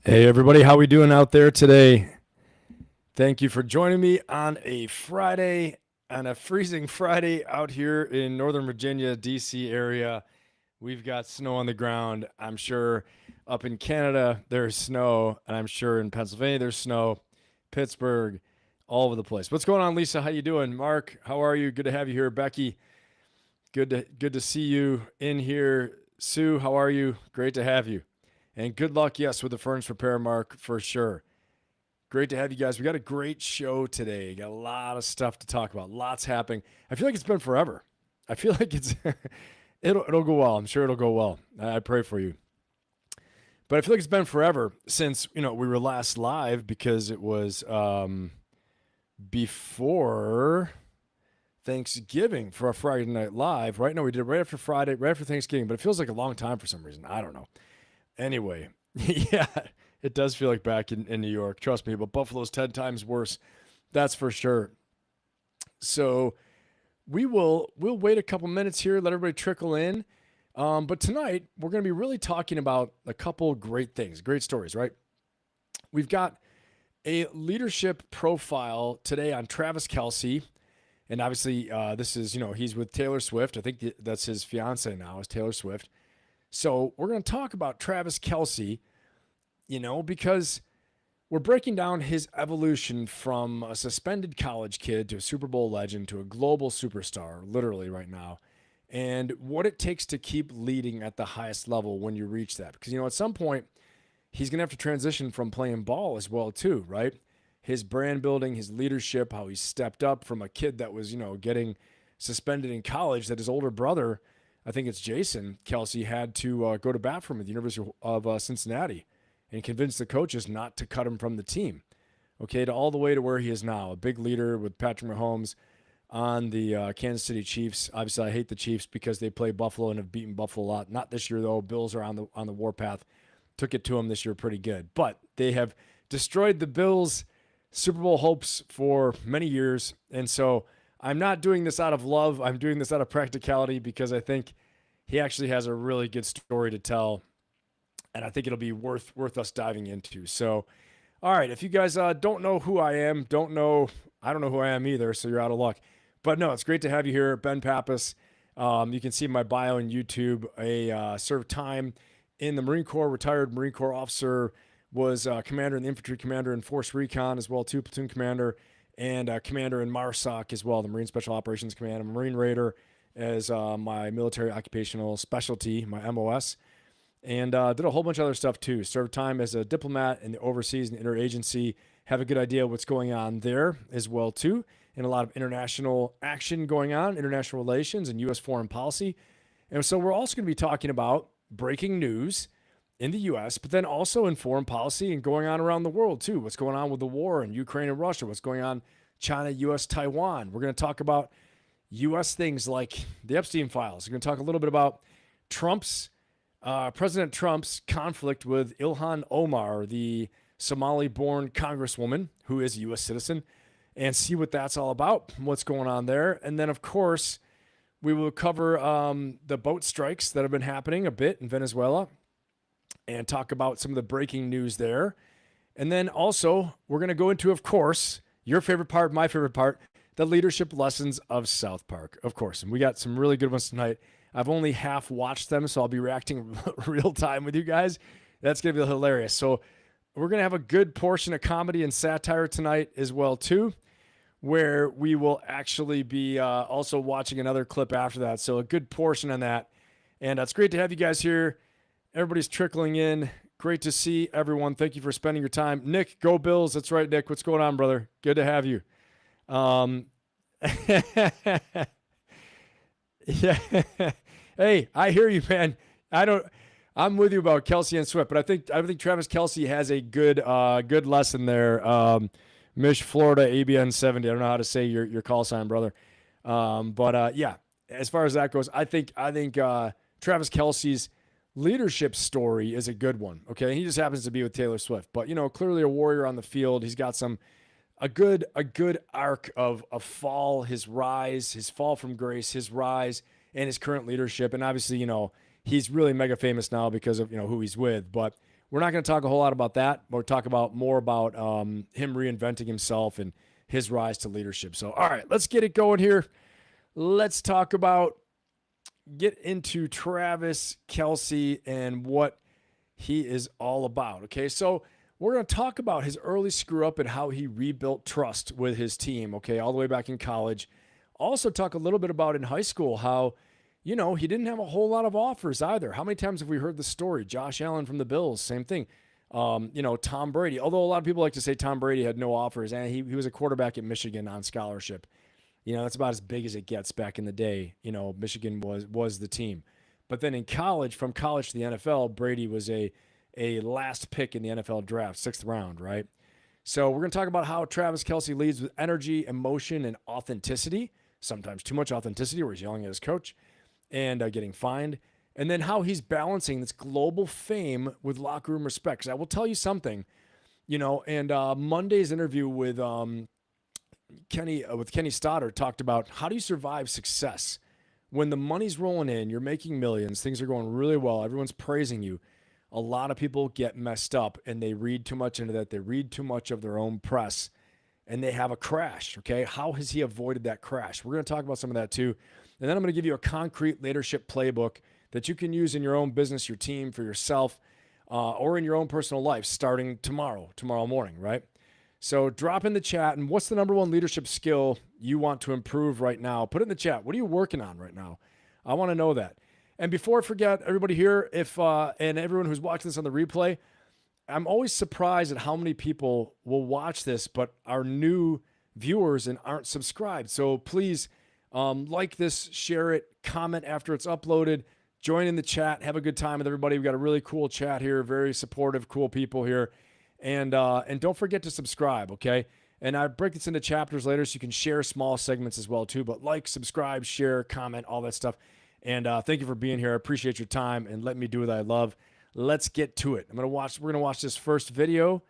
Hey everybody, how we doing out there today? Thank you for joining me on a Friday, on a freezing Friday out here in Northern Virginia, DC area. We've got snow on the ground. I'm sure up in Canada there's snow, and I'm sure in Pennsylvania there's snow, Pittsburgh, all over the place. What's going on, Lisa? How you doing? Mark, how are you? Good to have you here. Becky, good to see you in here. Sue, how are you? Great to have you. And good luck, yes, with the furnace repair, Mark, for sure. Great to have you guys. We got a great show today. Got a lot of stuff to talk about. Lots happening. I feel like it's been forever. I feel like it's it'll go well. I'm sure it'll go well. I pray for you. But I feel like it's been forever since we were last live because it was before Thanksgiving for our Friday night live. Right now we did it right after Friday, right after Thanksgiving. But it feels like a long time for some reason. I don't know. Anyway, yeah, it does feel like back in New York. Trust me, but Buffalo's 10 times worse. That's for sure. So we'll wait a couple minutes here, let everybody trickle in. But tonight we're going to be really talking about a couple great things, great stories, right? We've got a leadership profile today on Travis Kelce. And obviously, this is, he's with Taylor Swift. I think that's his fiance now, is Taylor Swift. So we're going to talk about Travis Kelce, because we're breaking down his evolution from a suspended college kid to a Super Bowl legend to a global superstar, literally right now, and what it takes to keep leading at the highest level when you reach that. Because, at some point, he's going to have to transition from playing ball as well, too, right? His brand building, his leadership, how he stepped up from a kid that was, getting suspended in college, that his older brother, I think it's Jason Kelsey, had to go to bat for him at the University of Cincinnati and convince the coaches not to cut him from the team. Okay, to all the way to where he is now, a big leader with Patrick Mahomes on the Kansas City Chiefs. Obviously, I hate the Chiefs because they play Buffalo and have beaten Buffalo a lot. Not this year though. Bills are on the warpath. Took it to them this year pretty good, but they have destroyed the Bills' Super Bowl hopes for many years, and so I'm not doing this out of love. I'm doing this out of practicality because I think he actually has a really good story to tell, and I think it'll be worth us diving into. So, all right, if you guys don't know who I am, I don't know who I am either, so you're out of luck. But no, it's great to have you here, Ben Pappas. You can see my bio on YouTube. Served time in the Marine Corps, retired Marine Corps officer, was commander in the infantry, commander in Force Recon as well, too, platoon commander, and commander in MARSOC as well, the Marine Special Operations Command. I'm a Marine Raider as my military occupational specialty, my MOS, and did a whole bunch of other stuff too. Served time as a diplomat in the overseas and interagency. Have a good idea what's going on there as well too, and a lot of international action going on, international relations and U.S. foreign policy. And so we're also going to be talking about breaking news in the U.S., but then also in foreign policy and going on around the world too. What's going on with the war in Ukraine and Russia? What's going on China, U.S., Taiwan? We're going to talk about U.S. things like the Epstein files. We're going to talk a little bit about President Trump's conflict with Ilhan Omar, the Somali-born congresswoman who is a U.S. citizen, and see what that's all about, what's going on there. And then, of course, we will cover the boat strikes that have been happening a bit in Venezuela and talk about some of the breaking news there. And then also, we're going to go into, of course, your favorite part, my favorite part, the leadership lessons of South Park, of course. And we got some really good ones tonight. I've only half watched them, so I'll be reacting real time with you guys. That's going to be hilarious. So we're going to have a good portion of comedy and satire tonight as well, too, where we will actually be also watching another clip after that. So a good portion on that. And it's great to have you guys here. Everybody's trickling in. Great to see everyone. Thank you for spending your time. Nick, go Bills. That's right, Nick. What's going on, brother? Good to have you. Yeah. Hey, I hear you, man. I'm with you about Kelsey and Swift, but I think Travis Kelce has a good lesson there. Mish Florida ABN 70. I don't know how to say your call sign, brother. Yeah, as far as that goes, I think Travis Kelce's leadership story is a good one. Okay. He just happens to be with Taylor Swift, but clearly a warrior on the field. He's got a good arc of a fall, his rise, his fall from grace, his rise, and his current leadership. And obviously, he's really mega famous now because of, who he's with, but we're not going to talk a whole lot about that. We'll talk more about him reinventing himself and his rise to leadership. So, all right, let's get it going here. Let's get into Travis Kelce and what he is all about. Okay, so we're going to talk about his early screw up and how he rebuilt trust with his team, okay, all the way back in college. Also talk a little bit about in high school how, he didn't have a whole lot of offers either. How many times have we heard the story? Josh Allen from the Bills, same thing. Tom Brady, although a lot of people like to say Tom Brady had no offers, and he was a quarterback at Michigan on scholarship. That's about as big as it gets back in the day. Michigan was the team. But then in college, from college to the NFL, Brady was a last pick in the NFL draft, 6th round, right? So we're going to talk about how Travis Kelce leads with energy, emotion, and authenticity, sometimes too much authenticity where he's yelling at his coach and getting fined, and then how he's balancing this global fame with locker room respect. Because I will tell you something, and Monday's interview with Kenny Stoddard talked about how do you survive success when the money's rolling in, you're making millions, things are going really well, everyone's praising you. A lot of people get messed up and they read too much into that. They read too much of their own press and they have a crash. Okay. How has he avoided that crash? We're going to talk about some of that too. And then I'm going to give you a concrete leadership playbook that you can use in your own business, your team, for yourself, or in your own personal life starting tomorrow morning, right? So drop in the chat, and what's the number one leadership skill you want to improve right now? Put it in the chat. What are you working on right now? I want to know that. And before I forget, everybody here, and everyone who's watching this on the replay, I'm always surprised at how many people will watch this but are new viewers and aren't subscribed. So please like this, share it, comment after it's uploaded, join in the chat, have a good time with everybody. We've got a really cool chat here, very supportive, cool people here. And don't forget to subscribe, okay? And I break this into chapters later so you can share small segments as well too. But like, subscribe, share, comment, all that stuff. And thank you for being here. I appreciate your time and let me do what I love. Let's get to it. We're gonna watch this first video.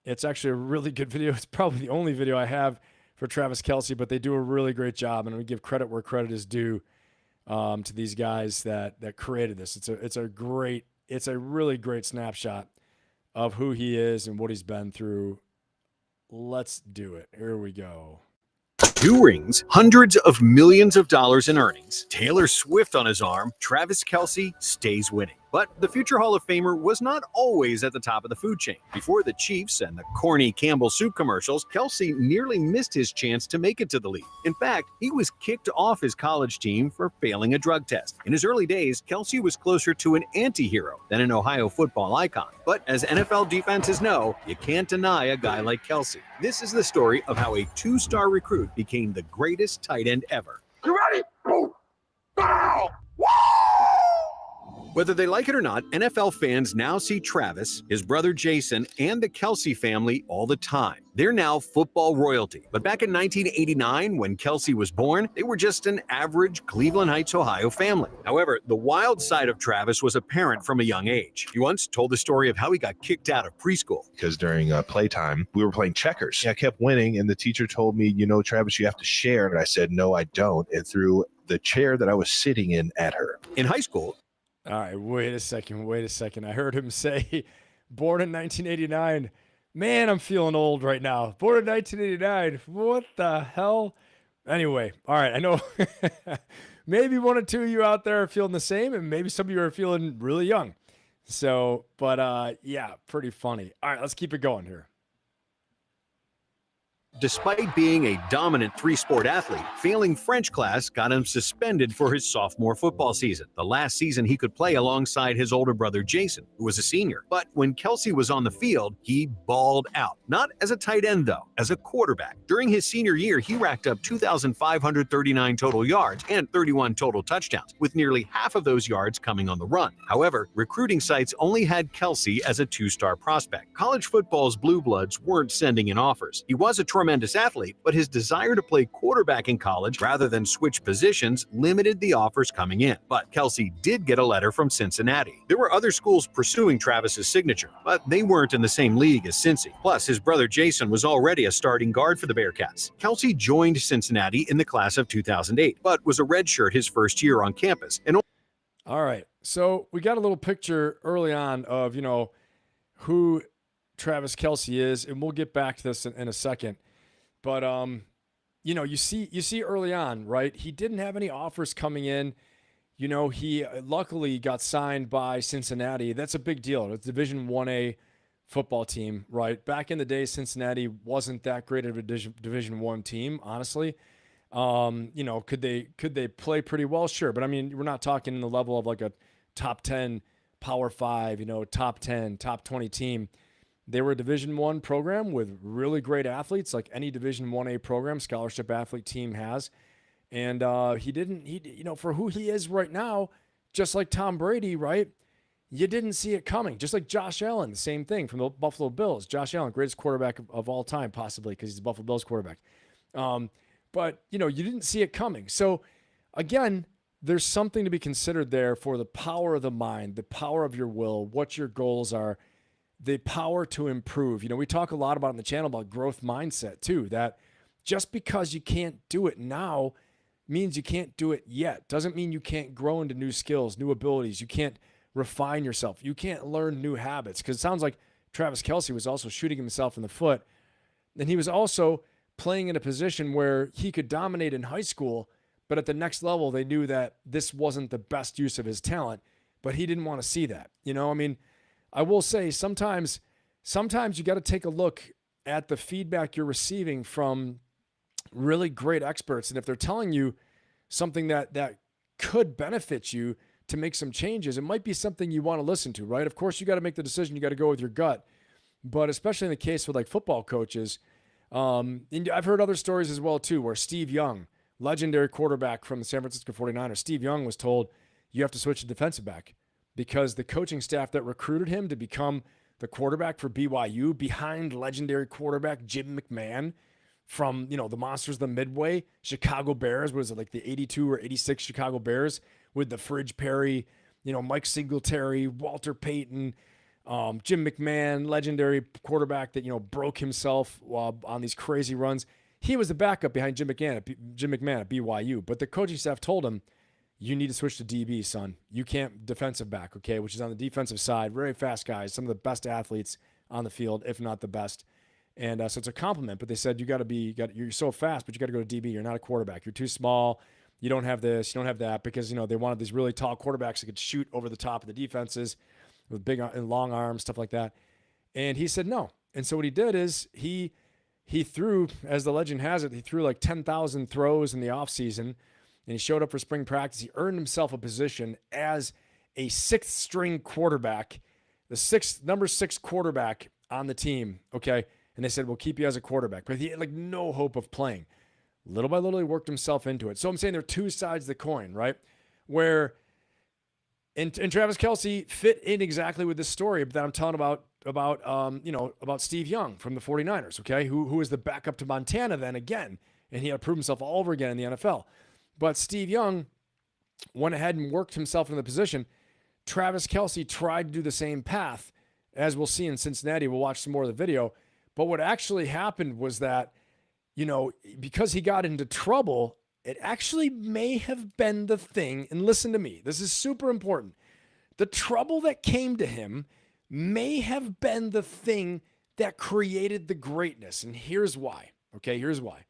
It's actually a really good video. It's probably the only video I have for Travis Kelce, but they do a really great job. And I'm gonna give credit where credit is due to these guys that created this. It's a really great snapshot of who he is and what he's been through. Let's do it. Here we go. 2 rings, hundreds of millions of dollars in earnings, Taylor Swift on his arm, Travis Kelce stays winning. But the future Hall of Famer was not always at the top of the food chain. Before the Chiefs and the corny Campbell soup commercials, Kelce nearly missed his chance to make it to the league. In fact, he was kicked off his college team for failing a drug test. In his early days, Kelce was closer to an anti-hero than an Ohio football icon. But as NFL defenses know, you can't deny a guy like Kelce. This is the story of how a 2-star recruit became the greatest tight end ever. You ready? Boom! Bow! Woo! Whether they like it or not, NFL fans now see Travis, his brother Jason, and the Kelce family all the time. They're now football royalty. But back in 1989, when Kelce was born, they were just an average Cleveland Heights, Ohio family. However, the wild side of Travis was apparent from a young age. He once told the story of how he got kicked out of preschool. Because during playtime, we were playing checkers. I kept winning, and the teacher told me, Travis, you have to share. And I said, no, I don't, and threw the chair that I was sitting in at her. In high school, all right, wait a second. I heard him say, born in 1989. Man, I'm feeling old right now. Born in 1989. What the hell? Anyway, all right, I know maybe one or two of you out there are feeling the same, and maybe some of you are feeling really young. So, but yeah, pretty funny. All right, let's keep it going here. Despite being a dominant 3-sport athlete, failing French class got him suspended for his sophomore football season, the last season he could play alongside his older brother Jason, who was a senior. But when Kelce was on the field, he balled out. Not as a tight end, though, as a quarterback. During his senior year, he racked up 2,539 total yards and 31 total touchdowns, with nearly half of those yards coming on the run. However, recruiting sites only had Kelce as a 2-star prospect. College football's blue bloods weren't sending in offers. He was a tremendous athlete, but his desire to play quarterback in college rather than switch positions limited the offers coming in. But Kelce did get a letter from Cincinnati. There were other schools pursuing Travis's signature, but they weren't in the same league as Cincy. Plus, his brother Jason was already a starting guard for the Bearcats. Kelce joined Cincinnati in the class of 2008, but was a redshirt his first year on campus. All right, so we got a little picture early on of, who Travis Kelce is, and we'll get back to this in a second. But you see early on, right? He didn't have any offers coming in. He luckily got signed by Cincinnati. That's a big deal. It's Division 1A football team, right? Back in the day, Cincinnati wasn't that great of a Division 1 team, honestly. Could they play pretty well? Sure. But I mean, we're not talking in the level of like a top 10 Power 5, top 10, top 20 team. They were a Division 1 program with really great athletes, like any Division 1A program, scholarship athlete team has. And for who he is right now, just like Tom Brady, right? You didn't see it coming. Just like Josh Allen, the same thing from the Buffalo Bills. Josh Allen, greatest quarterback of all time, possibly, because he's the Buffalo Bills quarterback. But you didn't see it coming. So again, there's something to be considered there for the power of the mind, the power of your will, what your goals are, the power to improve. We talk a lot about on the channel about growth mindset too, that just because you can't do it now means you can't do it yet. Doesn't mean you can't grow into new skills, new abilities. You can't refine yourself. You can't learn new habits, because it sounds like Travis Kelce was also shooting himself in the foot. And he was also playing in a position where he could dominate in high school, but at the next level, they knew that this wasn't the best use of his talent, but he didn't want to see that. I will say sometimes you got to take a look at the feedback you're receiving from really great experts. And if they're telling you something that could benefit you to make some changes, it might be something you want to listen to, right? Of course, you got to make the decision. You got to go with your gut. But especially in the case with like football coaches, and I've heard other stories as well too, where Steve Young, legendary quarterback from the San Francisco 49ers, Steve Young was told, you have to switch to defensive back, because the coaching staff that recruited him to become the quarterback for BYU behind legendary quarterback Jim McMahon from, the Monsters of the Midway, Chicago Bears, was it like the 82 or 86 Chicago Bears with the Fridge Perry, Mike Singletary, Walter Payton, Jim McMahon, legendary quarterback that, broke himself on these crazy runs. He was the backup behind Jim McMahon at BYU, but the coaching staff told him, you need to switch to DB, son. You can't defensive back, okay, which is on the defensive side. Very fast guys, some of the best athletes on the field, if not the best. And so it's a compliment, but they said you're so fast, but you got to go to DB. You're not a quarterback. You're too small. You don't have this. You don't have that, because, they wanted these really tall quarterbacks that could shoot over the top of the defenses with big and long arms, stuff like that. And he said no. And so what he did is he threw, as the legend has it, he threw like 10,000 throws in the offseason. And he showed up for spring practice. He earned himself a position as a sixth string quarterback, the number 6 quarterback on the team. Okay. And they said, we'll keep you as a quarterback, but he had like no hope of playing. Little by little, he worked himself into it. So I'm saying there are two sides of the coin, right? Where, and Travis Kelce fit in exactly with this story that I'm telling about Steve Young from the 49ers. Okay. Who was the backup to Montana then again. And he had to prove himself all over again in the NFL. But Steve Young went ahead and worked himself in the position. Travis Kelce tried to do the same path, as we'll see in Cincinnati. We'll watch some more of the video. But what actually happened was that, because he got into trouble, it actually may have been the thing. And listen to me, this is super important. The trouble that came to him may have been the thing that created the greatness. And here's why. Okay, here's why.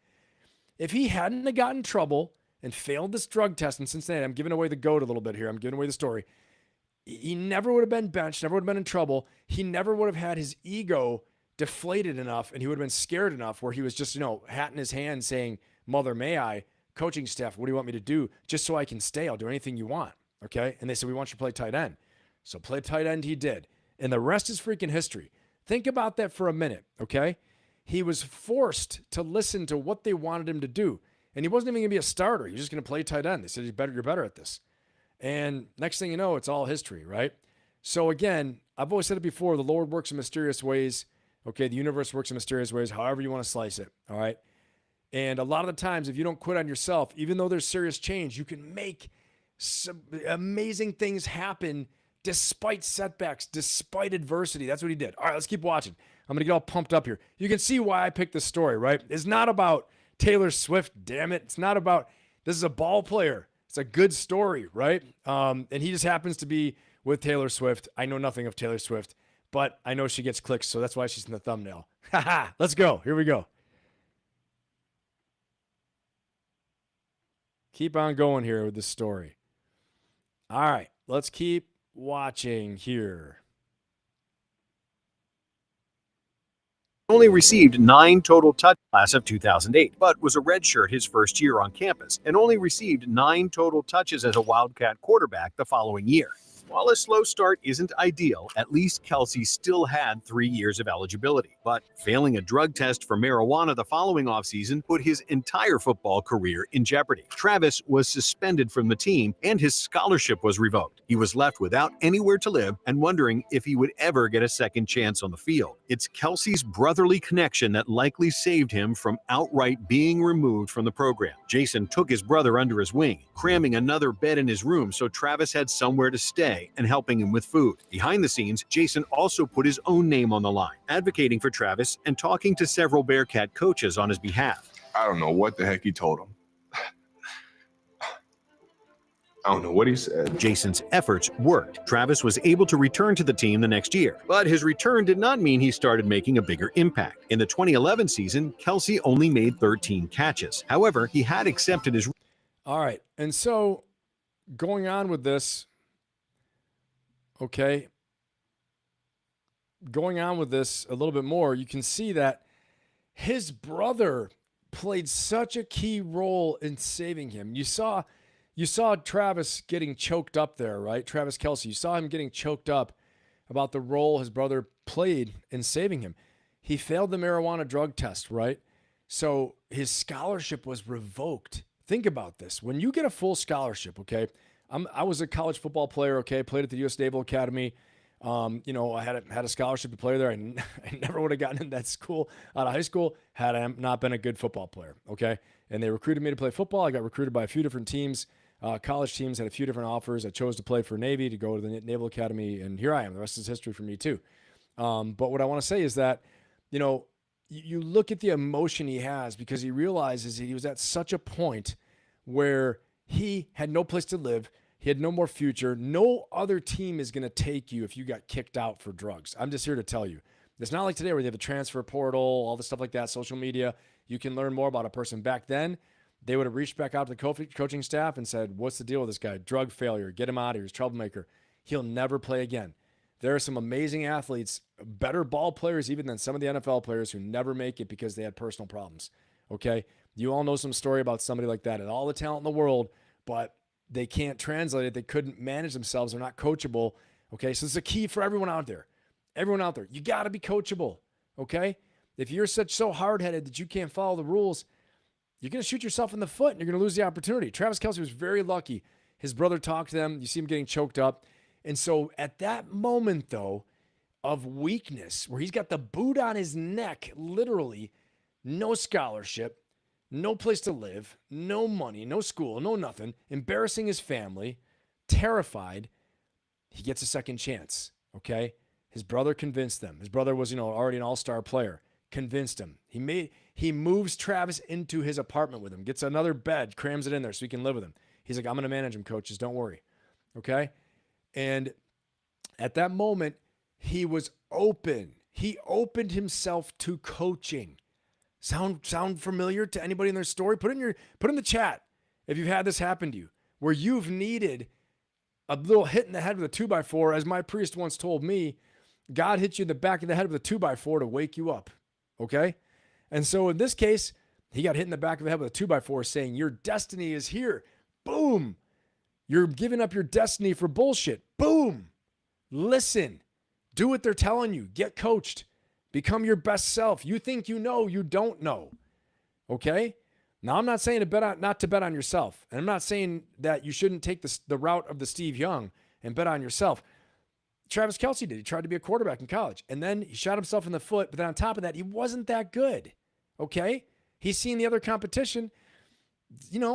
If he hadn't have gotten in trouble and failed this drug test in Cincinnati, I'm giving away the goat a little bit here. I'm giving away the story. He never would have been benched, never would have been in trouble. He never would have had his ego deflated enough, and he would have been scared enough where he was just, hat in his hand saying, mother, may I, coaching staff, what do you want me to do? Just so I can stay, I'll do anything you want. Okay. And they said, we want you to play tight end. So play tight end he did. And the rest is freaking history. Think about that for a minute. Okay. He was forced to listen to what they wanted him to do. And he wasn't even going to be a starter. He was just going to play tight end. They said, you're better at this. And next thing you know, it's all history, right? So again, I've always said it before, the Lord works in mysterious ways. Okay, the universe works in mysterious ways, however you want to slice it, all right? And a lot of the times, if you don't quit on yourself, even though there's serious change, you can make some amazing things happen despite setbacks, despite adversity. That's what he did. All right, let's keep watching. I'm going to get all pumped up here. You can see why I picked this story, right? It's not about Taylor Swift, damn it. It's not about, this is a ball player. It's a good story, right? And he just happens to be with Taylor Swift. I know nothing of Taylor Swift, but I know she gets clicks, so that's why she's in the thumbnail. Haha, let's go. Here we go. Keep on going here with this story. All right, let's keep watching here. Only received 9 total touches class of 2008, but was a redshirt his first year on campus, and only received 9 total touches as a Wildcat quarterback the following year. While a slow start isn't ideal, at least Kelsey still had 3 years of eligibility. But failing a drug test for marijuana the following offseason put his entire football career in jeopardy. Travis was suspended from the team, and his scholarship was revoked. He was left without anywhere to live and wondering if he would ever get a second chance on the field. It's Kelsey's brotherly connection that likely saved him from outright being removed from the program. Jason took his brother under his wing, cramming another bed in his room so Travis had somewhere to stay and helping him with food. Behind the scenes, Jason also put his own name on the line, advocating for Travis and talking to several Bearcat coaches on his behalf. I don't know what the heck he told him. I don't know what he said. Jason's efforts worked. Travis was able to return to the team the next year, but his return did not mean he started making a bigger impact. In the 2011 season, Kelsey only made 13 catches. However, he had accepted his... All right, and so going on with this, okay, going on with this a little bit more, you can see that his brother played such a key role in saving him. You saw Travis getting choked up there, right? Travis Kelce, you saw him getting choked up about the role his brother played in saving him. He failed the marijuana drug test, right? So his scholarship was revoked. Think about this. When you get a full scholarship, okay, I was a college football player, okay, played at the U.S. Naval Academy. I had a scholarship to play there. I never would have gotten in that school out of high school had I not been a good football player, okay? And they recruited me to play football. I got recruited by a few different teams. College teams had a few different offers. I chose to play for Navy, to go to the Naval Academy, and here I am. The rest is history for me too. But what I want to say is that, you look at the emotion he has because he realizes he was at such a point where he had no place to live. He had no more future. No other team is going to take you if you got kicked out for drugs. I'm just here to tell you. It's not like today where they have a transfer portal, all the stuff like that, social media. You can learn more about a person. Back then, they would have reached back out to the coaching staff and said, what's the deal with this guy? Drug failure. Get him out of here. He's a troublemaker. He'll never play again. There are some amazing athletes, better ball players even than some of the NFL players who never make it because they had personal problems. Okay? You all know some story about somebody like that. And all the talent in the world, but they can't translate it. They couldn't manage themselves. They're not coachable. Okay? So it's a key for everyone out there. Everyone out there, you got to be coachable. Okay? If you're so hard-headed that you can't follow the rules, you're going to shoot yourself in the foot and you're going to lose the opportunity. Travis Kelce was very lucky. His brother talked to them. You see him getting choked up. And so at that moment, though, of weakness, where he's got the boot on his neck, literally, no scholarship, no place to live, no money, no school, no nothing, embarrassing his family, terrified, he gets a second chance, okay? His brother convinced them. His brother was, already an all-star player. Convinced him. He moves Travis into his apartment with him, gets another bed, crams it in there so he can live with him. He's like, I'm going to manage him, coaches. Don't worry. Okay? And at that moment, he was open. He opened himself to coaching. Sound familiar to anybody in their story? Put in the chat if you've had this happen to you, where you've needed a little hit in the head with a 2x4. As my priest once told me, God hit you in the back of the head with a 2x4 to wake you up. Okay? And so in this case, he got hit in the back of the head with a 2x4 saying, your destiny is here. Boom. You're giving up your destiny for bullshit. Boom. Listen. Do what they're telling you. Get coached. Become your best self. You think you know, you don't know. Okay? Now, I'm not saying not to bet on yourself. And I'm not saying that you shouldn't take the route of the Steve Young and bet on yourself. Travis Kelce did. He tried to be a quarterback in college. And then he shot himself in the foot. But then on top of that, he wasn't that good. Okay? He's seen the other competition.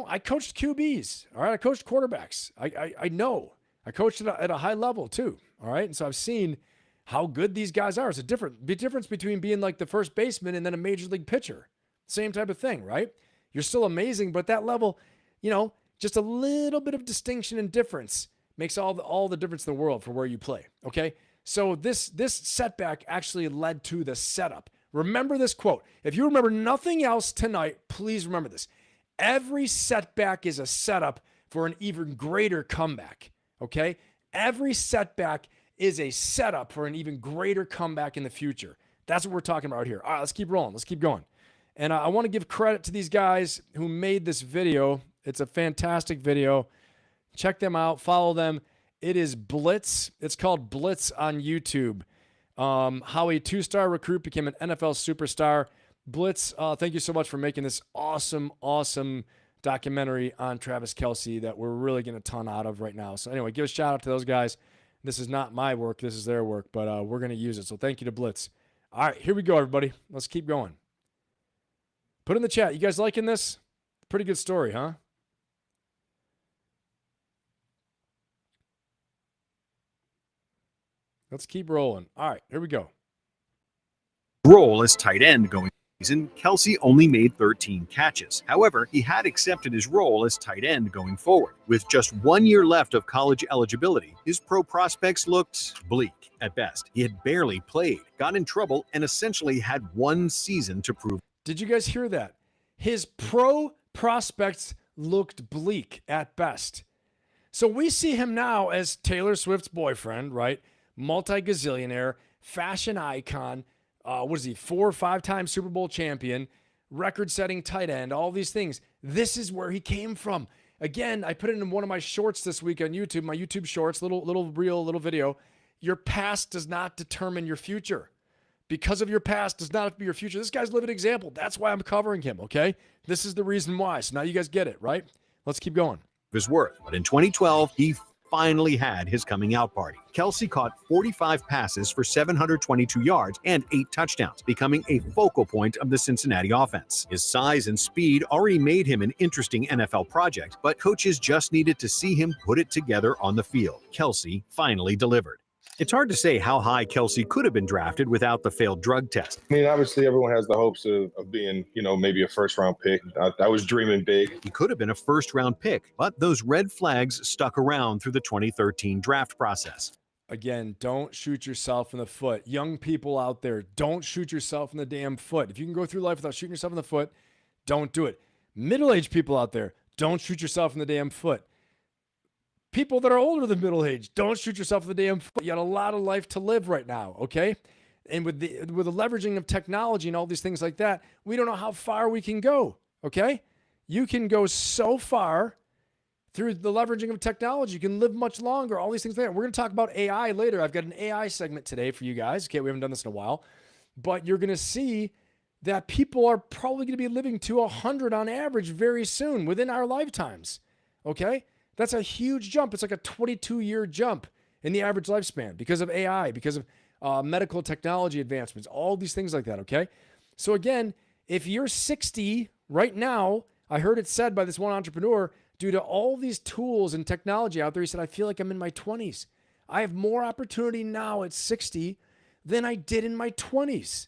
I coached QBs. All right? I coached quarterbacks. I know. I coached at a high level too. All right? And so I've seen how good these guys are. It's a difference between being like the first baseman and then a major league pitcher. Same type of thing, right? You're still amazing, but at that level, just a little bit of distinction and difference makes all the difference in the world for where you play. Okay? So this setback actually led to the setup. Remember this quote. If you remember nothing else tonight, please remember this. Every setback is a setup for an even greater comeback, okay? Every setback is a setup for an even greater comeback in the future. That's what we're talking about here. All right, let's keep rolling. Let's keep going. And I want to give credit to these guys who made this video. It's a fantastic video. Check them out. Follow them. It is Blitz. It's called Blitz on YouTube. How a 2-star recruit became an NFL superstar. Blitz, thank you so much for making this awesome documentary on Travis Kelce that we're really getting a ton out of right now. So anyway, give a shout out to those guys. This is not my work. This is their work, but we're going to use it. So thank you to Blitz. All right, here we go, everybody. Let's keep going. Put in the chat. You guys liking this? Pretty good story, huh? Let's keep rolling. All right, here we go. Role as tight end going season, Kelsey only made 13 catches. However, he had accepted his role as tight end going forward. With just 1 year left of college eligibility, his pro prospects looked bleak at best. He had barely played, got in trouble, and essentially had one season to prove. Did you guys hear that? His pro prospects looked bleak at best. So we see him now as Taylor Swift's boyfriend, right? Multi-gazillionaire, fashion icon, what is he, 4 or 5-time Super Bowl champion, record-setting tight end, all these things. This is where he came from. Again, I put it in one of my shorts this week on YouTube, my YouTube shorts, little reel, little video. Your past does not determine your future. Because of your past does not have to be your future. This guy's a living example. That's why I'm covering him, okay? This is the reason why. So now you guys get it, right? Let's keep going. His worth. But in 2012, he finally had his coming out party. Kelsey caught 45 passes for 722 yards and 8 touchdowns, becoming a focal point of the Cincinnati offense. His size and speed already made him an interesting NFL project, but coaches just needed to see him put it together on the field. Kelsey finally delivered. It's hard to say how high Kelsey could have been drafted without the failed drug test. I mean, obviously, everyone has the hopes of being, maybe a first-round pick. I was dreaming big. He could have been a first-round pick, but those red flags stuck around through the 2013 draft process. Again, don't shoot yourself in the foot. Young people out there, don't shoot yourself in the damn foot. If you can go through life without shooting yourself in the foot, don't do it. Middle-aged people out there, don't shoot yourself in the damn foot. People that are older than middle-aged, don't shoot yourself in the damn foot. You got a lot of life to live right now, okay? And with the leveraging of technology and all these things like that, we don't know how far we can go, okay? You can go so far through the leveraging of technology. You can live much longer, all these things like that. We're going to talk about AI later. I've got an AI segment today for you guys. Okay, we haven't done this in a while. But you're going to see that people are probably going to be living to 100 on average very soon within our lifetimes, okay? That's a huge jump. It's like a 22-year jump in the average lifespan because of AI, because of medical technology advancements, all these things like that, okay? So again, if you're 60 right now, I heard it said by this one entrepreneur, due to all these tools and technology out there, he said, I feel like I'm in my 20s. I have more opportunity now at 60 than I did in my 20s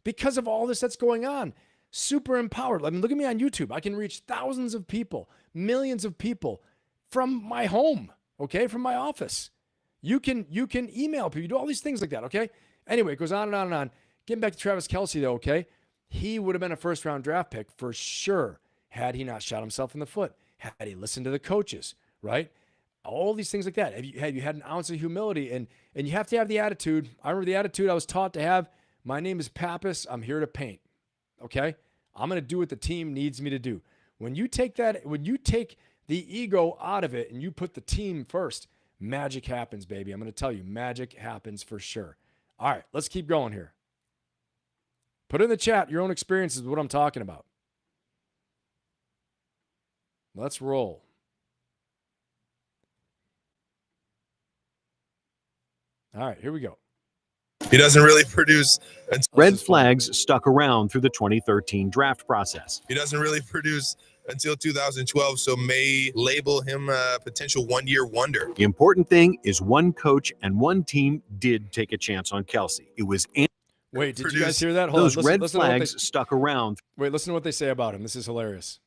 because of all this that's going on. Super empowered. I mean, look at me on YouTube. I can reach thousands of people, millions of people, from my home, okay, from my office. You can email people, you do all these things like that, okay? Anyway, it goes on and on and on. Getting back to Travis Kelce, though, okay? He would have been a first-round draft pick for sure had he not shot himself in the foot, had he listened to the coaches, right? All these things like that. Have you had an ounce of humility, and you have to have the attitude. I remember the attitude I was taught to have. My name is Pappas. I'm here to paint, okay? I'm going to do what the team needs me to do. When you take the ego out of it and you put the team first, magic happens, baby. I'm going to tell you, magic happens for sure. All right, let's keep going here. Put in the chat your own experiences with what I'm talking about. Let's roll. All right, here we go. He doesn't really produce. Red flags stuck around through the 2013 draft process. He doesn't really produce until 2012, so may label him a potential one-year wonder. The important thing is one coach and one team did take a chance on Kelsey. It was Wait, did you guys hear that? Hold those on. red flags stuck around. Wait, listen to what they say about him. This is hilarious.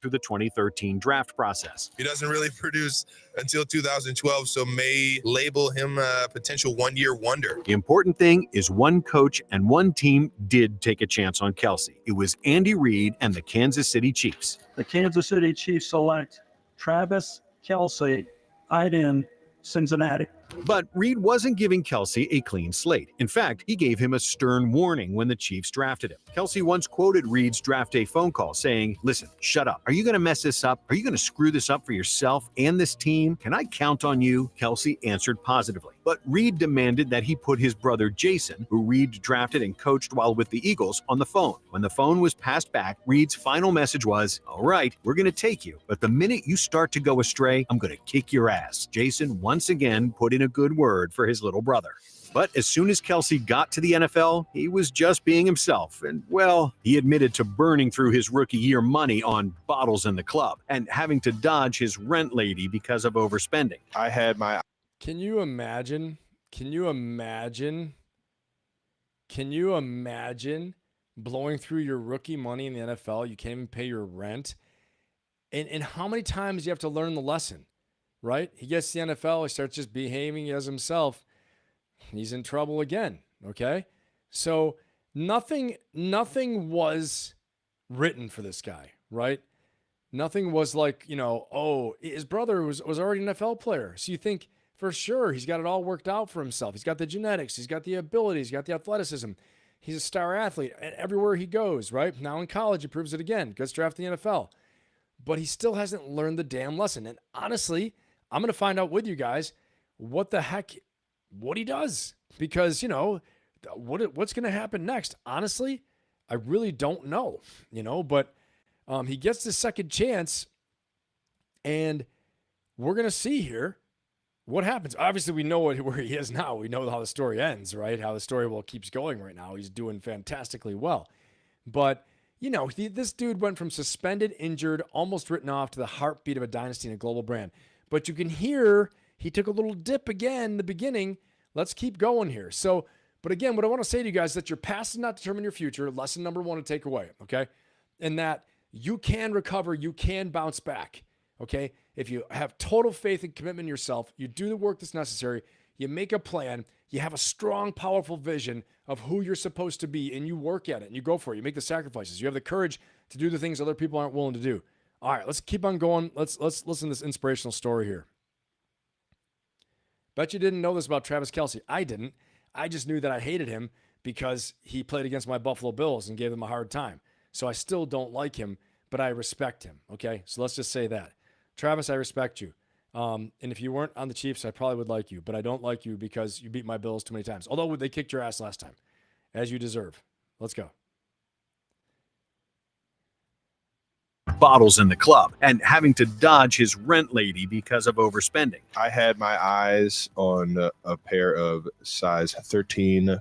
through the 2013 draft process. He doesn't really produce until 2012, so may label him a potential one-year wonder. The important thing is one coach and one team did take a chance on Kelsey. It was Andy Reid and the Kansas City Chiefs. The Kansas City Chiefs select Travis Kelce, tight end, Cincinnati. But Reid wasn't giving Kelsey a clean slate. In fact, he gave him a stern warning when the Chiefs drafted him. Kelsey once quoted Reid's draft day phone call saying, "Listen, shut up. Are you going to mess this up? Are you going to screw this up for yourself and this team? Can I count on you?" Kelsey answered positively. But Reid demanded that he put his brother Jason, who Reid drafted and coached while with the Eagles, on the phone. When the phone was passed back, Reid's final message was, "All right, we're going to take you, but the minute you start to go astray, I'm going to kick your ass." Jason once again put in a good word for his little brother. But as soon as Kelsey got to the NFL, he was just being himself. And, well, he admitted to burning through his rookie year money on bottles in the club and having to dodge his rent lady because of overspending. I had my Can you imagine? Can you imagine? Can you imagine blowing through your rookie money in the NFL? You can't even pay your rent. And how many times do you have to learn the lesson, right? He gets to the NFL, he starts just behaving as himself. He's in trouble again, okay? So nothing was written for this guy, right? Nothing was like, oh, his brother was already an NFL player. So you think, for sure, he's got it all worked out for himself. He's got the genetics. He's got the ability. He's got the athleticism. He's a star athlete everywhere he goes, right? Now in college, he proves it again. Gets drafted in the NFL. But he still hasn't learned the damn lesson. And honestly, I'm going to find out with you guys what he does. Because, what's going to happen next? Honestly, I really don't know, But he gets the second chance, and we're going to see here what happens. Obviously, we know where he is now. We know how the story ends, right? How the story keeps going right now. He's doing fantastically well. But, this dude went from suspended, injured, almost written off to the heartbeat of a dynasty and a global brand. But you can hear he took a little dip again in the beginning. Let's keep going here. So, but again, what I want to say to you guys is that your past does not determine your future. Lesson number one to take away, okay? And that you can recover, you can bounce back, okay? If you have total faith and commitment in yourself, you do the work that's necessary, you make a plan, you have a strong, powerful vision of who you're supposed to be, and you work at it, and you go for it. You make the sacrifices. You have the courage to do the things other people aren't willing to do. All right, let's keep on going. Let's listen to this inspirational story here. Bet you didn't know this about Travis Kelce. I didn't. I just knew that I hated him because he played against my Buffalo Bills and gave them a hard time. So I still don't like him, but I respect him, okay? So let's just say that. Travis, I respect you. And if you weren't on the Chiefs, I probably would like you, but I don't like you because you beat my Bills too many times. Although they kicked your ass last time, as you deserve. Let's go. Bottles in the club and having to dodge his rent lady because of overspending. I had my eyes on a pair of size 13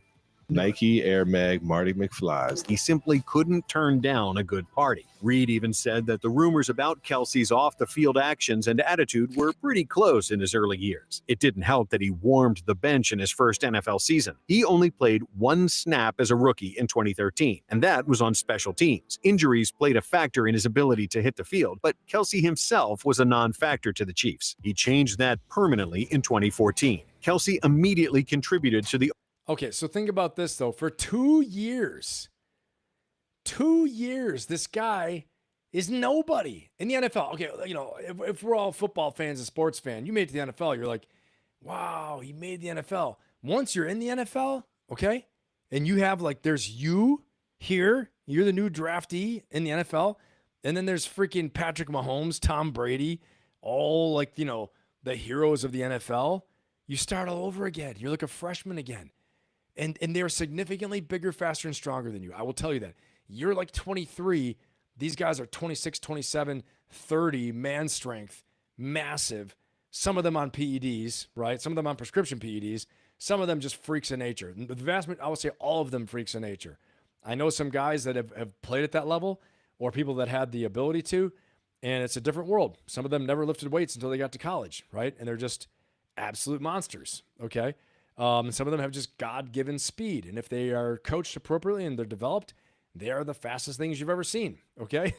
Nike Air Mag Marty McFlys. He simply couldn't turn down a good party. Reid even said that the rumors about Kelsey's off-the-field actions and attitude were pretty close in his early years. It didn't help that he warmed the bench in his first NFL season. He only played one snap as a rookie in 2013, and that was on special teams. Injuries played a factor in his ability to hit the field, but Kelsey himself was a non-factor to the Chiefs. He changed that permanently in 2014. Kelsey immediately contributed to the Okay, so think about this, though. For 2 years, 2 years, this guy is nobody in the NFL. Okay, if we're all football fans and sports fans, you made it to the NFL, you're like, wow, he made the NFL. Once you're in the NFL, okay, and you have, there's you here, you're the new draftee in the NFL, and then there's freaking Patrick Mahomes, Tom Brady, all, the heroes of the NFL. You start all over again. You're like a freshman again. And they're significantly bigger, faster, and stronger than you. I will tell you that. You're like 23. These guys are 26, 27, 30, man strength, massive. Some of them on PEDs, right? Some of them on prescription PEDs. Some of them just freaks of nature. The vast majority, I would say all of them freaks of nature. I know some guys that have played at that level or people that had the ability to, and it's a different world. Some of them never lifted weights until they got to college, right? And they're just absolute monsters, okay? And some of them have just God-given speed. And if they are coached appropriately and they're developed, they are the fastest things you've ever seen. Okay.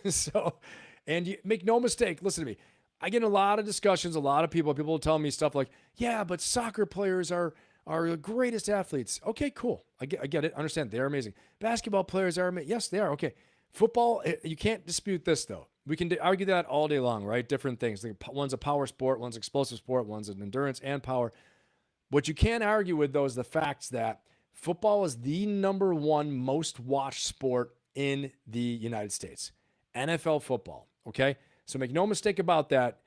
And you make no mistake, listen to me. I get in a lot of discussions, a lot of people will tell me stuff like, yeah, but soccer players are the greatest athletes. Okay, cool. I get it. Understand. They're amazing. Basketball players are amazing. Yes, they are. Okay. Football, you can't dispute this, though. We can argue that all day long, right? Different things. One's a power sport, one's explosive sport, one's an endurance and power. What you can't argue with, though, is the facts that football is the number one most watched sport in the United States. NFL football, okay? So make no mistake about that.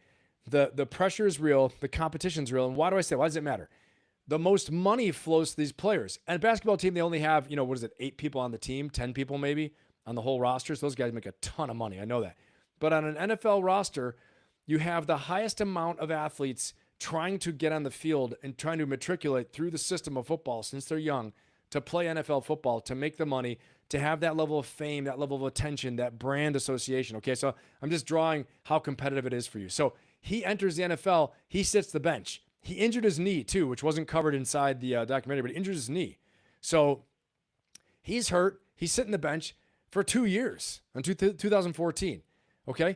The pressure is real. The competition is real. And why do I say, why does it matter? The most money flows to these players. And a basketball team, they only have, 8 people on the team, 10 people maybe on the whole roster. So those guys make a ton of money. I know that. But on an NFL roster, you have the highest amount of athletes trying to get on the field and trying to matriculate through the system of football since they're young to play NFL football, to make the money, to have that level of fame, that level of attention, that brand association. Okay, so I'm just drawing how competitive it is for you. So he enters the NFL, he sits the bench. He injured his knee too, which wasn't covered inside the documentary, but he injured his knee. So he's hurt. He's sitting the bench for 2 years until 2014. Okay,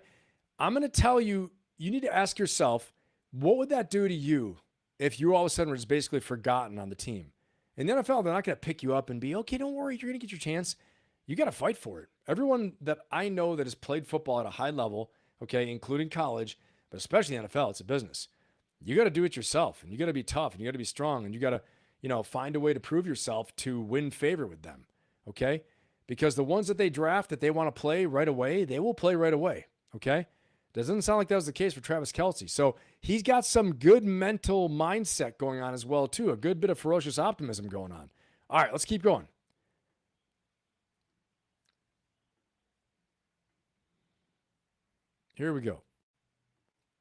I'm going to tell you, you need to ask yourself, what would that do to you if you all of a sudden were just basically forgotten on the team? In the NFL, they're not going to pick you up and be, okay, don't worry, you're going to get your chance. You got to fight for it. Everyone that I know that has played football at a high level, okay, including college, but especially the NFL, it's a business. You got to do it yourself, and you got to be tough, and you got to be strong, and you got to, find a way to prove yourself to win favor with them, okay? Because the ones that they draft that they want to play right away, they will play right away, okay? Doesn't sound like that was the case for Travis Kelce. So he's got some good mental mindset going on as well, too. A good bit of ferocious optimism going on. All right, let's keep going. Here we go.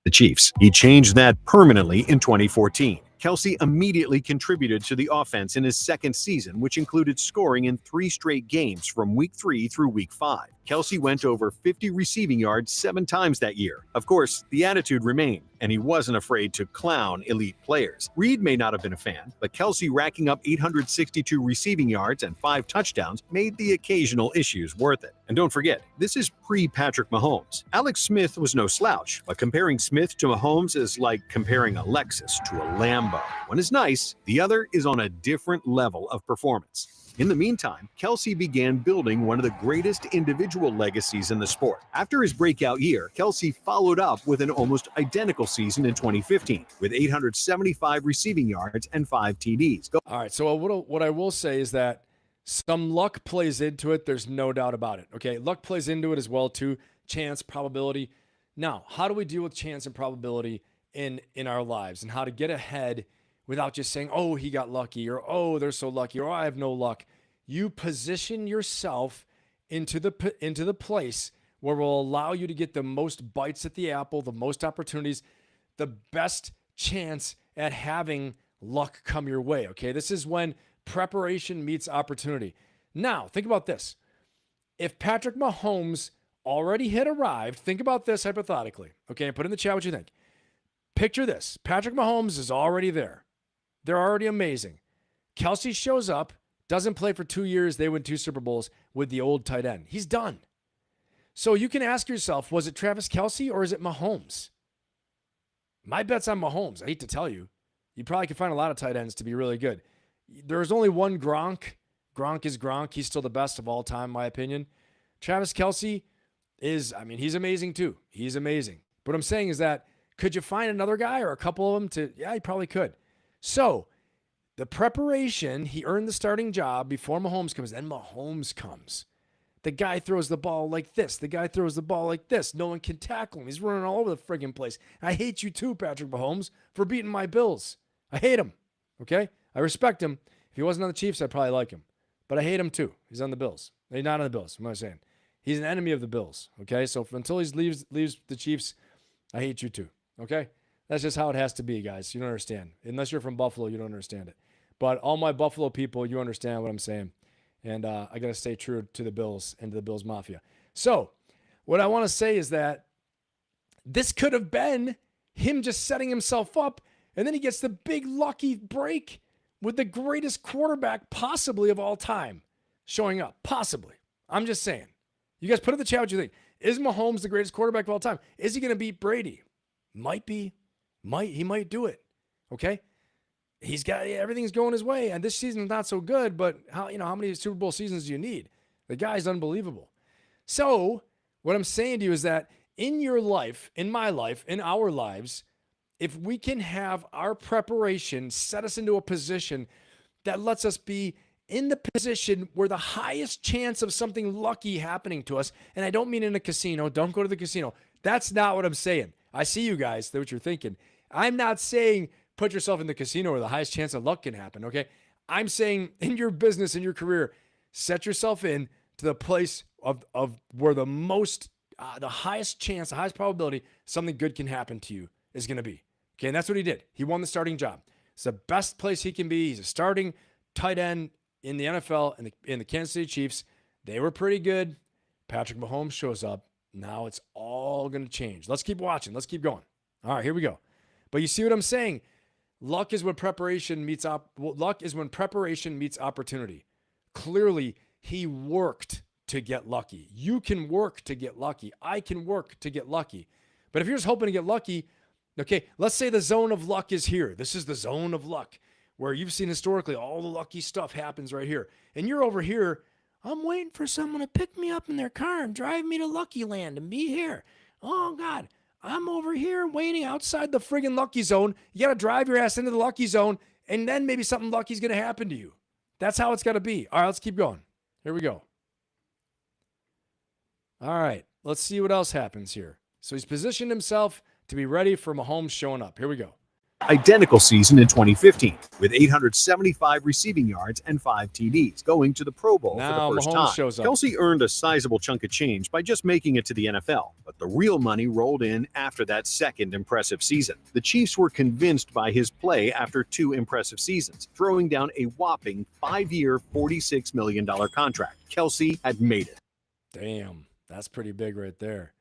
The Chiefs. He changed that permanently in 2014. Kelsey immediately contributed to the offense in his second season, which included scoring in 3 straight games from week 3 through week 5. Kelsey went over 50 receiving yards 7 times that year. Of course, the attitude remained, and he wasn't afraid to clown elite players. Reed may not have been a fan, but Kelsey racking up 862 receiving yards and 5 touchdowns made the occasional issues worth it. And don't forget, this is pre-Patrick Mahomes. Alex Smith was no slouch, but comparing Smith to Mahomes is like comparing a Lexus to a Lambo. One is nice, the other is on a different level of performance. In the meantime, Kelsey began building one of the greatest individual legacies in the sport. After his breakout year, Kelsey followed up with an almost identical season in 2015 with 875 receiving yards and 5 TDs. All right, so what I will say is that some luck plays into it. There's no doubt about it, okay? Luck plays into it as well, too. Chance, probability. Now, how do we deal with chance and probability in our lives, and how to get ahead without just saying, oh, he got lucky, or oh, they're so lucky, or oh, I have no luck? You position yourself into the place where will allow you to get the most bites at the apple, the most opportunities, the best chance at having luck come your way, okay? This is when preparation meets opportunity. Now, think about this. If Patrick Mahomes already had arrived, think about this hypothetically, okay? And put in the chat what you think. Picture this. Patrick Mahomes is already there. They're already amazing. Kelsey shows up, doesn't play for 2 years. They win 2 Super Bowls with the old tight end. He's done. So you can ask yourself, was it Travis Kelce or is it Mahomes? My bet's on Mahomes. I hate to tell you. You probably could find a lot of tight ends to be really good. There's only one Gronk. Gronk is Gronk. He's still the best of all time, in my opinion. Travis Kelce he's amazing too. He's amazing. But what I'm saying is that, could you find another guy or a couple of them to, yeah, you probably could. So the preparation, he earned the starting job before Mahomes comes. Then Mahomes comes. The guy throws the ball like this. The guy throws the ball like this. No one can tackle him. He's running all over the friggin' place. I hate you too, Patrick Mahomes, for beating my Bills. I hate him, okay? I respect him. If he wasn't on the Chiefs, I'd probably like him. But I hate him too. He's on the Bills. He's not on the Bills. What am I saying? He's an enemy of the Bills, okay? So until he leaves the Chiefs, I hate you too, okay? That's just how it has to be, guys. You don't understand. Unless you're from Buffalo, you don't understand it. But all my Buffalo people, you understand what I'm saying. And I got to stay true to the Bills and to the Bills Mafia. So what I want to say is that this could have been him just setting himself up, and then he gets the big lucky break with the greatest quarterback possibly of all time showing up. Possibly. I'm just saying. You guys put in the chat what you think. Is Mahomes the greatest quarterback of all time? Is he going to beat Brady? Might be. He might do it. Okay? He's got everything's going his way, and this season's not so good, but how many Super Bowl seasons do you need? The guy's unbelievable. So, what I'm saying to you is that in your life, in my life, in our lives, if we can have our preparation set us into a position that lets us be in the position where the highest chance of something lucky happening to us, and I don't mean in a casino, don't go to the casino. That's not what I'm saying. I see you guys, that's what you're thinking. I'm not saying put yourself in the casino where the highest chance of luck can happen, okay? I'm saying in your business, in your career, set yourself in to the place of where the highest chance, the highest probability something good can happen to you is going to be. Okay, and that's what he did. He won the starting job. It's the best place he can be. He's a starting tight end in the NFL and in the Kansas City Chiefs. They were pretty good. Patrick Mahomes shows up. Now it's all going to change. Let's keep watching. Let's keep going. All right, here we go. But you see what I'm saying? Luck is when preparation meets opportunity. Clearly, he worked to get lucky. You can work to get lucky. I can work to get lucky. But if you're just hoping to get lucky, okay, let's say the zone of luck is here. This is the zone of luck where you've seen historically all the lucky stuff happens right here. And you're over here, I'm waiting for someone to pick me up in their car and drive me to Lucky Land and be here. Oh, God. I'm over here waiting outside the friggin' lucky zone. You got to drive your ass into the lucky zone, and then maybe something lucky is going to happen to you. That's how it's got to be. All right, let's keep going. Here we go. All right, let's see what else happens here. So he's positioned himself to be ready for Mahomes showing up. Here we go. Identical season in 2015 with 875 receiving yards and 5 TDs, going to the Pro Bowl now for the first Mahomes time. shows up. Kelsey earned a sizable chunk of change by just making it to the NFL, but the real money rolled in after that second impressive season. The Chiefs were convinced by his play after 2 impressive seasons, throwing down a whopping 5-year, $46 million contract. Kelsey had made it. Damn, that's pretty big right there.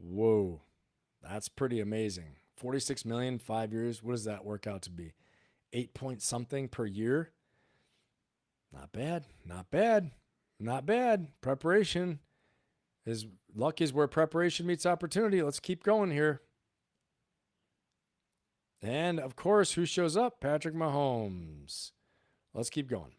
Whoa, that's pretty amazing. 46 million, 5 years. What does that work out to be? 8 point something per year. Not bad. Not bad. Not bad. Preparation is luck is where preparation meets opportunity. Let's keep going here. And of course, who shows up? Patrick Mahomes. Let's keep going.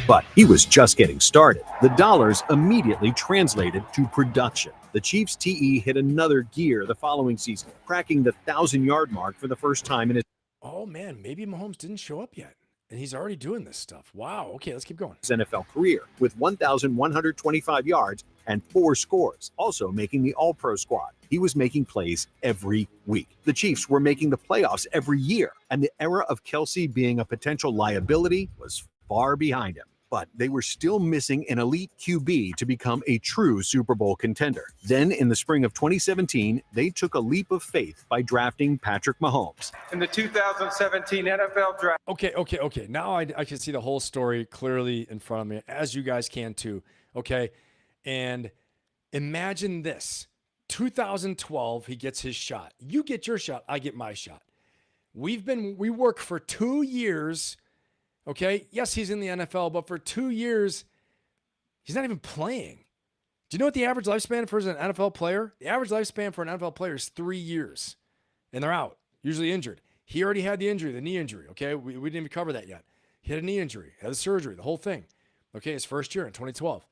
But he was just getting started. The dollars immediately translated to production. The Chiefs' TE hit another gear the following season, cracking the 1,000-yard mark for the first time in his Oh, man, maybe Mahomes didn't show up yet, and he's already doing this stuff. Wow. Okay, let's keep going. NFL career with 1,125 yards and 4 scores, also making the All-Pro squad. He was making plays every week. The Chiefs were making the playoffs every year, and the era of Kelsey being a potential liability was far behind him. But they were still missing an elite QB to become a true Super Bowl contender. Then, in the spring of 2017, they took a leap of faith by drafting Patrick Mahomes. In the 2017 NFL Draft. Okay. Now I can see the whole story clearly in front of me, as you guys can too. Okay, and imagine this. 2012, he gets his shot. You get your shot, I get my shot. We work for 2 years. Okay, yes, he's in the NFL, but for 2 years, he's not even playing. Do you know what the average lifespan for an NFL player? The average lifespan for an NFL player is 3 years, and they're out, usually injured. He already had the injury, the knee injury, okay? We didn't even cover that yet. He had a knee injury, had a surgery, the whole thing, okay? His first year in 2012.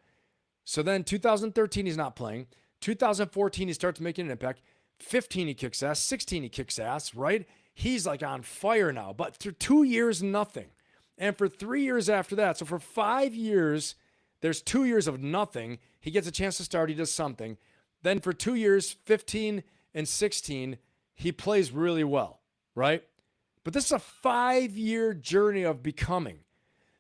So then 2013, he's not playing. 2014, he starts making an impact. 15, he kicks ass. 16, he kicks ass, right? He's like on fire now, but for 2 years, nothing. And for 3 years after that, so for 5 years, there's 2 years of nothing. He gets a chance to start. He does something. Then for 2 years, 15 and 16, he plays really well, right? But this is a 5-year journey of becoming.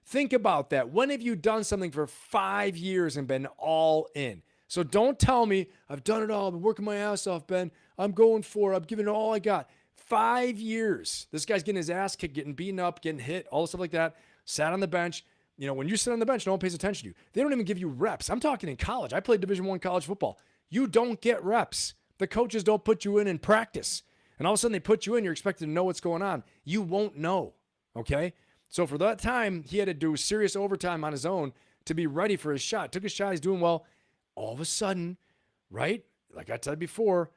Think about that. When have you done something for 5 years and been all in? So don't tell me, I've done it all. I've been working my ass off, Ben. I'm going for it. I'm giving it all I got. 5 years. This guy's getting his ass kicked, getting beaten up, getting hit, all the stuff like that. Sat on the bench. You know, when you sit on the bench, no one pays attention to you. They don't even give you reps. I'm talking in college. I played Division I college football. You don't get reps. The coaches don't put you in practice. And all of a sudden they put you in, you're expected to know what's going on. You won't know, okay? So for that time, he had to do serious overtime on his own to be ready for his shot. Took his shot. He's doing well. all of a sudden, right? Like I said before,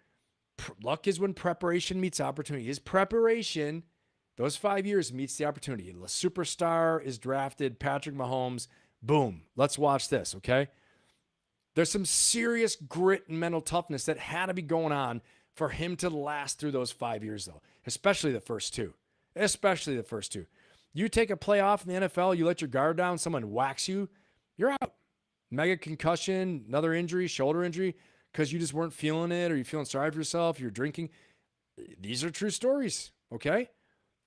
luck is when preparation meets opportunity. His preparation, those 5 years meets the opportunity. The superstar is drafted, Patrick Mahomes. Boom. Let's watch this, okay? There's some serious grit and mental toughness that had to be going on for him to last through those 5 years, though, especially the first two. Especially the first two. You take a playoff in the NFL, you let your guard down, someone whacks you, you're out. Mega concussion, another injury, shoulder injury, because you just weren't feeling it or you're feeling sorry for yourself, you're drinking. These are true stories, okay?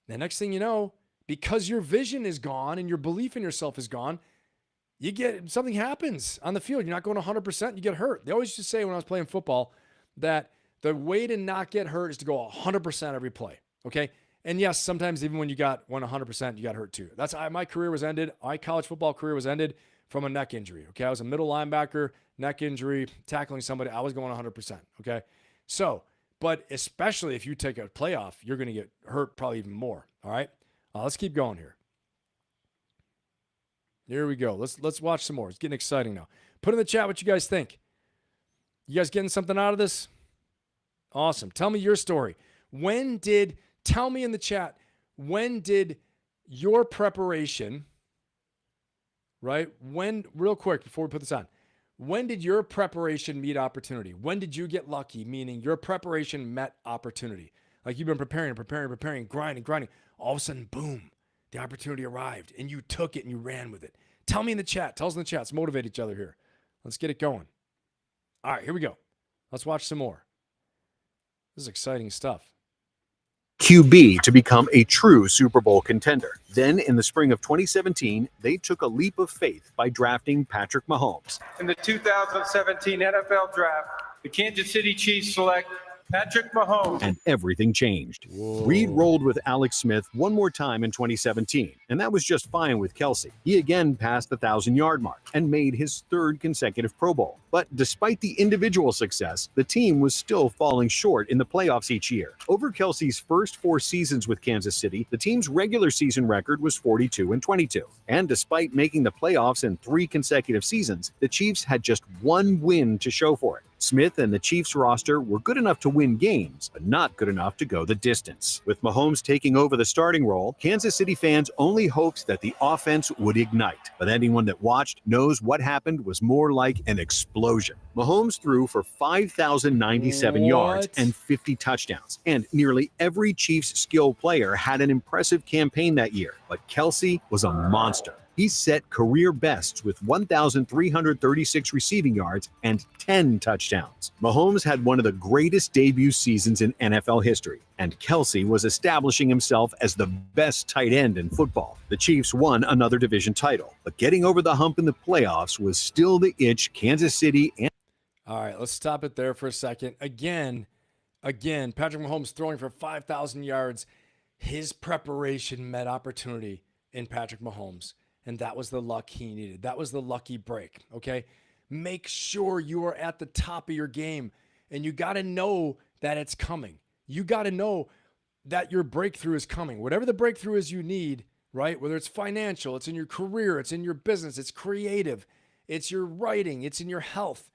The next thing you know, because your vision is gone and your belief in yourself is gone, something happens on the field. You're not going 100%, you get hurt. They always used to say when I was playing football that the way to not get hurt is to go 100% every play, okay? And yes, sometimes even when you got 100%, you got hurt too. My career was ended. My college football career was ended from a neck injury, okay? I was a middle linebacker, neck injury, tackling somebody. I was going 100%, okay? So, but especially if you take a playoff, you're going to get hurt probably even more, all right? Let's keep going here. Here we go. Let's watch some more. It's getting exciting now. Put in the chat what you guys think. You guys getting something out of this? Awesome. Tell me your story. Tell me in the chat, when did your preparation, right? Real quick before we put this on, when did your preparation meet opportunity? When did you get lucky, meaning your preparation met opportunity? Like you've been preparing, grinding. All of a sudden, boom, the opportunity arrived and you took it and you ran with it. Tell me in the chat. Tell us in the chat. Let's motivate each other here. Let's get it going. All right, here we go. Let's watch some more. This is exciting stuff. QB to become a true Super Bowl contender. Then, in the spring of 2017, they took a leap of faith by drafting Patrick Mahomes. In the 2017 NFL Draft, the Kansas City Chiefs select Patrick Mahomes. And everything changed. Whoa. Reed rolled with Alex Smith one more time in 2017, and that was just fine with Kelsey. He again passed the 1,000-yard mark and made his third consecutive Pro Bowl. But despite the individual success, the team was still falling short in the playoffs each year. Over Kelsey's first 4 seasons with Kansas City, the team's regular season record was 42-22. And despite making the playoffs in 3 consecutive seasons, the Chiefs had just 1 win to show for it. Smith and the Chiefs roster were good enough to win games, but not good enough to go the distance. With Mahomes taking over the starting role, Kansas City fans only hoped that the offense would ignite. But anyone that watched knows what happened was more like an explosion. Mahomes threw for 5,097 yards and 50 touchdowns, and nearly every Chiefs skilled player had an impressive campaign that year. But Kelsey was a monster. He set career bests with 1,336 receiving yards and 10 touchdowns. Mahomes had one of the greatest debut seasons in NFL history, and Kelsey was establishing himself as the best tight end in football. The Chiefs won another division title, but getting over the hump in the playoffs was still the itch Kansas City and... All right, let's stop it there for a second. Again, Patrick Mahomes throwing for 5,000 yards. His preparation met opportunity in Patrick Mahomes. And that was the luck he needed. That was the lucky break, okay? Make sure you are at the top of your game. And you got to know that it's coming. You got to know that your breakthrough is coming. Whatever the breakthrough is you need, right? Whether it's financial, it's in your career, it's in your business, it's creative, it's your writing, it's in your health.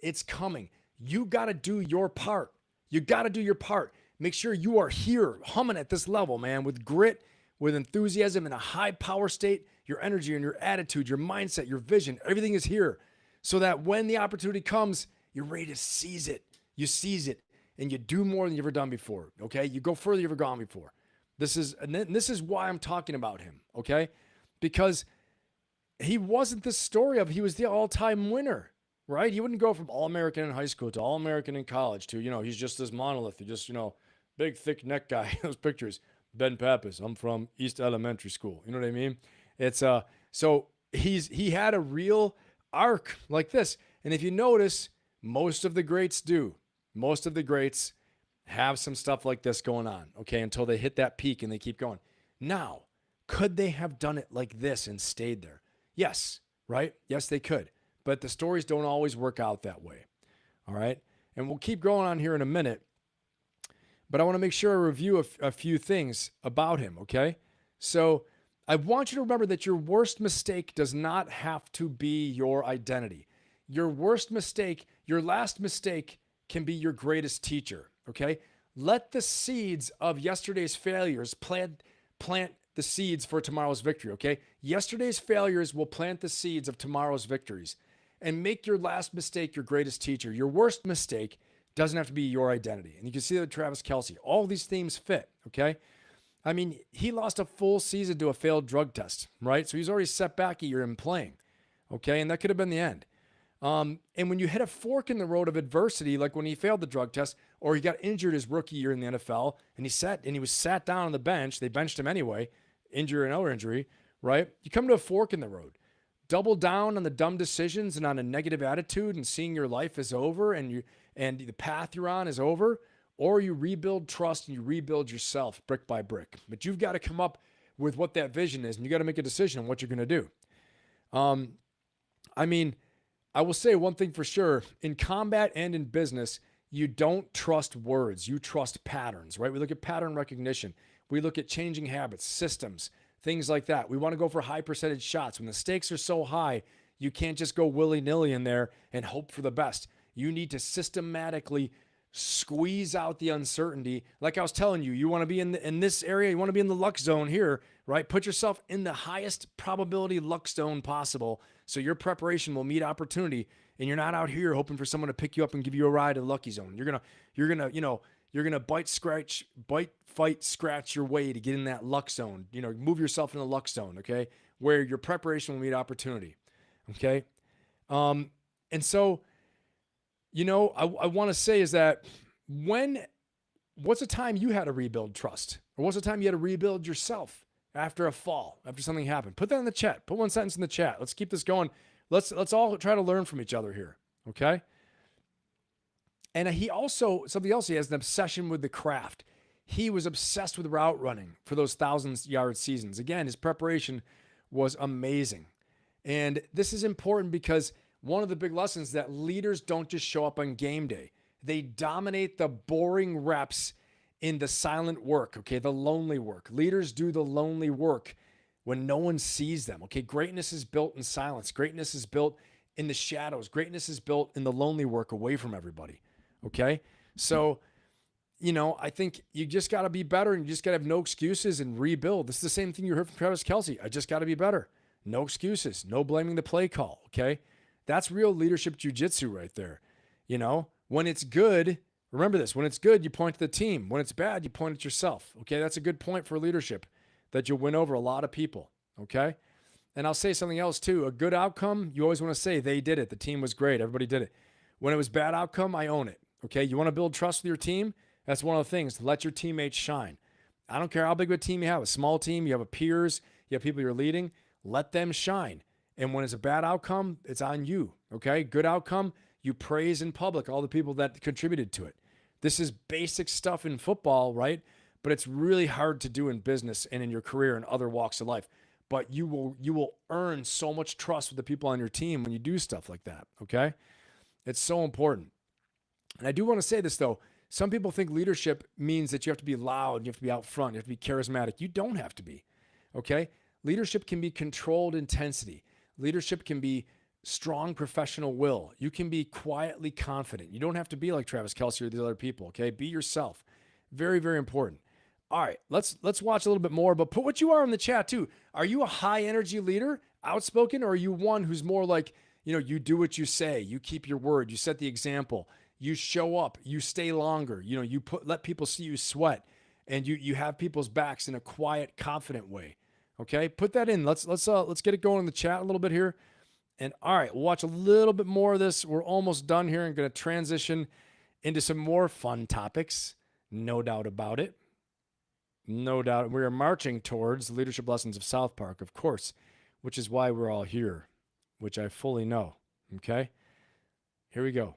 It's coming. You got to do your part. You got to do your part. Make sure you are here humming at this level, man, with grit, with enthusiasm, in a high power state. Your energy and your attitude, your mindset, your vision, everything is here so that when the opportunity comes, you're ready to seize it. You seize it and you do more than you've ever done before, okay? You go further than you've ever gone before. This is why I'm talking about him, okay? Because he wasn't the story of, he was the all-time winner, right? He wouldn't go from All-American in high school to All-American in college to, he's just this monolith. He just, big, thick neck guy. Those pictures. Ben Pappas, I'm from East Elementary School. You know what I mean? It's so he had a real arc like this. And if you notice, most of the greats do. Most of the greats have some stuff like this going on, okay, until they hit that peak and they keep going. Now, could they have done it like this and stayed there? Yes, right? Yes, they could. But the stories don't always work out that way. All right? And we'll keep going on here in a minute. But I want to make sure I review a few things about him, okay? So I want you to remember that your worst mistake does not have to be your identity. your worst mistake, your last mistake can be your greatest teacher, okay? Let the seeds of yesterday's failures plant the seeds for tomorrow's victory, okay? Yesterday's failures will plant the seeds of tomorrow's victories. And make your last mistake your greatest teacher. Your worst mistake doesn't have to be your identity. And you can see that with Travis Kelce. All these themes fit, okay? I mean, he lost a full season to a failed drug test, right? So he's already set back a year in playing, okay? And that could have been the end. And when you hit a fork in the road of adversity, like when he failed the drug test or he got injured his rookie year in the NFL and he was sat down on the bench, they benched him anyway, injury and no injury, right? You come to a fork in the road. Double down on the dumb decisions and on a negative attitude and seeing your life is over and the path you're on is over, or you rebuild trust and you rebuild yourself brick by brick. But you've got to come up with what that vision is and you got to make a decision on what you're going to do. I mean, I will say one thing for sure, in combat and in business, you don't trust words, you trust patterns, right? We look at pattern recognition. We look at changing habits, systems, things like that. We want to go for high percentage shots. When the stakes are so high, you can't just go willy-nilly in there and hope for the best. You need to systematically squeeze out the uncertainty. Like I was telling you, you want to be in this area, you want to be in the luck zone here, right? Put yourself in the highest probability luck zone possible so your preparation will meet opportunity and you're not out here hoping for someone to pick you up and give you a ride to the lucky zone. You're gonna bite, fight, scratch your way to get in that luck zone. Move yourself in the luck zone, okay? Where your preparation will meet opportunity, okay? And so, I want to say is that what's the time you had to rebuild trust? Or what's the time you had to rebuild yourself after a fall, after something happened? Put that in the chat. Put one sentence in the chat. Let's keep this going. Let's all try to learn from each other here, okay? And something else, he has an obsession with the craft. He was obsessed with route running for those 1,000-yard seasons. Again, his preparation was amazing. And this is important because one of the big lessons that leaders don't just show up on game day. They dominate the boring reps in the silent work, okay, the lonely work. Leaders do the lonely work when no one sees them, okay? Greatness is built in silence. Greatness is built in the shadows. Greatness is built in the lonely work away from everybody, okay? So, I think you just got to be better and you just got to have no excuses and rebuild. This is the same thing you heard from Travis Kelce. I just got to be better. No excuses. No blaming the play call, okay? That's real leadership jiu-jitsu right there. When it's good, remember this, when it's good, you point to the team. When it's bad, you point at yourself, okay? That's a good point for leadership, that you'll win over a lot of people, okay? And I'll say something else too. A good outcome, you always want to say they did it. The team was great. Everybody did it. When it was bad outcome, I own it, okay? You want to build trust with your team? That's one of the things. Let your teammates shine. I don't care how big of a team you have, a small team, you have peers, you have people you're leading, let them shine. And when it's a bad outcome, it's on you, okay? Good outcome, you praise in public all the people that contributed to it. This is basic stuff in football, right? But it's really hard to do in business and in your career and other walks of life. But you will earn so much trust with the people on your team when you do stuff like that, okay? It's so important. And I do want to say this, though. Some people think leadership means that you have to be loud, you have to be out front, you have to be charismatic. You don't have to be, okay? Leadership can be controlled intensity. Leadership can be strong professional will. You can be quietly confident. You don't have to be like Travis Kelce or these other people, okay? Be yourself. Very, very important. All right, let's watch a little bit more, but put what you are in the chat too. Are you a high energy leader, outspoken, or are you one who's more like, you do what you say, you keep your word, you set the example, you show up, you stay longer, you let people see you sweat, and you have people's backs in a quiet, confident way. Okay, put that in. Let's get it going in the chat a little bit here. And all right, we'll watch a little bit more of this. We're almost done here. I'm going to transition into some more fun topics. No doubt about it. No doubt. We are marching towards the leadership lessons of South Park, of course, which is why we're all here, which I fully know. Okay, here we go.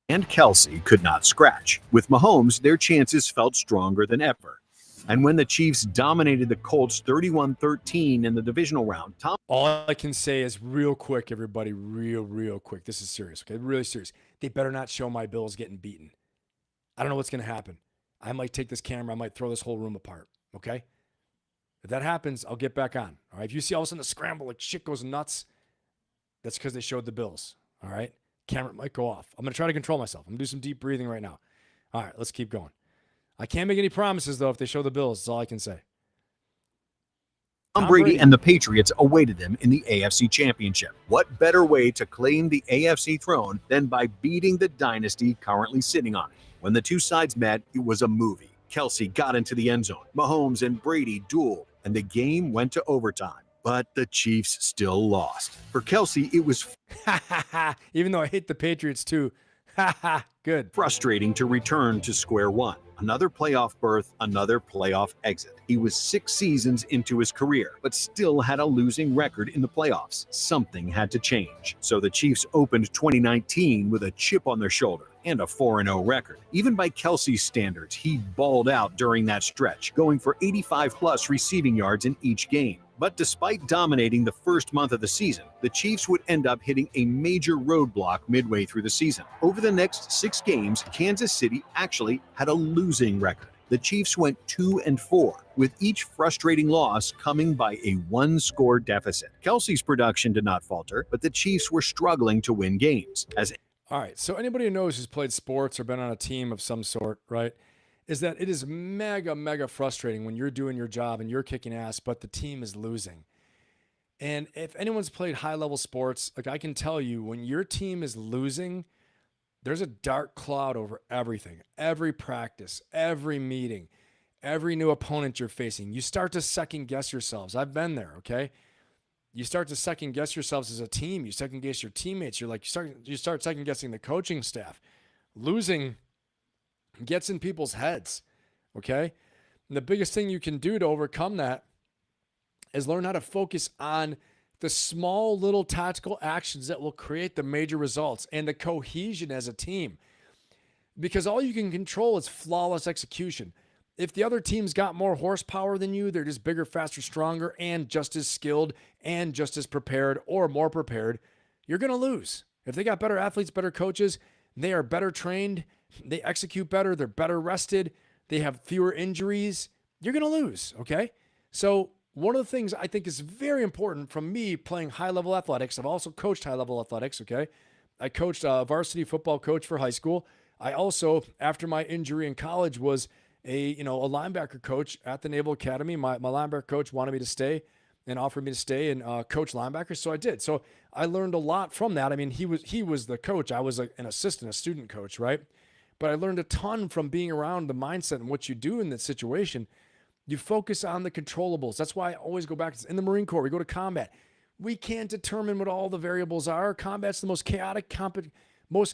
And Kelsey could not scratch. With Mahomes, their chances felt stronger than ever. And when the Chiefs dominated the Colts 31-13 in the divisional round, all I can say is real quick, everybody, real quick. This is serious, okay? Really serious. They better not show my Bills getting beaten. I don't know what's going to happen. I might take this camera. I might throw this whole room apart, okay? If that happens, I'll get back on. All right? If you see all of a sudden a scramble, like shit goes nuts, That's because they showed the Bills. All right. Camera might go off. I'm going to try to control myself. I'm going to do some deep breathing right now. All right, let's keep going. I can't make any promises, though, if they show the Bills. That's all I can say. Tom Brady and the Patriots awaited them in the AFC Championship. What better way to claim the AFC throne than by beating the dynasty currently sitting on it? When the two sides met, it was a movie. Kelsey got into the end zone. Mahomes and Brady dueled, and the game went to overtime. But the Chiefs still lost. For Kelsey, it was even though I hate the Patriots too. Good. Frustrating to return to square one. Another playoff berth, another playoff exit. He was 6 seasons into his career, but still had a losing record in the playoffs. Something had to change. So the Chiefs opened 2019 with a chip on their shoulder and a 4-0 record. Even by Kelsey's standards, he balled out during that stretch, going for 85-plus receiving yards in each game. But despite dominating the first month of the season, the Chiefs would end up hitting a major roadblock midway through the season. Over the next 6 games, Kansas City actually had a losing record. The Chiefs went 2-4, with each frustrating loss coming by a 1-score deficit. Kelsey's production did not falter, but the Chiefs were struggling to win games. All right, so anybody who knows who's played sports or been on a team of some sort, right, is that it is mega frustrating when you're doing your job and you're kicking ass, but the team is losing. And if anyone's played high-level sports, like I can tell you, when your team is losing, there's a dark cloud over everything. Every practice, every meeting, every new opponent you're facing. You start to second-guess yourselves. I've been there, okay? You start to second-guess yourselves as a team. You second-guess your teammates. You start second-guessing the coaching staff. Losing gets in people's heads, okay? And the biggest thing you can do to overcome that is learn how to focus on the small little tactical actions that will create the major results and the cohesion as a team. Because all you can control is flawless execution. If the other team's got more horsepower than you, they're just bigger, faster, stronger, and just as skilled and just as prepared or more prepared, you're going to lose. If they got better athletes, better coaches, they are better trained, they execute better, they're better rested, they have fewer injuries, you're going to lose, okay? So one of the things I think is very important from me playing high-level athletics, I've also coached high-level athletics, okay? I coached a varsity football coach for high school. I also, after my injury in college, was a linebacker coach at the Naval Academy. My linebacker coach wanted me to stay and offered me to stay and coach linebackers, so I did. So I learned a lot from that. I mean, he was the coach. I was an assistant, a student coach, right? But I learned a ton from being around the mindset and what you do in that situation. You focus on the controllables. That's why I always go back. In the Marine Corps, we go to combat. We can't determine what all the variables are. Combat's the most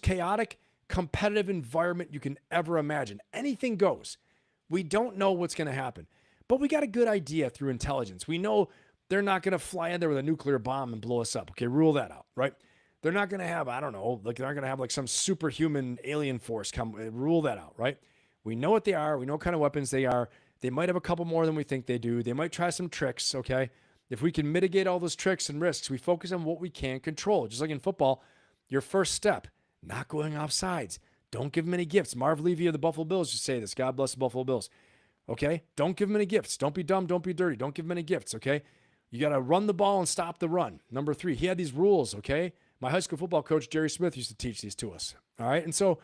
chaotic, competitive environment you can ever imagine. Anything goes. We don't know what's going to happen. But we got a good idea through intelligence. We know they're not going to fly in there with a nuclear bomb and blow us up. Okay, rule that out, right? They're not going to have, they're not going to have like some superhuman alien force come. Rule that out, right? We know what they are. We know what kind of weapons they are. They might have a couple more than we think they do. They might try some tricks, okay? If we can mitigate all those tricks and risks, we focus on what we can control. Just like in football, your first step, not going off sides. Don't give them any gifts. Marv Levy of the Buffalo Bills used to say this. God bless the Buffalo Bills. Okay? Don't give them any gifts. Don't be dumb. Don't be dirty. Don't give them any gifts, okay? You got to run the ball and stop the run. Number 3, he had these rules, okay? My high school football coach, Jerry Smith, used to teach these to us, all right? And so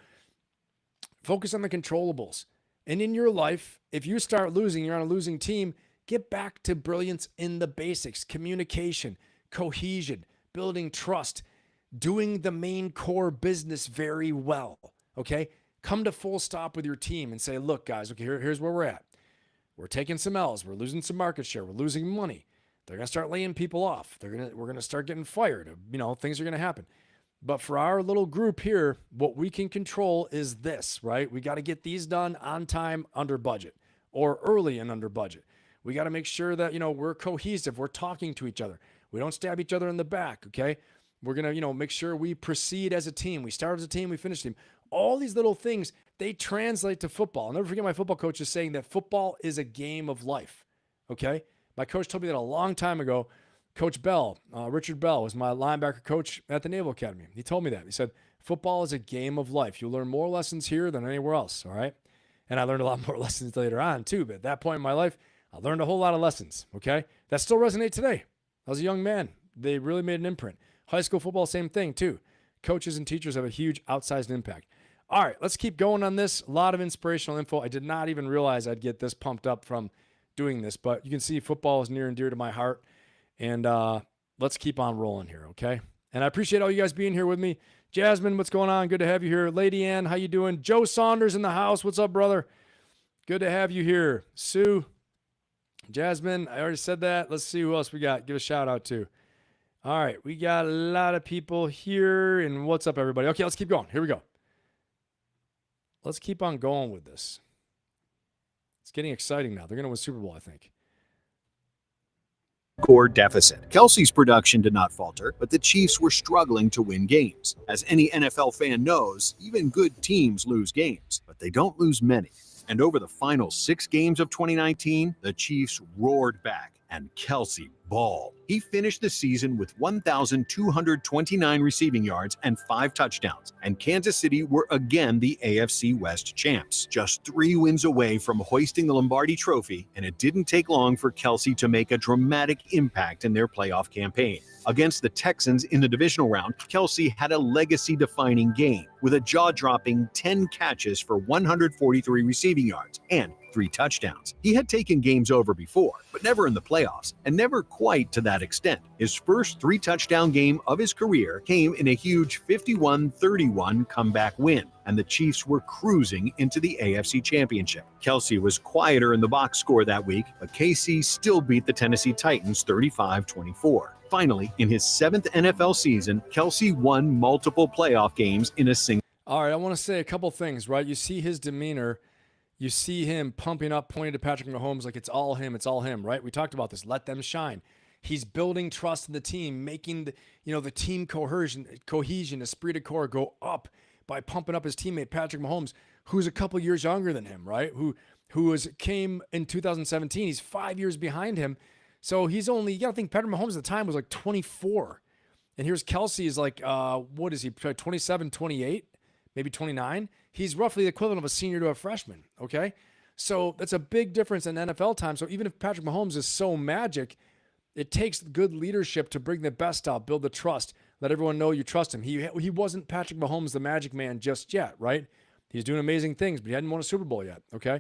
focus on the controllables. And in your life, if you start losing, you're on a losing team, get back to brilliance in the basics, communication, cohesion, building trust, doing the main core business very well, okay? Come to full stop with your team and say, look, guys, okay, here's where we're at. We're taking some L's. We're losing some market share. We're losing money. They're going to start laying people off. We're going to start getting fired. Things are going to happen. But for our little group here, what we can control is this, right? We got to get these done on time, under budget, or early and under budget. We got to make sure that, we're cohesive. We're talking to each other. We don't stab each other in the back, okay? We're going to, make sure we proceed as a team. We start as a team, we finish a team. All these little things, they translate to football. I'll never forget my football coach is saying that football is a game of life, okay? My coach told me that a long time ago. Coach Bell, Richard Bell, was my linebacker coach at the Naval Academy. He told me that. He said, football is a game of life. You'll learn more lessons here than anywhere else, all right? And I learned a lot more lessons later on, too. But at that point in my life, I learned a whole lot of lessons, okay? That still resonate today. I was a young man. They really made an imprint. High school football, same thing too. Coaches and teachers have a huge outsized impact. All right, let's keep going on this. A lot of inspirational info. I did not even realize I'd get this pumped up from doing this, but you can see football is near and dear to my heart. And let's keep on rolling here, okay? And I appreciate all you guys being here with me. Jasmine, what's going on? Good to have you here. Lady Ann, how you doing? Joe Saunders in the house. What's up, brother? Good to have you here. Sue, Jasmine, I already said that. Let's see who else we got. Give a shout out to. All right, we got a lot of people here. And what's up, everybody? Okay, let's keep going. Here we go. Let's keep on going with this. It's getting exciting now. They're going to win Super Bowl, I think. Core deficit. Kelsey's production did not falter, but the Chiefs were struggling to win games. As any NFL fan knows, even good teams lose games, but they don't lose many. And over the final 6 games of 2019, the Chiefs roared back, and Kelce balled. He finished the season with 1,229 receiving yards and 5 touchdowns, and Kansas City were again the AFC West champs, just 3 wins away from hoisting the Lombardi Trophy, and it didn't take long for Kelce to make a dramatic impact in their playoff campaign. Against the Texans in the divisional round, Kelce had a legacy-defining game with a jaw-dropping 10 catches for 143 receiving yards and 3 touchdowns. He had taken games over before, but never in the playoffs, and never quite to that extent. His first 3-touchdown game of his career came in a huge 51-31 comeback win, and the Chiefs were cruising into the AFC Championship. Kelce was quieter in the box score that week, but KC still beat the Tennessee Titans 35-24. Finally, in his 7th NFL season, Kelce won multiple playoff games in a single. All right, I want to say a couple things, right? You see his demeanor. You see him pumping up, pointing to Patrick Mahomes like it's all him, right? We talked about this. Let them shine. He's building trust in the team, making the team cohesion, esprit de corps go up by pumping up his teammate Patrick Mahomes, who's a couple years younger than him, right? Who came in 2017. He's 5 years behind him. So he's only, you got to think Patrick Mahomes at the time was like 24. And here's Kelce is like, what is he, 27, 28, maybe 29? He's roughly the equivalent of a senior to a freshman, okay? So that's a big difference in NFL time. So even if Patrick Mahomes is so magic, it takes good leadership to bring the best out, build the trust, let everyone know you trust him. He wasn't Patrick Mahomes, the magic man, just yet, right? He's doing amazing things, but he hadn't won a Super Bowl yet, okay?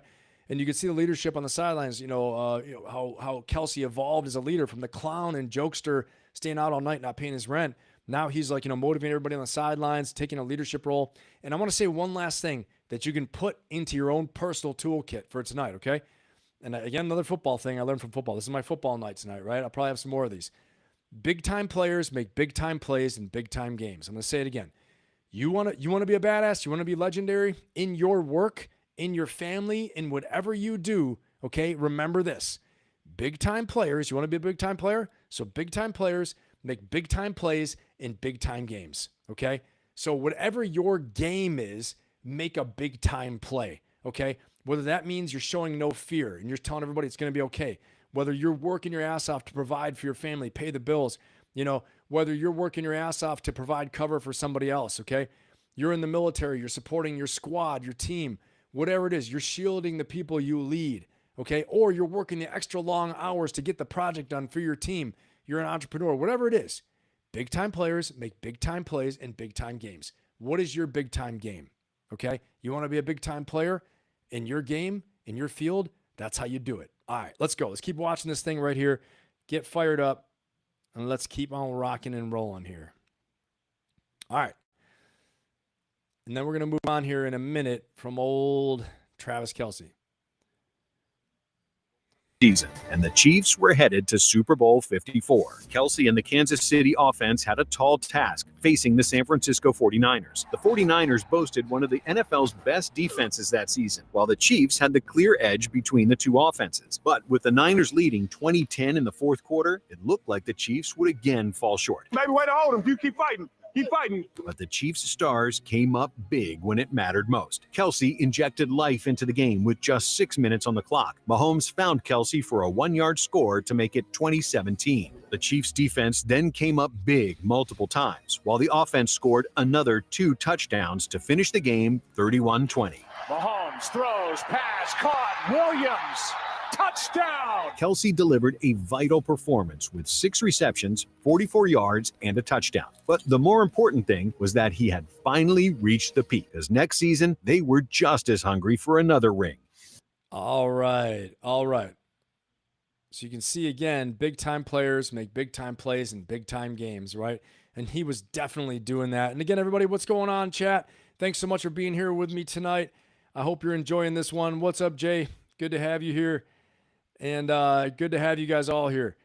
And you can see the leadership on the sidelines, how Kelce evolved as a leader from the clown and jokester staying out all night, not paying his rent. Now he's like, motivating everybody on the sidelines, taking a leadership role. And I want to say one last thing that you can put into your own personal toolkit for tonight, okay? And again, another football thing I learned from football. This is my football night tonight, right? I'll probably have some more of these. Big-time players make big-time plays in big-time games. I'm going to say it again. You want to be a badass? You want to be legendary in your work, in your family, in whatever you do, okay? Remember this. Big-time players, you want to be a big-time player? So big-time players make big-time plays in big-time games, okay? So whatever your game is, make a big-time play, okay? Whether that means you're showing no fear and you're telling everybody it's going to be okay, whether you're working your ass off to provide for your family, pay the bills, whether you're working your ass off to provide cover for somebody else, okay? You're in the military, you're supporting your squad, your team, whatever it is, you're shielding the people you lead, okay? Or you're working the extra long hours to get the project done for your team. You're an entrepreneur, whatever it is. Big-time players make big-time plays in big-time games. What is your big-time game, okay? You want to be a big-time player in your game, in your field? That's how you do it. All right, let's go. Let's keep watching this thing right here. Get fired up, and let's keep on rocking and rolling here. All right. And then we're going to move on here in a minute from old Travis Kelce. Season, and the Chiefs were headed to Super Bowl 54. Kelsey and the Kansas City offense had a tall task facing the San Francisco 49ers. The 49ers boasted one of the NFL's best defenses that season, while the Chiefs had the clear edge between the two offenses. But with the Niners leading 20-10 in the fourth quarter, it looked like the Chiefs would again fall short. Maybe way to hold him. You keep fighting. Keep fighting. But the Chiefs' stars came up big when it mattered most. Kelsey injected life into the game with just 6 minutes on the clock. Mahomes found Kelsey for a 1-yard score to make it 20-17. The Chiefs' defense then came up big multiple times, while the offense scored another 2 touchdowns to finish the game 31-20. Mahomes throws, pass, caught. Williams Touchdown! Kelsey delivered a vital performance with 6 receptions, 44 yards, and a touchdown. But the more important thing was that he had finally reached the peak, as next season they were just as hungry for another ring. All right. All right. So you can see again, big time players make big time plays in big time games, right? And he was definitely doing that. And again, everybody, what's going on, chat? Thanks so much for being here with me tonight. I hope you're enjoying this one. What's up, Jay? Good to have you here. And good to have you guys all here.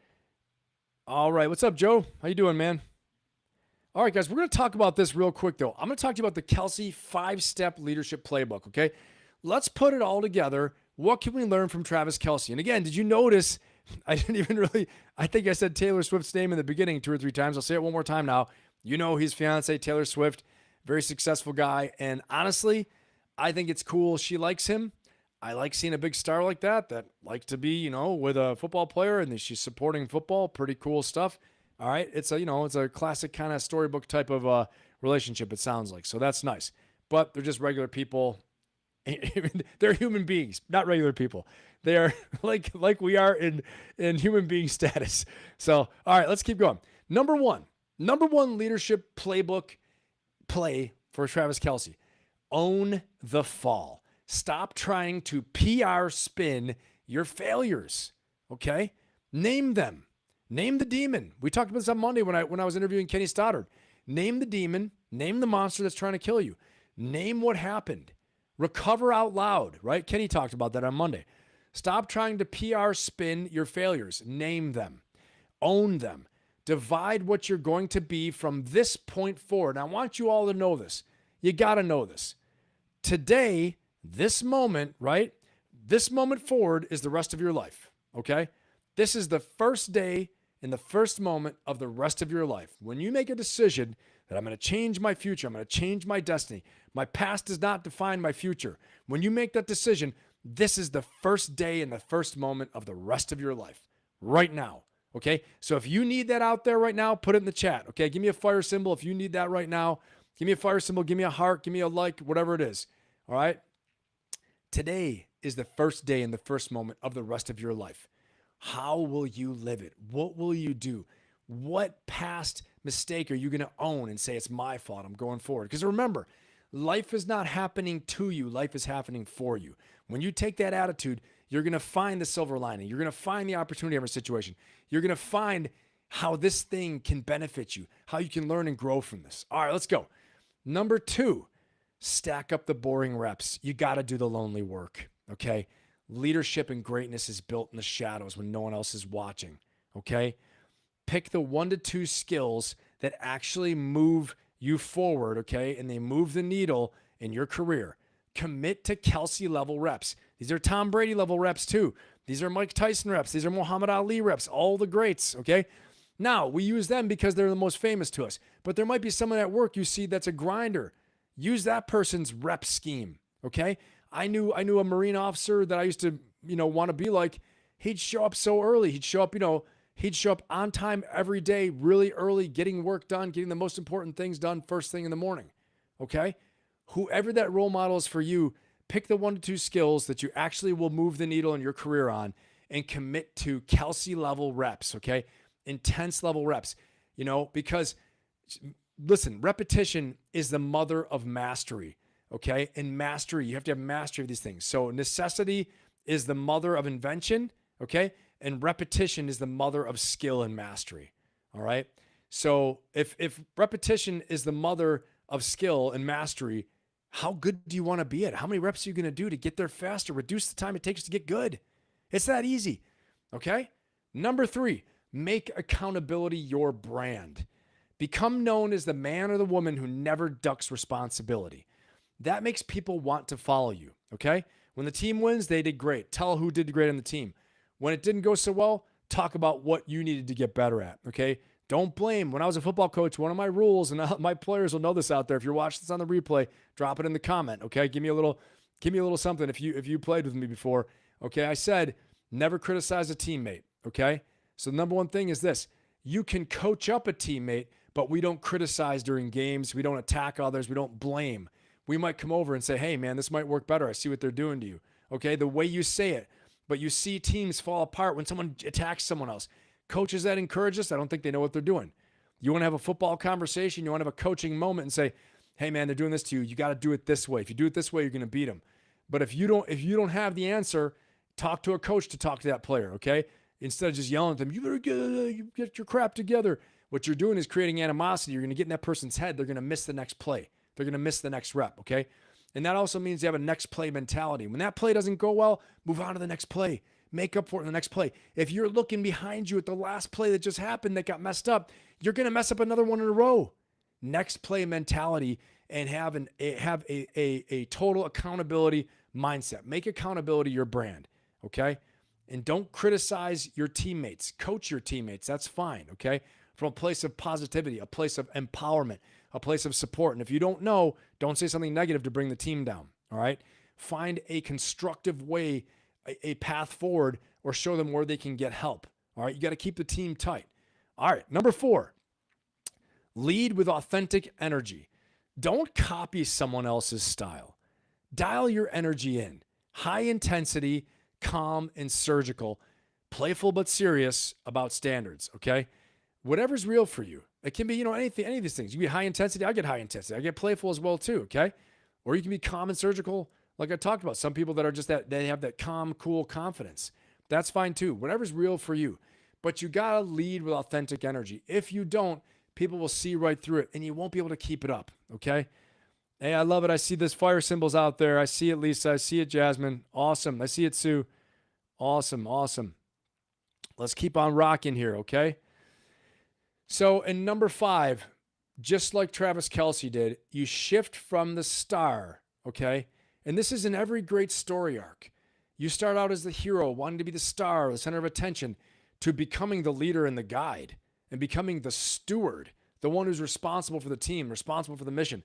All right. What's up, Joe? How you doing, man? All right, guys, we're going to talk about this real quick, though. I'm going to talk to you about the Kelsey 5-step leadership playbook, okay? Let's put it all together. What can we learn from Travis Kelce? And again, did you notice I didn't even really – I think I said Taylor Swift's name in the beginning 2 or 3 times. I'll say it one more time now. You know his fiance, Taylor Swift, very successful guy. And honestly, I think it's cool. She likes him. I like seeing a big star like that likes to be, you know, with a football player, and she's supporting football. Pretty cool stuff. All right. It's a, you know, it's a classic kind of storybook type of relationship, it sounds like. So that's nice. But they're just regular people. They're human beings, not regular people. They are like we are in human being status. So, all right, let's keep going. Number one leadership playbook play for Travis Kelce. Own the fall. Stop trying to PR spin your failures, okay? Name them. Name the demon. We talked about this on Monday when I was interviewing Kenny Stoddard. Name the demon. Name the monster that's trying to kill you. Name what happened. Recover out loud, right? Kenny talked about that on Monday. Stop trying to PR spin your failures. Name them. Own them. Divide what you're going to be from this point forward. And I want you all to know this. You got to know this. Today, this moment, right? This moment forward is the rest of your life, okay? This is the first day and the first moment of the rest of your life. When you make a decision that I'm going to change my future, I'm going to change my destiny, my past does not define my future. When you make that decision, this is the first day and the first moment of the rest of your life right now, okay? So if you need that out there right now, put it in the chat, okay? Give me a fire symbol if you need that right now. Give me a fire symbol, give me a heart, give me a like, whatever it is, all right? Today is the first day and the first moment of the rest of your life. How will you live it? What will you do? What past mistake are you going to own and say, it's my fault, I'm going forward? Because remember, life is not happening to you. Life is happening for you. When you take that attitude, you're going to find the silver lining. You're going to find the opportunity of a situation. You're going to find how this thing can benefit you, how you can learn and grow from this. All right, let's go. Number 2, stack up the boring reps. You got to do the lonely work, okay? Leadership and greatness is built in the shadows when no one else is watching, okay? Pick the 1 to 2 skills that actually move you forward, okay? And they move the needle in your career. Commit to Kelsey level reps. These are Tom Brady level reps too. These are Mike Tyson reps. These are Muhammad Ali reps, all the greats, okay? Now, we use them because they're the most famous to us, but there might be someone at work you see that's a grinder. Use that person's rep scheme, okay? I knew a Marine officer that I used to, want to be like. He'd show up so early. He'd show up on time every day, really early, getting work done, getting the most important things done first thing in the morning, okay? Whoever that role model is for you, pick the 1 to 2 skills that you actually will move the needle in your career on and commit to Kelsey level reps, okay? Intense level reps, because listen, repetition is the mother of mastery, okay? And mastery, you have to have mastery of these things. So necessity is the mother of invention, okay? And repetition is the mother of skill and mastery, all right? So if repetition is the mother of skill and mastery, how good do you want to be at it? How many reps are you going to do to get there faster? Reduce the time it takes to get good. It's that easy, okay? Number 3, make accountability your brand. Become known as the man or the woman who never ducks responsibility. That makes people want to follow you, okay? When the team wins, they did great. Tell who did great on the team. When it didn't go so well, talk about what you needed to get better at, okay? Don't blame. When I was a football coach, one of my rules, and my players will know this out there. If you're watching this on the replay, drop it in the comment, okay? Give me a little something if you played with me before, okay? I said, never criticize a teammate, okay? So the number one thing is this. You can coach up a teammate, but we don't criticize during games. We don't attack others. We don't blame. We might come over and say, hey, man, this might work better. I see what they're doing to you, okay? The way you say it. But you see teams fall apart when someone attacks someone else. Coaches that encourage us, I don't think they know what they're doing. You want to have a football conversation, you want to have a coaching moment and say, hey man, they're doing this to you. You got to do it this way. If you do it this way, you're going to beat them. But if you don't have the answer, talk to a coach to talk to that player, okay? Instead of just yelling at them, you better get your crap together. What you're doing is creating animosity. You're going to get in that person's head. They're going to miss the next play. They're going to miss the next rep, okay? And that also means you have a next play mentality. When that play doesn't go well, move on to the next play. Make up for it in the next play. If you're looking behind you at the last play that just happened that got messed up, you're going to mess up another one in a row. Next play mentality, and have a total accountability mindset. Make accountability your brand, okay? And don't criticize your teammates. Coach your teammates. That's fine, okay? From a place of positivity, a place of empowerment, a place of support. And if you don't know, don't say something negative to bring the team down, all right? Find a constructive way, a path forward, or show them where they can get help, all right? You got to keep the team tight. All right, number 4, lead with authentic energy. Don't copy someone else's style. Dial your energy in. High intensity, calm, and surgical. Playful but serious about standards, okay? Whatever's real for you. It can be, anything, any of these things. You can be high intensity, I get high intensity. I get playful as well too, okay? Or you can be calm and surgical, like I talked about. Some people that are just that, they have that calm, cool confidence. That's fine too. Whatever's real for you. But you gotta lead with authentic energy. If you don't, people will see right through it and you won't be able to keep it up, okay? Hey, I love it. I see this fire symbols out there. I see it, Lisa. I see it, Jasmine. Awesome. I see it, Sue. Awesome, awesome. Let's keep on rocking here, okay? So in number 5, just like Travis Kelce did, you shift from the star, okay? And this is in every great story arc. You start out as the hero, wanting to be the star, the center of attention, to becoming the leader and the guide, and becoming the steward, the one who's responsible for the team, responsible for the mission,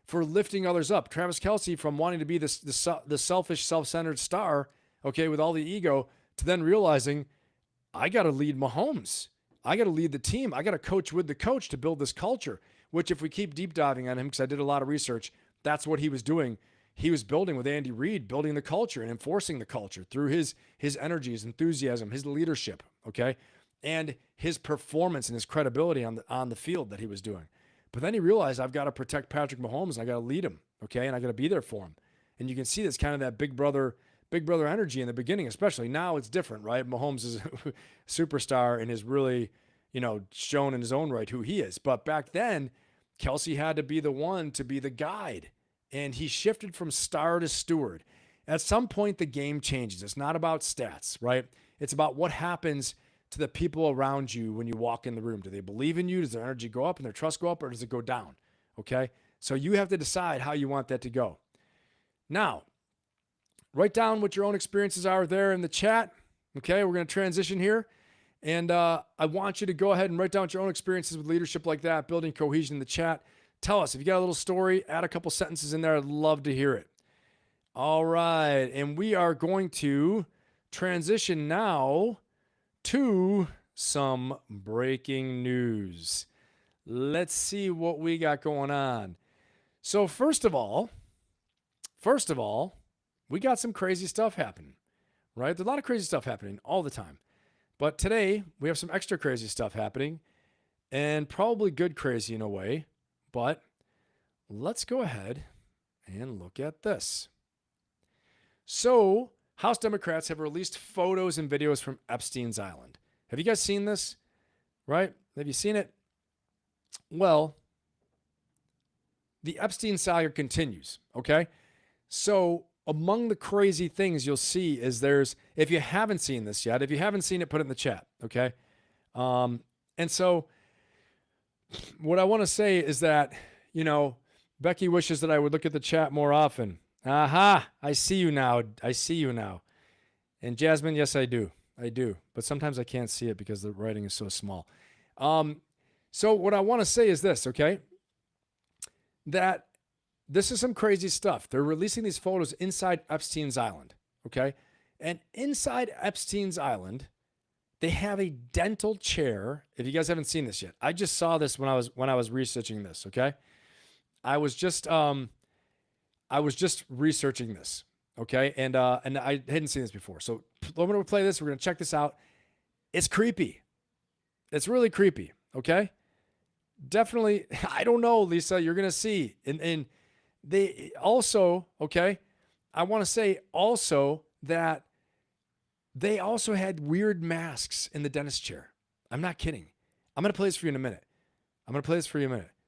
for lifting others up. Travis Kelce, from wanting to be the selfish, self-centered star, okay, with all the ego, to then realizing, I got to lead Mahomes. I got to lead the team. I got to coach with the coach to build this culture, which if we keep deep diving on him, because I did a lot of research, that's what he was doing. He was building with Andy Reid, building the culture and enforcing the culture through his energy, his enthusiasm, his leadership, okay, and his performance and his credibility on the field that he was doing. But then he realized, I've got to protect Patrick Mahomes and I got to lead him, okay, and I got to be there for him. And you can see this kind of that big brother energy in the beginning, especially. Now it's different, right? Mahomes is a superstar and is really, shown in his own right who he is. But back then, Kelce had to be the one to be the guide. And he shifted from star to steward. At some point, the game changes. It's not about stats, right? It's about what happens to the people around you when you walk in the room. Do they believe in you? Does their energy go up and their trust go up, or does it go down? Okay? So you have to decide how you want that to go. Now, write down what your own experiences are there in the chat. Okay? We're going to transition here. And I want you to go ahead and write down your own experiences with leadership like that, building cohesion in the chat. Tell us, if you got a little story, add a couple sentences in there. I'd love to hear it. All right. And we are going to transition now to some breaking news. Let's see what we got going on. So first of all, we got some crazy stuff happening, right? There's a lot of crazy stuff happening all the time. But today, we have some extra crazy stuff happening, and probably good crazy in a way. But let's go ahead and look at this. So, House Democrats have released photos and videos from Epstein's Island. Have you guys seen this? Right? Have you seen it? Well, the Epstein saga continues, okay? So, among the crazy things you'll see is if you haven't seen this yet, if you haven't seen it, put it in the chat, okay? And so, what I want to say is that, Becky wishes that I would look at the chat more often. Aha, I see you now. And Jasmine, yes, I do. But sometimes I can't see it because the writing is so small. So what I want to say is this, okay? That this is some crazy stuff. They're releasing these photos inside Epstein's Island, okay? And inside Epstein's Island, they have a dental chair. If you guys haven't seen this yet, I just saw this when I was researching this. Okay, I was just researching this. Okay. And I hadn't seen this before. So I'm going to play this. We're going to check this out. It's creepy. It's really creepy. Okay. Definitely. I don't know, Lisa, you're going to see. And they also, okay. I want to say also that they also had weird masks in the dentist chair. I'm not kidding. I'm going to play this for you in a minute.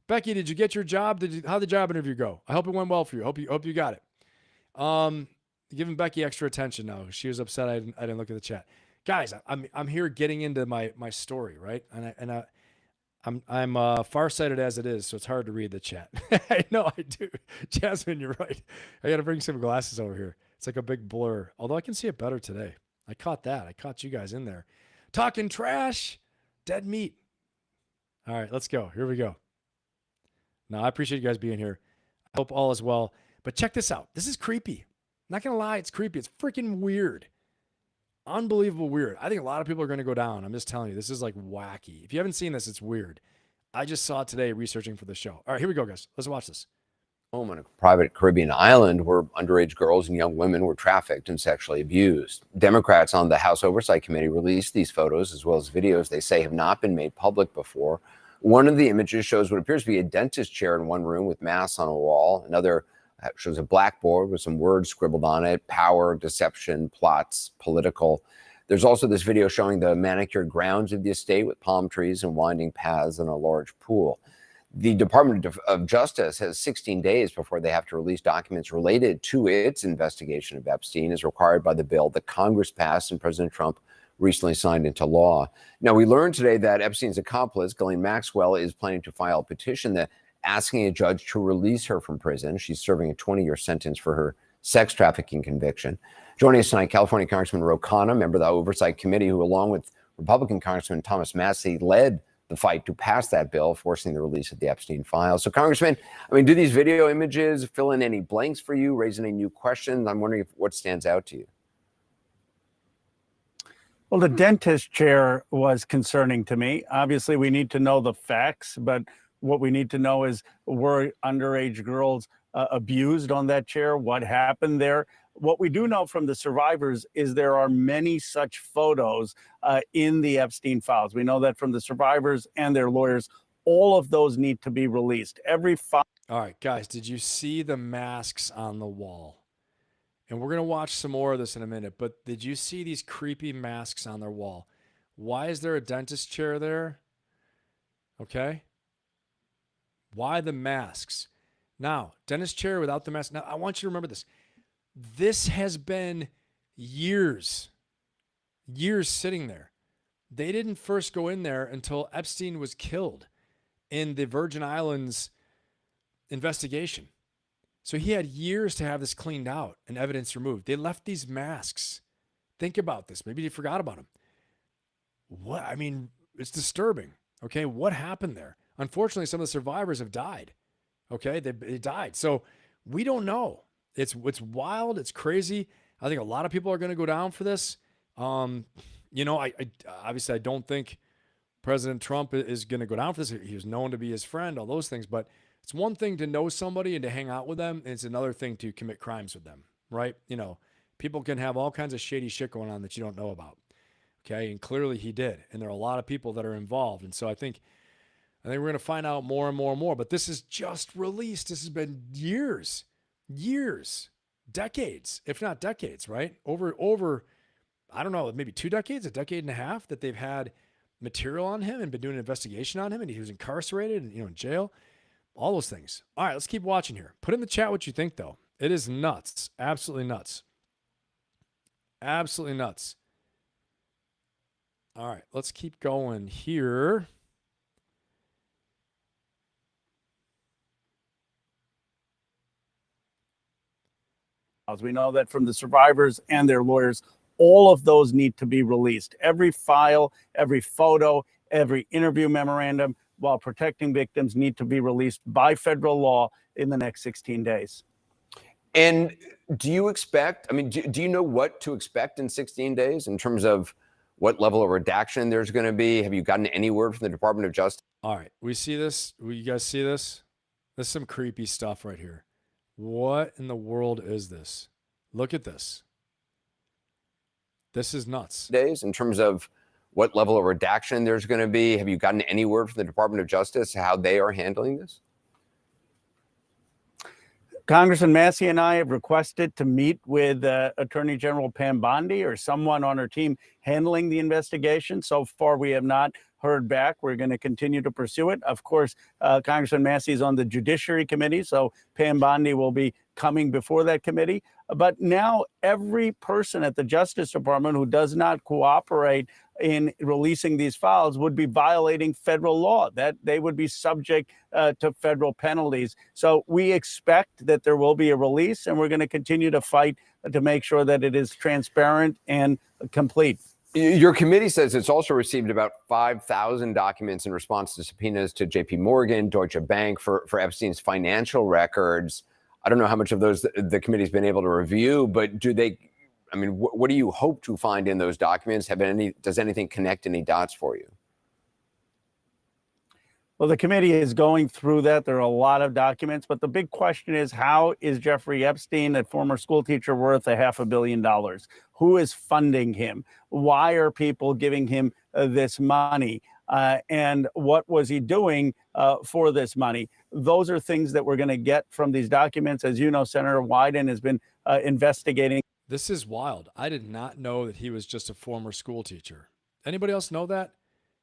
Becky, did you get your job? How'd the job interview go? I hope it went well for you. Hope you got it. Giving Becky extra attention now. She was upset I didn't look at the chat. Guys, I'm here getting into my story, right? I'm farsighted as it is, so it's hard to read the chat. I know I do. Jasmine, you're right. I got to bring some glasses over here. It's like a big blur. Although I can see it better today. I caught that. I caught you guys in there. Talking trash. Dead meat. All right, let's go. Here we go. Now, I appreciate you guys being here. I hope all is well. But check this out. This is creepy. Not going to lie, it's creepy. It's freaking weird. Unbelievable weird. I think a lot of people are going to go down. I'm just telling you, this is like wacky. If you haven't seen this, it's weird. I just saw it today researching for the show. All right, here we go, guys. Let's watch this. Home on a private Caribbean island where underage girls and young women were trafficked and sexually abused. Democrats on the House Oversight Committee released these photos as well as videos they say have not been made public before. One of the images shows what appears to be a dentist chair in one room with masks on a wall. Another shows a blackboard with some words scribbled on it: power, deception, plots, political. There's also this video showing the manicured grounds of the estate with palm trees and winding paths and a large pool. The Department of Justice has 16 days before they have to release documents related to its investigation of Epstein, as required by the bill that Congress passed and President Trump recently signed into law. Now, we learned today that Epstein's accomplice, Ghislaine Maxwell, is planning to file a petition that asking a judge to release her from prison. She's serving a 20-year sentence for her sex trafficking conviction. Joining us tonight, California Congressman Ro Khanna, member of the Oversight Committee, who, along with Republican Congressman Thomas Massie, led the fight to pass that bill, forcing the release of the Epstein files. So, Congressman, I mean, do these video images fill in any blanks for you, raise any new questions? I'm wondering what stands out to you. Well, the dentist chair was concerning to me. Obviously, we need to know the facts, but what we need to know is, were underage girls abused on that chair? What happened there? What we do know from the survivors is there are many such photos in the Epstein files. We know that from the survivors and their lawyers. All of those need to be released. Every file. All right, guys, did you see the masks on the wall? And we're going to watch some more of this in a minute, but did you see these creepy masks on their wall? Why is there a dentist chair there? Okay. Why the masks? Now, dentist chair without the mask. Now, I want you to remember this. This has been years sitting there. They didn't first go in there until Epstein was killed in the Virgin Islands investigation. So he had years to have this cleaned out and evidence removed. They left these masks. Think about this. Maybe you forgot about them. What? I mean, it's disturbing. Okay, what happened there? Unfortunately, some of the survivors have died. Okay, they died. So we don't know. It's wild. It's crazy. I think a lot of people are going to go down for this. You know, I obviously I don't think President Trump is going to go down for this. He was known to be his friend, all those things. But it's one thing to know somebody and to hang out with them. And it's another thing to commit crimes with them, right? You know, people can have all kinds of shady shit going on that you don't know about. Okay, and clearly he did. And there are a lot of people that are involved. And so I think we're going to find out more and more and more. But this is just released. This has been years, decades, if not decades, right? Over, I don't know, maybe 2 decades, a decade and a half that they've had material on him and been doing an investigation on him, and he was incarcerated and, you know, in jail, all those things. All right, let's keep watching here. Put in the chat what you think, though. It is nuts. Absolutely nuts. Absolutely nuts. All right, let's keep going here. We know that from the survivors and their lawyers, all of those need to be released. Every file, every photo, every interview memorandum, while protecting victims, need to be released by federal law in the next 16 days. And do you expect, I mean, do you know what to expect in 16 days in terms of what level of redaction there's going to be? Have you gotten any word from the Department of Justice? All right, we see this. You guys see this? This is some creepy stuff right here. What in the world is this? Look at this. This is nuts. Days in terms of what level of redaction there's going to be? Have you gotten any word from the Department of Justice how they are handling this? Congressman Massey and I have requested to meet with Attorney General Pam Bondi or someone on her team handling the investigation. So far, we have not heard back. We're going to continue to pursue it. Of course, Congressman Massey is on the Judiciary Committee, so Pam Bondi will be coming before that committee. But now every person at the Justice Department who does not cooperate in releasing these files would be violating federal law, that they would be subject to federal penalties. So we expect that there will be a release, and we're going to continue to fight to make sure that it is transparent and complete. Your committee says it's also received about 5,000 documents in response to subpoenas to JP Morgan, Deutsche Bank for Epstein's financial records. I don't know how much of those the committee's been able to review, but do they, I mean, what do you hope to find in those documents? Does anything connect any dots for you? Well, the committee is going through that. There are a lot of documents, but the big question is, how is Jeffrey Epstein, a former school teacher, worth $500 million? Who is funding him? Why are people giving him this money? And what was he doing for this money? Those are things that we're going to get from these documents. As you know, Senator Wyden has been investigating. This is wild. I did not know that he was just a former school teacher. Anybody else know that?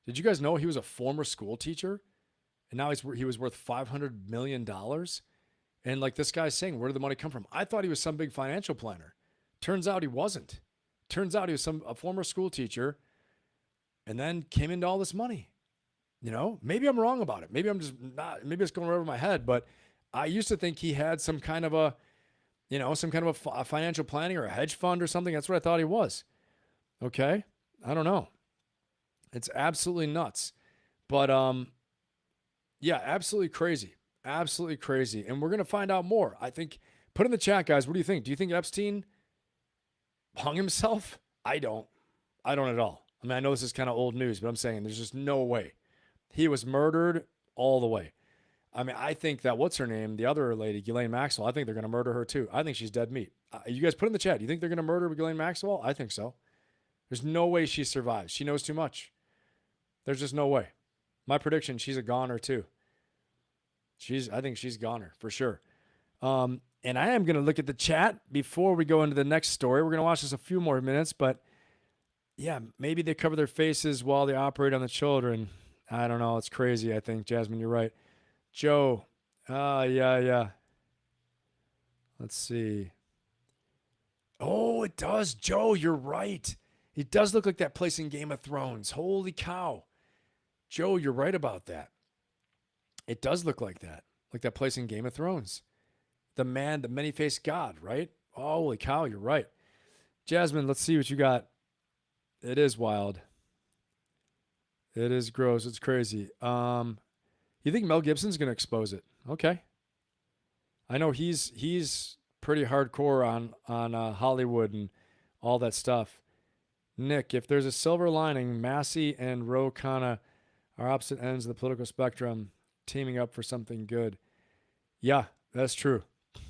Did you guys know he was a former school teacher? And now he was worth $500 million? And like this guy's saying, where did the money come from? I thought he was some big financial planner. Turns out he wasn't. Turns out he was a former school teacher and then came into all this money. You know, maybe I'm wrong about it. Maybe I'm just not, maybe it's going over my head, but I used to think he had some kind of a financial planning or a hedge fund or something. That's what I thought he was. Okay. I don't know. It's absolutely nuts. But, yeah, absolutely crazy. Absolutely crazy. And we're going to find out more. I think, put in the chat, guys, what do you think? Do you think Epstein hung himself? I don't at all. I mean, I know this is kind of old news, but I'm saying there's just no way. He was murdered all the way. I mean, I think that, what's her name? The other lady, Ghislaine Maxwell, I think they're going to murder her too. I think she's dead meat. You guys put in the chat, do you think they're going to murder Ghislaine Maxwell? I think so. There's no way she survives. She knows too much. There's just no way. My prediction, she's a goner too. I think she's goner for sure. And I am going to look at the chat before we go into the next story. We're going to watch this a few more minutes, but yeah, maybe they cover their faces while they operate on the children. I don't know. It's crazy, I think. Jasmine, you're right. Joe. Yeah. Let's see. Oh, it does. Joe, you're right. It does look like that place in Game of Thrones. Holy cow. Joe, you're right about that. It does look like that place in Game of Thrones. The many-faced God, right? Holy cow, you're right. Jasmine, let's see what you got. It is wild. It is gross. It's crazy. You think Mel Gibson's going to expose it? Okay. I know he's pretty hardcore on Hollywood and all that stuff. Nick, if there's a silver lining, Massey and Ro Khanna are opposite ends of the political spectrum, teaming up for something good. Yeah, that's true.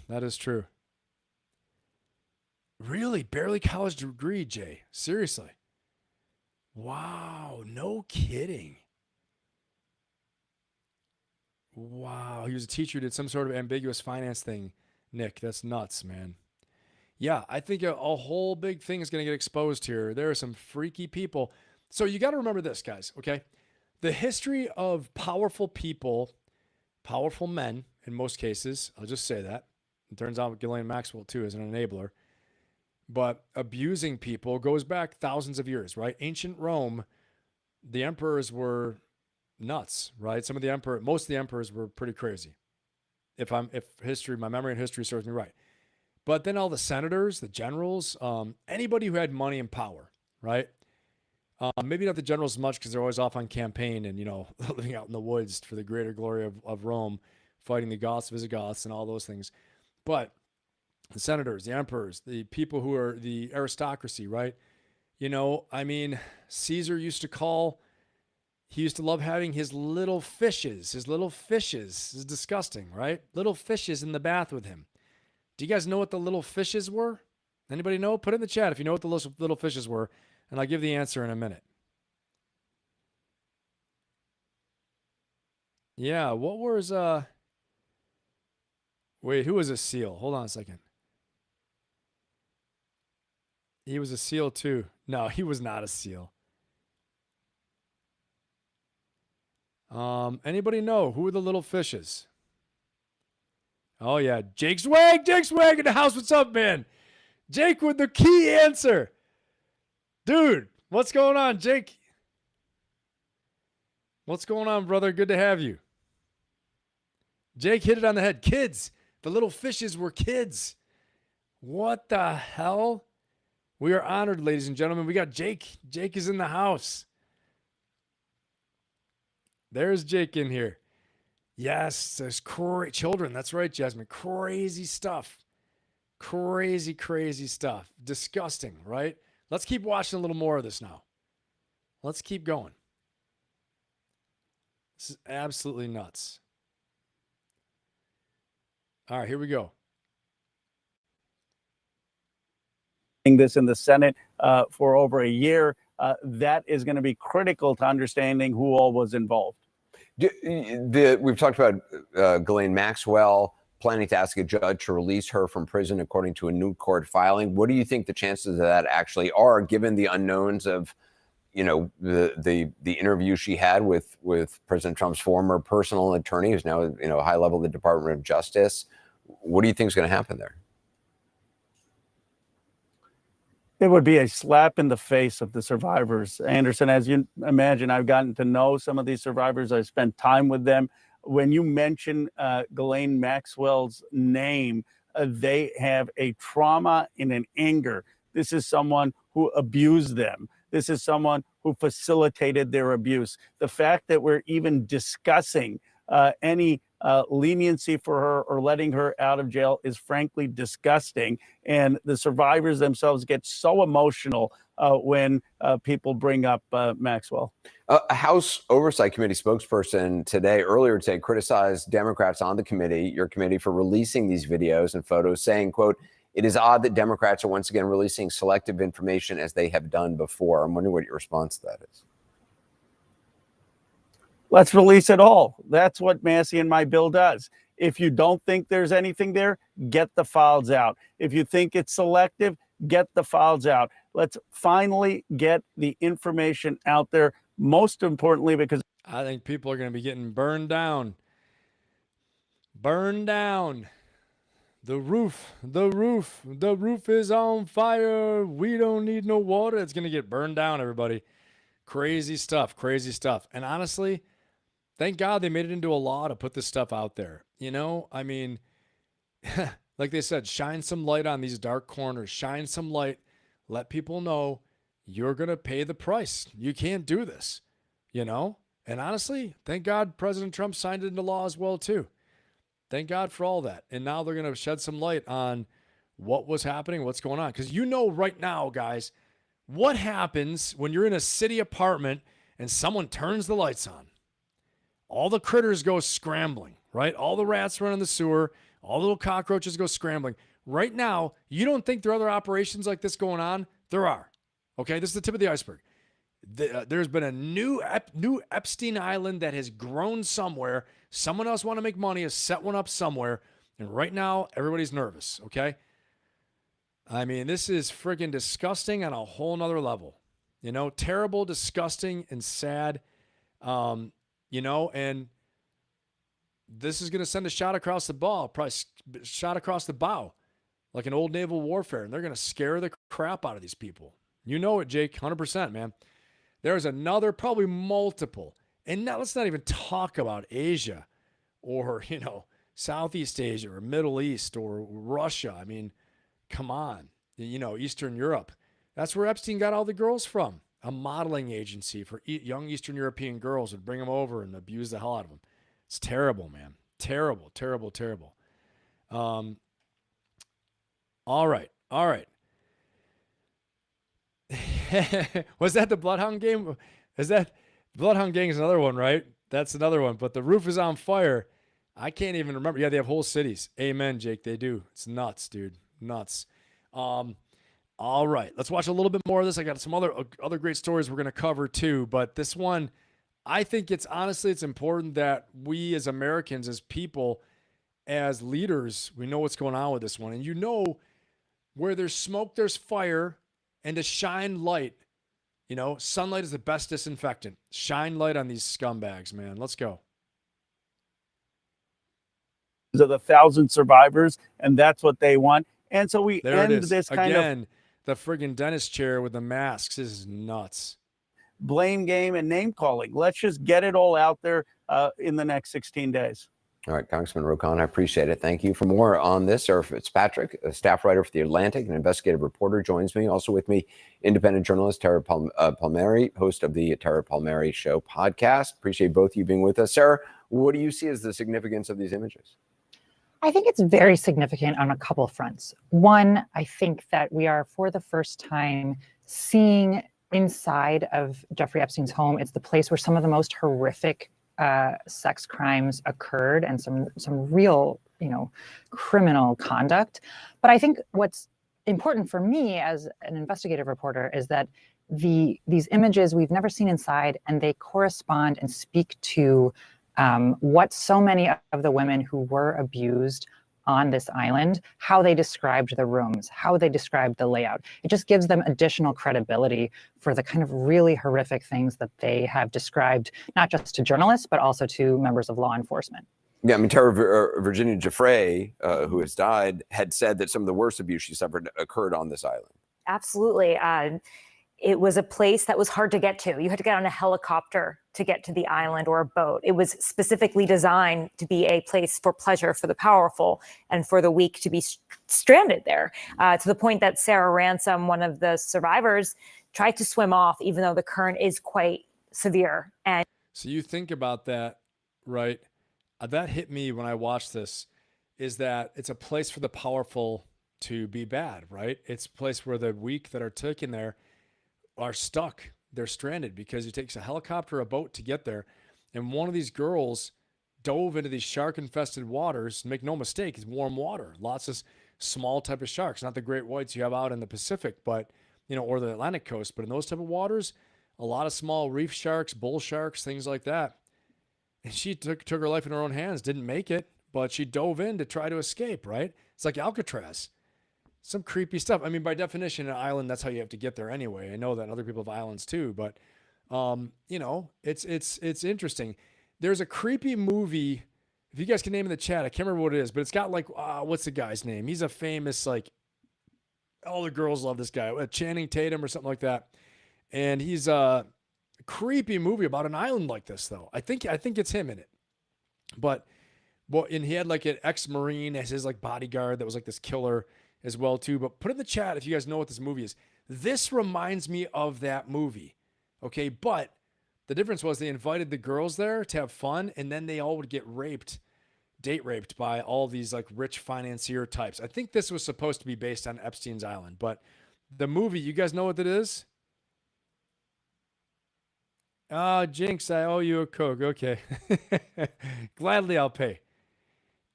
That is true. Really? Barely college degree, Jay? Seriously? Wow, no kidding. Wow, he was a teacher who did some sort of ambiguous finance thing. Nick, that's nuts, man. Yeah, I think a whole big thing is going to get exposed here. There are some freaky people. So you got to remember this, guys, okay? The history of powerful people, powerful men in most cases, I'll just say that. It turns out Ghislaine Maxwell, too, is an enabler. But abusing people goes back thousands of years, right? Ancient Rome, the emperors were nuts, right? Most of the emperors were pretty crazy. If my memory and history serves me right. But then all the senators, the generals, anybody who had money and power, right? Maybe not the generals as much because they're always off on campaign and, living out in the woods for the greater glory of Rome, fighting the Goths, Visigoths, and all those things. But the senators, the emperors, the people who are the aristocracy, right? Caesar used to love having his little fishes. This is disgusting, right? Little fishes in the bath with him. Do you guys know what the little fishes were? Anybody know? Put it in the chat if you know what the little fishes were, and I'll give the answer in a minute. Yeah, what was wait, who was a seal? Hold on a second. He was a seal too. No, he was not a seal. Anybody know who were the little fishes? Oh yeah, Jake Swag in the house. What's up, man? Jake with the key answer. Dude, what's going on, Jake? What's going on, brother? Good to have you. Jake hit it on the head. Kids. The little fishes were kids. What the hell? We are honored, ladies and gentlemen. We got Jake. Jake is in the house. There's Jake in here. Yes, there's children. That's right, Jasmine. Crazy stuff. Crazy, crazy stuff. Disgusting, right? Let's keep watching a little more of this now. Let's keep going. This is absolutely nuts. All right, here we go. This in the Senate for over a year. That is going to be critical to understanding who all was involved. We've talked about Ghislaine Maxwell planning to ask a judge to release her from prison, according to a new court filing. What do you think the chances of that actually are, given the unknowns of, the interview she had with President Trump's former personal attorney, who's now high level of the Department of Justice? What do you think is going to happen there? It would be a slap in the face of the survivors. Anderson, as you imagine, I've gotten to know some of these survivors. I've spent time with them. When you mention Ghislaine Maxwell's name, they have a trauma and an anger. This is someone who abused them. This is someone who facilitated their abuse. The fact that we're even discussing any leniency for her or letting her out of jail is frankly disgusting. And the survivors themselves get so emotional when people bring up Maxwell. A House Oversight Committee spokesperson earlier today, criticized Democrats on the committee, your committee, for releasing these videos and photos, saying, quote, "It is odd that Democrats are once again releasing selective information as they have done before." I'm wondering what your response to that is. Let's release it all. That's what Massey and my bill does. If you don't think there's anything there, get the files out. If you think it's selective, get the files out. Let's finally get the information out there. Most importantly, because I think people are going to be getting burned down. Burned down. The roof is on fire. We don't need no water. It's going to get burned down, everybody. Crazy stuff. And honestly, thank God they made it into a law to put this stuff out there. I mean, like they said, shine some light on these dark corners. Shine some light. Let people know you're going to pay the price. You can't do this, And honestly, thank God President Trump signed it into law as well, too. Thank God for all that. And now they're going to shed some light on what was happening, what's going on. Because right now, guys, what happens when you're in a city apartment and someone turns the lights on? All the critters go scrambling, right? All the rats run in the sewer. All the little cockroaches go scrambling. Right now, you don't think there are other operations like this going on? There are. Okay, this is the tip of the iceberg. There's been a new Epstein Island that has grown somewhere. Someone else want to make money, has set one up somewhere. And right now, everybody's nervous, okay? I mean, this is friggin' disgusting on a whole nother level. Terrible, disgusting, and sad. And this is going to send a shot across the probably shot across the bow, like an old naval warfare. And they're going to scare the crap out of these people. You know it, Jake, 100%, man. There's another, probably multiple. And now let's not even talk about Asia or, Southeast Asia or Middle East or Russia. I mean, come on, Eastern Europe. That's where Epstein got all the girls from. A modeling agency for young Eastern European girls would bring them over and abuse the hell out of them. It's terrible, man. Terrible, terrible, terrible. All right. Was that the Bloodhound game? Is that Bloodhound Gang is another one, right? That's another one. But the roof is on fire. I can't even remember. Yeah, they have whole cities. Amen, Jake. They do. It's nuts, dude. Nuts. All right, let's watch a little bit more of this. I got some other great stories we're going to cover too, but this one, I think it's important that we as Americans, as people, as leaders, we know what's going on with this one. And where there's smoke, there's fire, and to shine light. Sunlight is the best disinfectant. Shine light on these scumbags, man. Let's go. Of the 1,000 survivors, and that's what they want. And so we There end it is. this kind Again, of the friggin' dentist chair with the masks. This is nuts. blame game and name calling. Let's just get it all out there in the next 16 days. All right, Congressman Rokon, I appreciate it. Thank you. For more on this, Sarah Fitzpatrick, a staff writer for The Atlantic, an investigative reporter, joins me. Also with me, independent journalist Tara Palmieri, host of the Tara Palmieri Show podcast. Appreciate both of you being with us. Sarah, what do you see as the significance of these images? I think it's very significant on a couple of fronts. One, I think that we are, for the first time, seeing inside of Jeffrey Epstein's home. It's the place where some of the most horrific sex crimes occurred, and some real, criminal conduct. But I think what's important for me as an investigative reporter is that these images we've never seen inside, and they correspond and speak to what so many of the women who were abused on this island, how they described the rooms, how they described the layout. It just gives them additional credibility for the kind of really horrific things that they have described, not just to journalists, but also to members of law enforcement. Yeah, I mean, Virginia Giuffre, who has died, had said that some of the worst abuse she suffered occurred on this island. Absolutely. It was a place that was hard to get to. You had to get on a helicopter to get to the island, or a boat. It was specifically designed to be a place for pleasure for the powerful and for the weak to be stranded there, to the point that Sarah Ransom, one of the survivors, tried to swim off, even though the current is quite severe. And so you think about that, right? That hit me when I watched this, is that it's a place for the powerful to be bad, right? It's a place where the weak that are taken there are stuck. They're stranded because it takes a helicopter or a boat to get there. And one of these girls dove into these shark-infested waters. Make no mistake, it's warm water. Lots of small type of sharks, not the great whites you have out in the Pacific, but or the Atlantic coast. But in those type of waters, a lot of small reef sharks, bull sharks, things like that. And she took her life in her own hands. Didn't make it, but she dove in to try to escape. Right? It's like Alcatraz. Some creepy stuff. I mean, by definition, an island, that's how you have to get there anyway. I know that other people have islands too, but it's interesting. There's a creepy movie. If you guys can name in the chat, I can't remember what it is, but it's got what's the guy's name? He's a famous, all the girls love this guy, Channing Tatum or something like that. And he's a creepy movie about an island like this, though. I think it's him in it. And he had an ex-Marine as his bodyguard that was this killer as well too. But put in the chat if you guys know what this movie is. This reminds me of that movie. Okay, but the difference was they invited the girls there to have fun, and then they all would get date raped by all these rich financier types. I think this was supposed to be based on Epstein's Island, but the movie, you guys know what it is? Jinx, I owe you a Coke. Okay. Gladly I'll pay.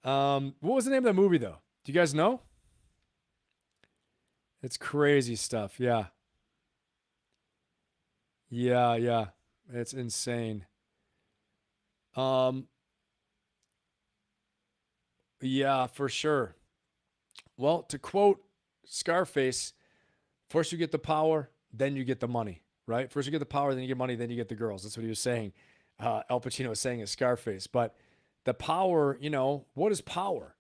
What was the name of the movie though? Do you guys know? It's crazy stuff. Yeah. Yeah. It's insane. Yeah, for sure. Well, to quote Scarface, first you get the power, then you get the money, right? First you get the power, then you get money, then you get the girls. That's what he was saying. Al Pacino was saying as Scarface. But the power, what is power?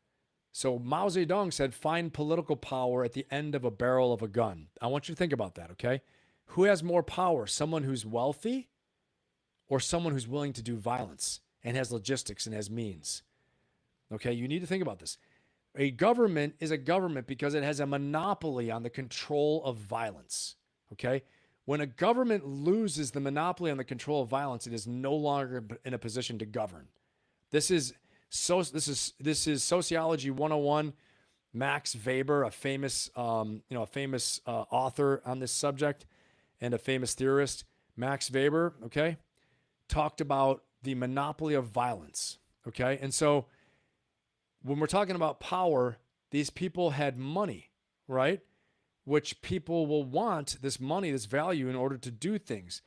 So Mao Zedong said, find political power at the end of a barrel of a gun. I want you to think about that, okay? Who has more power? Someone who's wealthy or someone who's willing to do violence and has logistics and has means? Okay, you need to think about this. A government is a government because it has a monopoly on the control of violence, okay? When a government loses the monopoly on the control of violence, it is no longer in a position to govern. This is Sociology 101. Max Weber, a famous author on this subject and a famous theorist, Max Weber, okay, talked about the monopoly of violence, okay? And so when we're talking about power, these people had money, right? which people will want this money, this value in order to do things.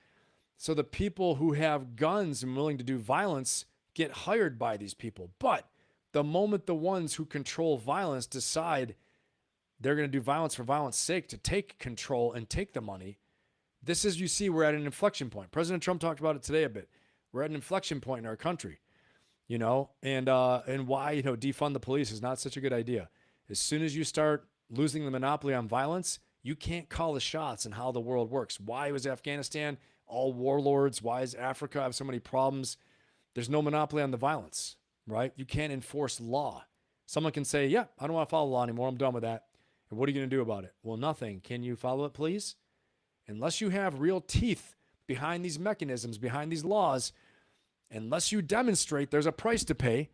So the people who have guns and willing to do violence get hired by these people. But the moment the ones who control violence decide they're going to do violence for violence sake to take control and take the money, this is, you see, we're at an inflection point. President Trump talked about it today a bit. We're at an inflection point in our country, and why, defund the police is not such a good idea. As soon as you start losing the monopoly on violence, you can't call the shots on how the world works. Why was Afghanistan all warlords? Why does Africa have so many problems? There's no monopoly on the violence, right? You can't enforce law. Someone can say, yeah, I don't want to follow the law anymore. I'm done with that. And what are you going to do about it? Well, nothing. Can you follow it, please? Unless you have real teeth behind these mechanisms, behind these laws, unless you demonstrate there's a price to pay,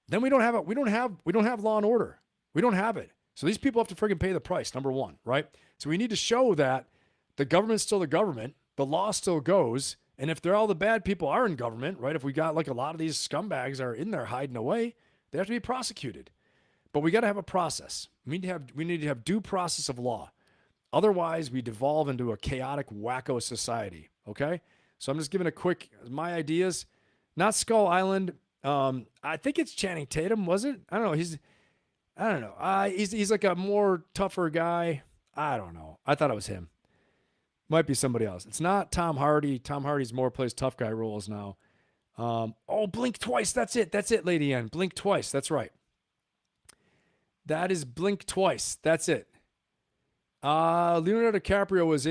then we don't have law and order. We don't have it. So these people have to friggin' pay the price, number one, right? So we need to show that the government's still the government, the law still goes, and if all the bad people are in government, right? If we got like a lot of these scumbags are in there hiding away, they have to be prosecuted. But we got to have a process. We need to have due process of law. Otherwise, we devolve into a chaotic, wacko society, okay? So I'm just giving my ideas. Not Skull Island. I think it's Channing Tatum, was it? I don't know. He's like a more tougher guy. I don't know. I thought it was him. Might be somebody else. It's not Tom Hardy. Tom Hardy's more plays tough guy roles now. Blink twice. That's it, Lady N. Blink twice. That's right. That is Blink twice. That's it. Leonardo DiCaprio was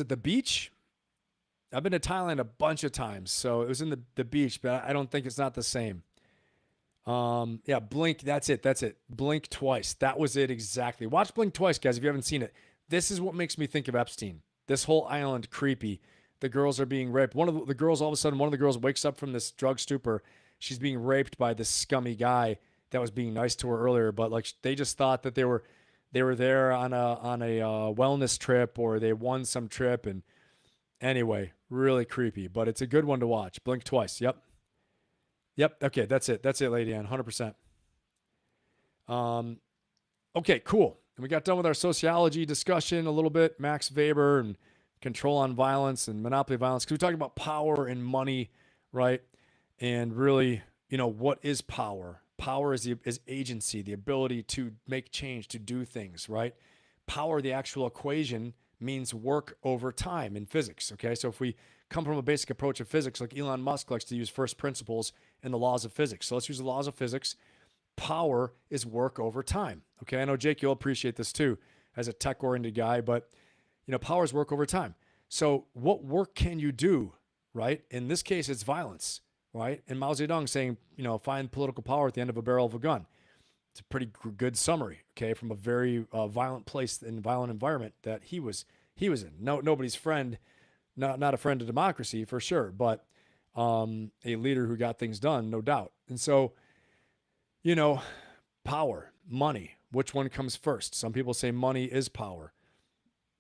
it The Beach? I've been to Thailand a bunch of times, so it was in the beach, but I don't think it's not the same. Blink, that's it. Blink twice. That was it exactly. Watch Blink twice, guys, if you haven't seen it. This is what makes me think of Epstein. This whole island, creepy. The girls are being raped. One of the girls, all of a sudden, one of the girls wakes up from this drug stupor. She's being raped by this scummy guy that was being nice to her earlier, but like they just thought that they were there on a wellness trip, or they won some trip. And anyway, really creepy, but it's a good one to watch. Blink twice. Yep. Okay. That's it, Lady Ann. 100%. Okay, cool. And we got done with our sociology discussion a little bit, Max Weber and control on violence and monopoly violence. Cause we talked about power and money, right? And really, what is power? Power is agency, the ability to make change, to do things, right? Power, the actual equation, means work over time in physics, okay? So if we come from a basic approach of physics, like Elon Musk likes to use first principles and the laws of physics. So let's use the laws of physics. Power is work over time, okay? I know, Jake, you'll appreciate this too as a tech-oriented guy, but, power is work over time. So what work can you do, right? In this case, it's violence. Right? And Mao Zedong saying, find political power at the end of a barrel of a gun. It's a pretty good summary, okay, from a very violent place and violent environment that he was in. Nobody's friend, not a friend of democracy for sure, but a leader who got things done, no doubt. And so, power, money, which one comes first? Some people say money is power.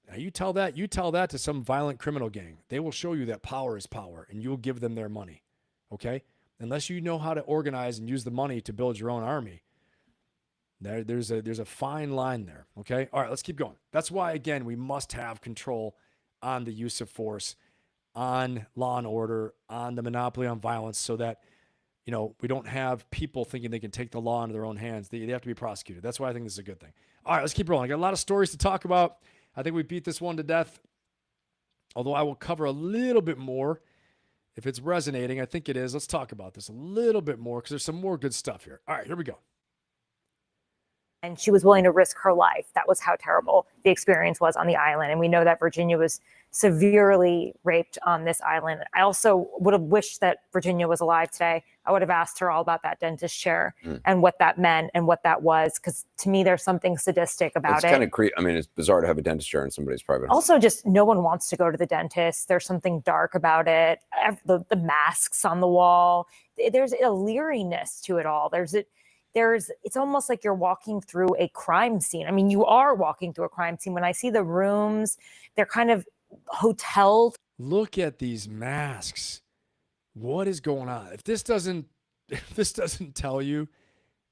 Now you tell that to some violent criminal gang. They will show you that power is power, and you'll give them their money. Okay? Unless you know how to organize and use the money to build your own army. There's a fine line there. Okay? All right, let's keep going. That's why, again, we must have control on the use of force, on law and order, on the monopoly on violence, so that, we don't have people thinking they can take the law into their own hands. They have to be prosecuted. That's why I think this is a good thing. All right, let's keep rolling. I got a lot of stories to talk about. I think we beat this one to death, although I will cover a little bit more. If it's resonating, I think it is. Let's talk about this a little bit more because there's some more good stuff here. All right, here we go. And she was willing to risk her life. That was how terrible the experience was on the island. And we know that Virginia was severely raped on this island. I also would have wished that Virginia was alive today. I would have asked her all about that dentist chair and what that meant and what that was. Because to me, there's something sadistic about it. It's kind of it's bizarre to have a dentist chair in somebody's private house. Also, just no one wants to go to the dentist. There's something dark about it. The masks on the wall. There's a leeriness to it all. It's almost like you're walking through a crime scene. I mean, you are walking through a crime scene. When I see the rooms, they're kind of hotels. Look at these masks. What is going on? If this doesn't tell you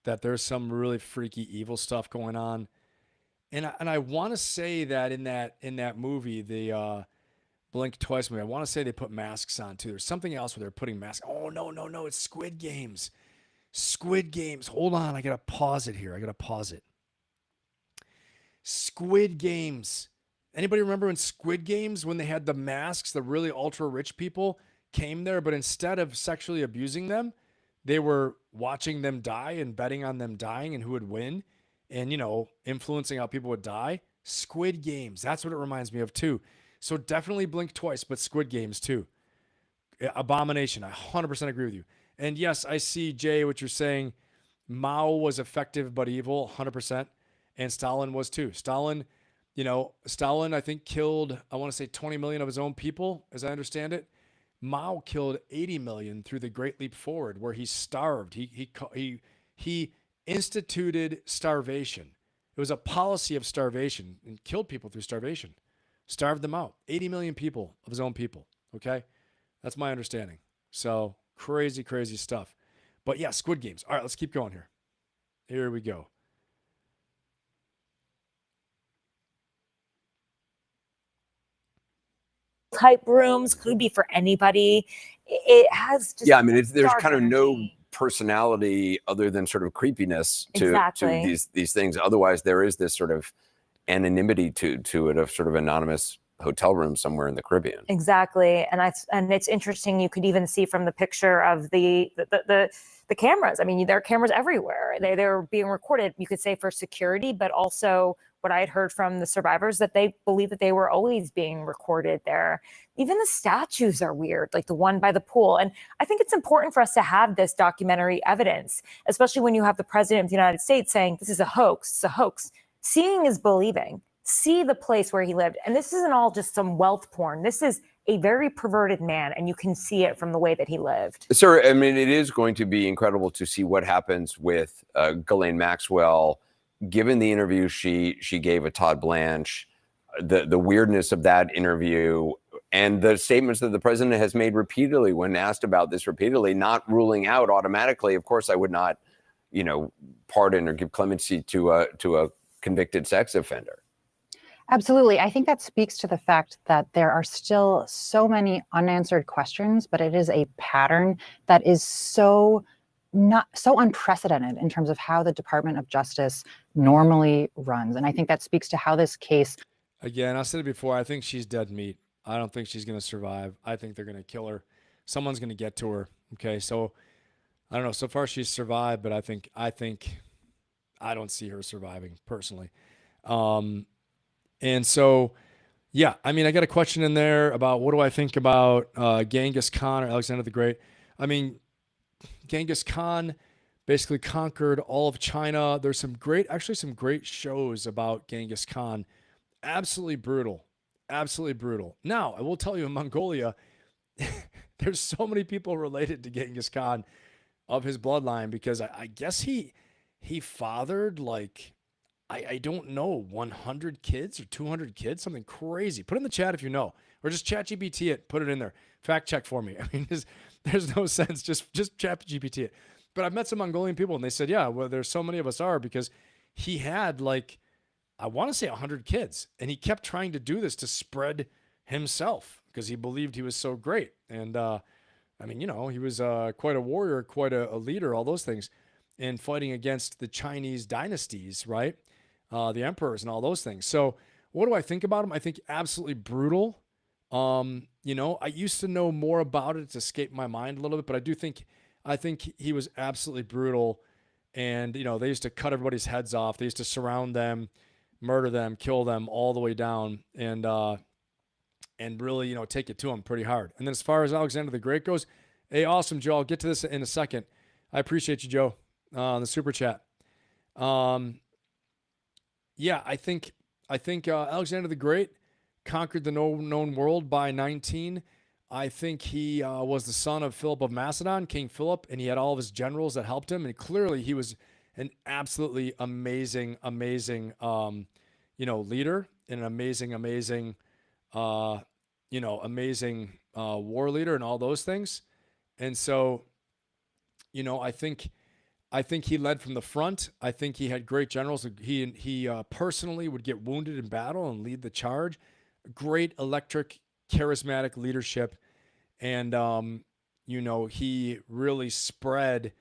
that there's some really freaky evil stuff going on, And I want to say that in that movie, the Blink Twice movie, I want to say they put masks on too. There's something else where they're putting masks. Oh no, it's Squid Games. Squid Games. Hold on, I gotta pause it here. Squid Games. Anybody remember in Squid Games when they had the masks, the really ultra rich people came there, but instead of sexually abusing them, they were watching them die and betting on them dying and who would win and, influencing how people would die. Squid Games. That's what it reminds me of too. So definitely Blink Twice, but Squid Games too. Abomination. I 100% agree with you. And yes, I see, Jay, what you're saying. Mao was effective but evil, 100%. And Stalin was too. Stalin, I think killed, I want to say 20 million of his own people, as I understand it. Mao killed 80 million through the Great Leap Forward, where he starved. He instituted starvation. It was a policy of starvation and killed people through starvation. Starved them out. 80 million people of his own people. Okay? That's my understanding. So crazy, crazy stuff. But yeah, Squid Games. All right, let's keep going here. Here we go. Type rooms could be for anybody. It has just there's kind of no personality other than sort of creepiness to these things. Otherwise, there is this sort of anonymity to it of sort of anonymous hotel room somewhere in the Caribbean. Exactly. And it's interesting. You could even see from the picture of the cameras. I mean, there are cameras everywhere. They're being recorded, you could say, for security, but also what I had heard from the survivors that they believe that they were always being recorded there. Even the statues are weird, like the one by the pool. And I think it's important for us to have this documentary evidence, especially when you have the president of the United States saying this is a hoax, it's a hoax. Seeing is believing. See the place where he lived. And this isn't all just some wealth porn. This is a very perverted man, and you can see it from the way that he lived. Sir, I mean, it is going to be incredible to see what happens with Ghislaine Maxwell, given the interview she gave at Todd Blanche, the weirdness of that interview, and the statements that the president has made repeatedly when asked about this repeatedly, not ruling out automatically. Of course, I would not, pardon or give clemency to a convicted sex offender. Absolutely. I think that speaks to the fact that there are still so many unanswered questions, but it is a pattern that is so unprecedented in terms of how the Department of Justice normally runs. And I think that speaks to how this case. Again, I said it before, I think she's dead meat. I don't think she's going to survive. I think they're going to kill her. Someone's going to get to her. Okay. So I don't know. So far she's survived, but I think I don't see her surviving personally. And so, yeah, I mean, I got a question in there about what do I think about Genghis Khan or Alexander the Great. I mean, Genghis Khan basically conquered all of China. There's some great shows about Genghis Khan. Absolutely brutal. Absolutely brutal. Now, I will tell you in Mongolia, there's so many people related to Genghis Khan of his bloodline because I guess he fathered like, I don't know, 100 kids or 200 kids, something crazy. Put it in the chat if you know, or just chat GPT it, put it in there. Fact check for me. I mean, there's no sense. Just chat GPT it. But I've met some Mongolian people and they said, yeah, well, there's so many of us are because he had like, I want to say 100 kids. And he kept trying to do this to spread himself because he believed he was so great. And I mean, he was quite a warrior, quite a leader, all those things in fighting against the Chinese dynasties, right? The emperors and all those things. So what do I think about him? I think absolutely brutal. I used to know more about it. It's escaped my mind a little bit, but I think he was absolutely brutal. And, they used to cut everybody's heads off. They used to surround them, murder them, kill them all the way down and really, take it to them pretty hard. And then as far as Alexander the Great goes, hey, awesome, Joe. I'll get to this in a second. I appreciate you, Joe, on the super chat. Yeah, I think Alexander the Great conquered the known world by 19. I think he was the son of Philip of Macedon, King Philip, and he had all of his generals that helped him. And clearly he was an absolutely amazing leader and an amazing war leader and all those things. And so, I I think he led from the front. I think he had great generals. He personally would get wounded in battle and lead the charge. Great electric, charismatic leadership. And, he really spread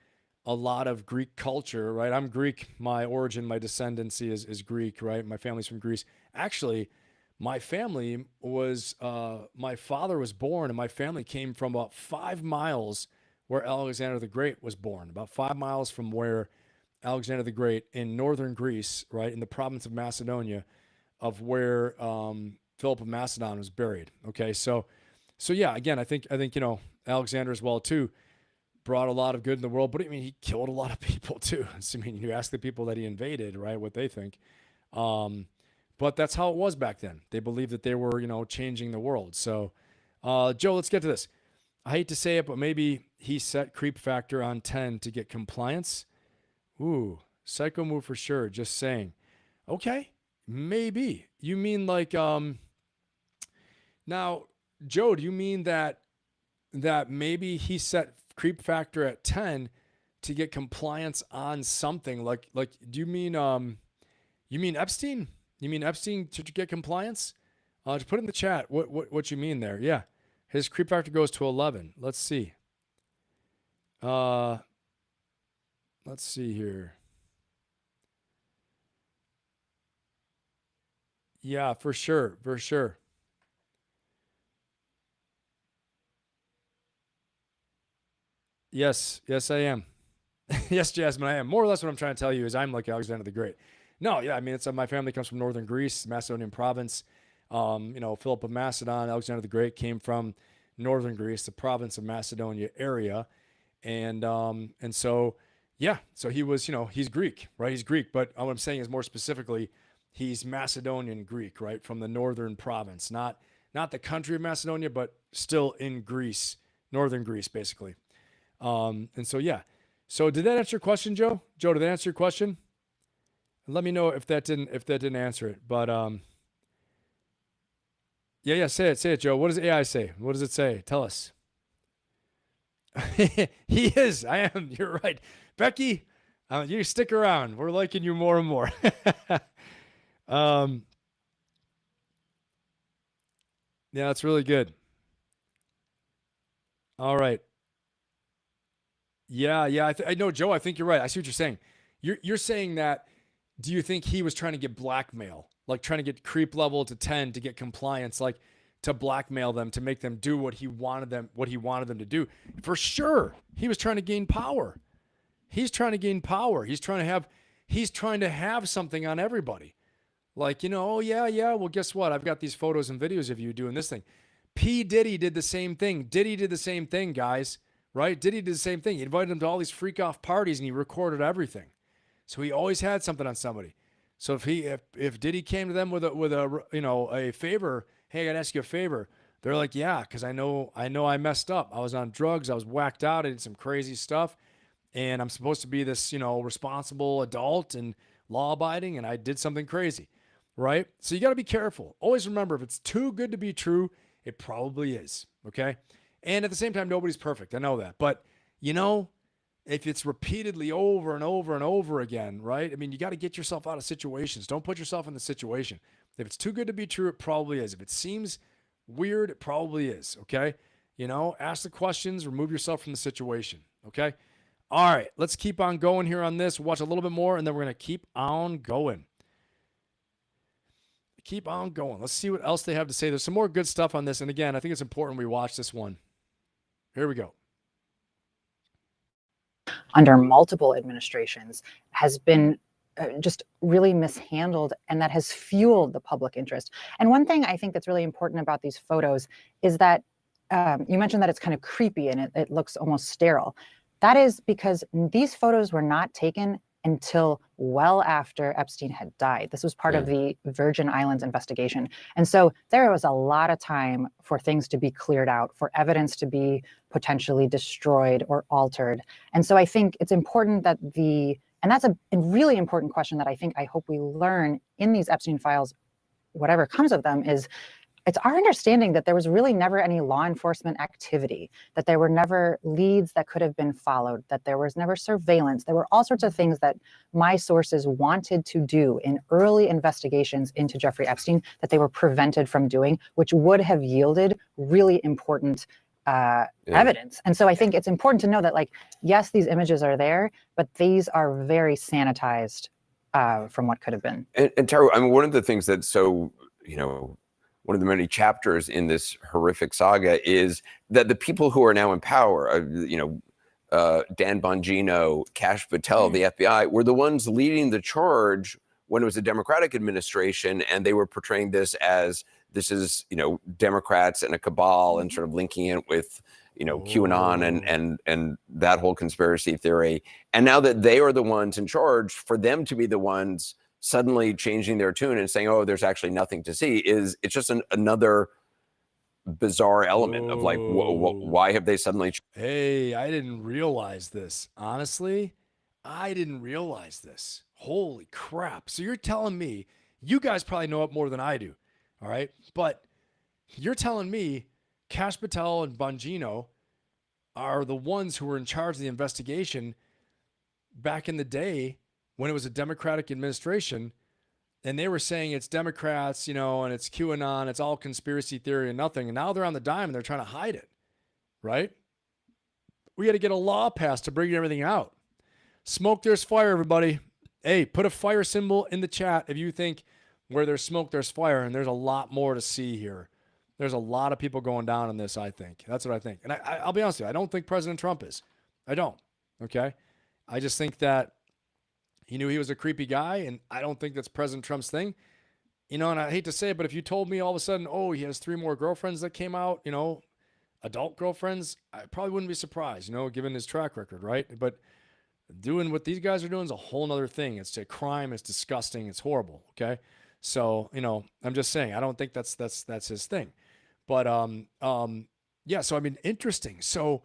a lot of Greek culture, right? I'm Greek. My origin, my descendancy is Greek, right? My family's from Greece. Actually, my family was, my father was born, and my family came from about 5 miles where Alexander the Great was born, about 5 miles from where Alexander the Great in northern Greece, right, in the province of Macedonia, of where Philip of Macedon was buried. Okay, so yeah, again, I think Alexander as well too brought a lot of good in the world, but I mean, he killed a lot of people too. So, I mean, you ask the people that he invaded, right, what they think. But that's how it was back then. They believed that they were, changing the world. So, Joe, let's get to this. I hate to say it, but maybe he set creep factor on 10 to get compliance. Ooh, psycho move for sure. Just saying. Okay, maybe. You mean like, now, Joe, do you mean that maybe he set creep factor at 10 to get compliance on something? Like do you mean Epstein? You mean Epstein to get compliance? Just put in the chat what you mean there. Yeah. His creep factor goes to 11. Let's see. Let's see here. Yeah, for sure. For sure. Yes, I am. Yes, Jasmine, I am. More or less what I'm trying to tell you is I'm like Alexander the Great. No, yeah, I mean, my family comes from northern Greece, Macedonian province. Philip of Macedon, Alexander the Great came from northern Greece, the province of Macedonia area. And so, yeah, so he was, he's Greek, right? He's Greek, but what I'm saying is more specifically, he's Macedonian Greek, right? From the northern province, not the country of Macedonia, but still in Greece, northern Greece, basically. And so, yeah. So did that answer your question, Joe? Joe, did that answer your question? Let me know if that didn't answer it. But yeah, say it, Joe. What does AI say? What does it say? Tell us. He is. I am. You're right, Becky. You stick around. We're liking you more and more. Yeah, that's really good. All right. Yeah. I know, Joe. I think you're right. I see what you're saying. You're saying that. Do you think he was trying to get blackmail, like trying to get creep level to 10 to get compliance, like to blackmail them, to make them do what he wanted them to do? For sure. He was trying to gain power. He's trying to gain power. He's trying to have something on everybody. Like, oh yeah. Well, guess what? I've got these photos and videos of you doing this thing. P. Diddy did the same thing. Diddy did the same thing, guys, right? Diddy did the same thing. He invited them to all these freak off parties and he recorded everything. So he always had something on somebody. So if Diddy came to them with a favor, hey, I gotta ask you a favor. They're like, yeah, because I know I messed up. I was on drugs. I was whacked out. I did some crazy stuff, and I'm supposed to be this responsible adult and law abiding, and I did something crazy, right? So you got to be careful. Always remember, if it's too good to be true, it probably is. Okay, and at the same time, nobody's perfect. I know that, but if it's repeatedly over and over and over again, right? I mean, you got to get yourself out of situations. Don't put yourself in the situation. If it's too good to be true, it probably is. If it seems weird, it probably is, okay? Ask the questions, remove yourself from the situation, okay? All right, let's keep on going here on this. Watch a little bit more, and then we're going to keep on going. Keep on going. Let's see what else they have to say. There's some more good stuff on this, and again, I think it's important we watch this one. Here we go. Under multiple administrations has been just really mishandled, and that has fueled the public interest. And one thing I think that's really important about these photos is that you mentioned that it's kind of creepy and it looks almost sterile. That is because these photos were not taken until well after Epstein had died. This was part of the Virgin Islands investigation. And so there was a lot of time for things to be cleared out, for evidence to be potentially destroyed or altered. And so I think it's important that and that's a really important question that I hope we learn in these Epstein files, whatever comes of them, is it's our understanding that there was really never any law enforcement activity, that there were never leads that could have been followed, that there was never surveillance. There were all sorts of things that my sources wanted to do in early investigations into Jeffrey Epstein that they were prevented from doing, which would have yielded really important evidence. And so I think it's important to know that, like, yes, these images are there, but these are very sanitized from what could have been. And Tara, I mean, one of the things that's so, one of the many chapters in this horrific saga is that the people who are now in power, Dan Bongino, Kash Patel, the FBI, were the ones leading the charge when it was a Democratic administration, and they were portraying this as this is, Democrats and a cabal and sort of linking it with, QAnon and that whole conspiracy theory. And now that they are the ones in charge, for them to be the ones suddenly changing their tune and saying, oh, there's actually nothing to see, it's just another bizarre element of like, why have they suddenly? Hey, I didn't realize this. Honestly, I didn't realize this. Holy crap. So you're telling me, you guys probably know it more than I do. All right. But you're telling me Kash Patel and Bongino are the ones who were in charge of the investigation back in the day when it was a Democratic administration, and they were saying it's Democrats, and it's QAnon, it's all conspiracy theory and nothing. And now they're on the dime and they're trying to hide it, right? We got to get a law passed to bring everything out. Smoke, there's fire, everybody. Hey, put a fire symbol in the chat if you think where there's smoke, there's fire, and there's a lot more to see here. There's a lot of people going down on this, I think. That's what I think. And I'll be honest with you, I don't think President Trump is. I don't, okay? I just think that he knew he was a creepy guy, and I don't think that's President Trump's thing. And I hate to say it, but if you told me all of a sudden, oh, he has 3 more girlfriends that came out, adult girlfriends, I probably wouldn't be surprised, given his track record, right? But doing what these guys are doing is a whole nother thing. It's a crime. It's disgusting. It's horrible, okay? So, I'm just saying, I don't think that's his thing. But, yeah, so, I mean, interesting. So,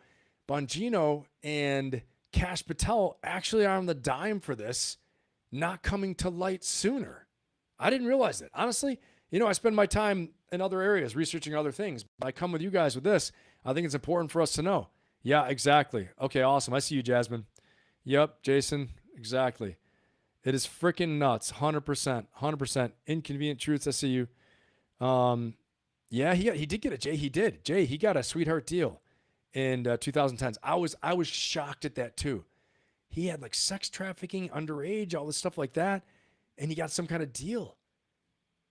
Bongino and Kash Patel actually are on the dime for this not coming to light sooner. I didn't realize that. Honestly, I spend my time in other areas researching other things. I come with you guys with this. I think it's important for us to know. Yeah, exactly. Okay, awesome. I see you, Jasmine. Yep, Jason, exactly. It is freaking nuts. 100%. 100%. Inconvenient truths. I see you. Yeah, he did get a Jay. He did. Jay, he got a sweetheart deal in 2010s. I was shocked at that too. He had like sex trafficking, underage, all this stuff like that, and he got some kind of deal.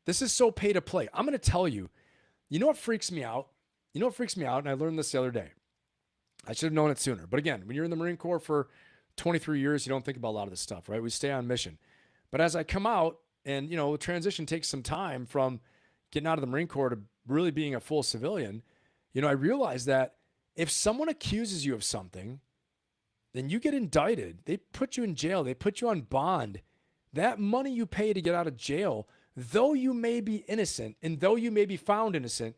This is so pay to play. I'm going to tell you, what freaks me out? And I learned this the other day. I should have known it sooner. But again, when you're in the Marine Corps for 23 years, you don't think about a lot of this stuff, right? We stay on mission. But as I come out and, the transition takes some time from getting out of the Marine Corps to really being a full civilian, I realize that if someone accuses you of something, then you get indicted. They put you in jail. They put you on bond. That money you pay to get out of jail, though you may be innocent and though you may be found innocent,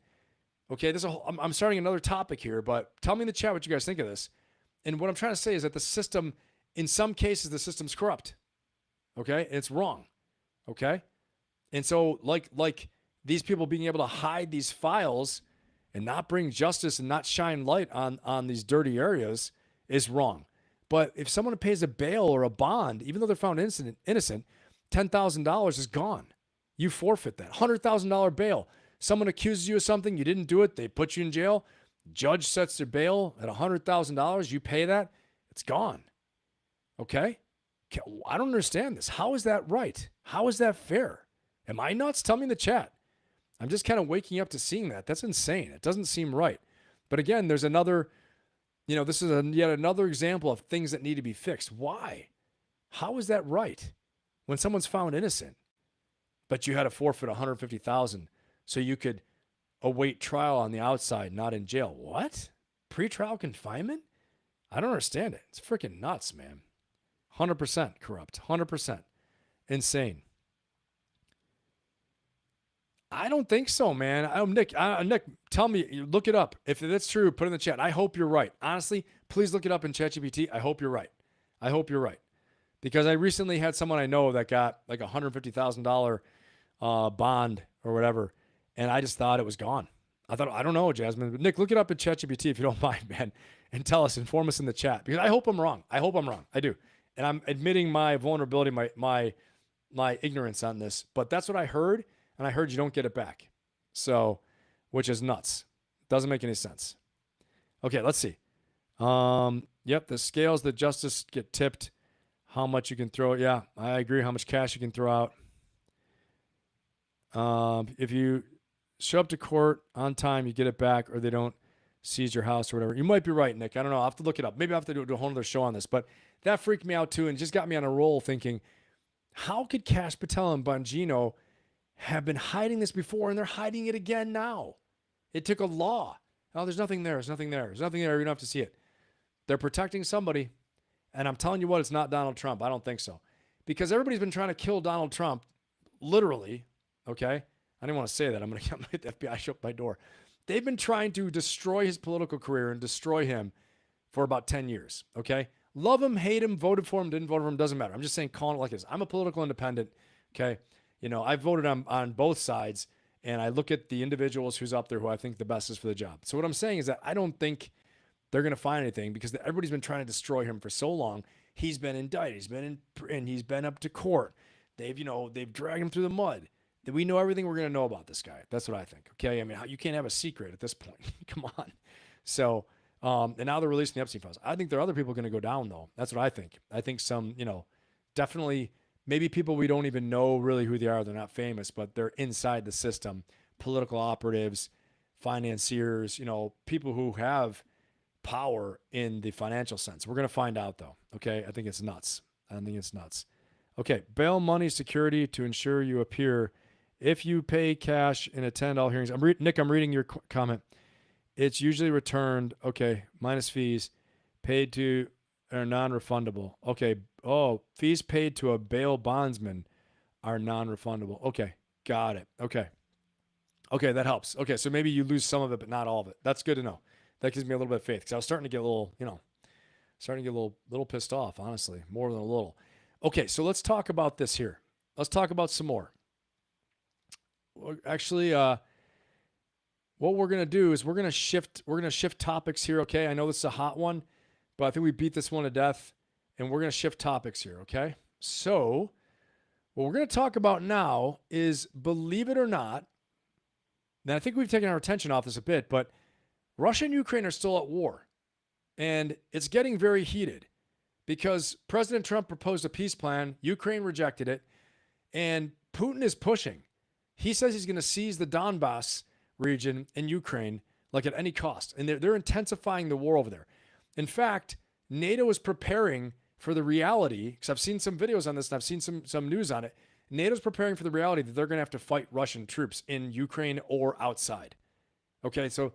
okay, I'm starting another topic here, but tell me in the chat what you guys think of this. And what I'm trying to say is that the system, in some cases, the system's corrupt. Okay? And it's wrong. Okay? And so like these people being able to hide these files and not bring justice and not shine light on these dirty areas is wrong. But if someone pays a bail or a bond, even though they're found innocent, $10,000 is gone. You forfeit that. $100,000 bail. Someone accuses you of something, you didn't do it, they put you in jail. Judge sets their bail at $100,000. You pay that, it's gone. Okay? I don't understand this. How is that right? How is that fair? Am I nuts? Tell me in the chat. I'm just kind of waking up to seeing that. That's insane. It doesn't seem right. But again, there's another, this is yet another example of things that need to be fixed. Why? How is that right? When someone's found innocent, but you had to forfeit $150,000 so you could await trial on the outside, not in jail. What? Pretrial confinement? I don't understand it. It's freaking nuts, man. 100% corrupt. 100%. Insane. I don't think so, man. Nick, tell me, look it up. If that's true, put it in the chat. I hope you're right. Honestly, please look it up in ChatGPT. I hope you're right. I hope you're right. Because I recently had someone I know that got like $150,000 bond or whatever. And I just thought it was gone. I don't know, Jasmine. But Nick, look it up in ChatGPT if you don't mind, man, and tell us, inform us in the chat, because I hope I'm wrong. I hope I'm wrong. I do. And I'm admitting my vulnerability, my ignorance on this, but that's what I heard. And I heard you don't get it back. So, which is nuts. Doesn't make any sense. Okay, let's see. Yep, the scales that justice get tipped, how much you can throw. Yeah, I agree. How much cash you can throw out. If you show up to court on time, you get it back, or they don't seize your house or whatever. You might be right, Nick. I don't know. I'll have to look it up. Maybe I'll have to do a whole other show on this, but that freaked me out too, and just got me on a roll thinking, how could Kash Patel and Bongino have been hiding this before, and they're hiding it again now? It took a law. Oh, there's nothing there. There's nothing there. There's nothing there. You don't have to see it. They're protecting somebody, and I'm telling you what, it's not Donald Trump. I don't think so, because everybody's been trying to kill Donald Trump, literally. Okay, I didn't want to say that. I'm going to get the FBI show up my door. They've been trying to destroy his political career and destroy him for about 10 years. Okay, love him, hate him, voted for him, didn't vote for him, doesn't matter. I'm just saying, calling it like this. I'm a political independent. Okay, I voted on both sides, and I look at the individuals who's up there who I think the best is for the job. So what I'm saying is that I don't think they're going to find anything, because everybody's been trying to destroy him for so long. He's been indicted. He's been up to court. They've dragged him through the mud. That we know everything we're going to know about this guy. That's what I think. Okay. I mean, you can't have a secret at this point. Come on. So, and now they're releasing the Epstein files. I think there are other people going to go down, though. That's what I think. I think some, definitely maybe people we don't even know really who they are. They're not famous, but they're inside the system. Political operatives, financiers, people who have power in the financial sense. We're going to find out, though. Okay. I think it's nuts. Okay. Bail money security to ensure you appear if you pay cash and attend all hearings. Nick, I'm reading your comment. It's usually returned. Okay. Minus fees paid to are non-refundable. Okay. Oh, fees paid to a bail bondsman are non-refundable. Okay. Got it. Okay. Okay. That helps. Okay. So maybe you lose some of it, but not all of it. That's good to know. That gives me a little bit of faith, because I was starting to get a little, little pissed off, honestly, more than a little. Okay. So let's talk about this here. Let's talk about some more. Actually, what we're going to do is we're going to shift topics here. Okay. I know this is a hot one, but I think we beat this one to death, and we're going to shift topics here. Okay. So what we're going to talk about now is, believe it or not, and I think we've taken our attention off this a bit, but Russia and Ukraine are still at war, and it's getting very heated because President Trump proposed a peace plan. Ukraine rejected it, and Putin is pushing. He says he's going to seize the Donbass region in Ukraine, like at any cost. And they're intensifying the war over there. In fact, NATO is preparing for the reality, because I've seen some videos on this and I've seen some news on it. NATO's preparing for the reality that they're going to have to fight Russian troops in Ukraine or outside. Okay, so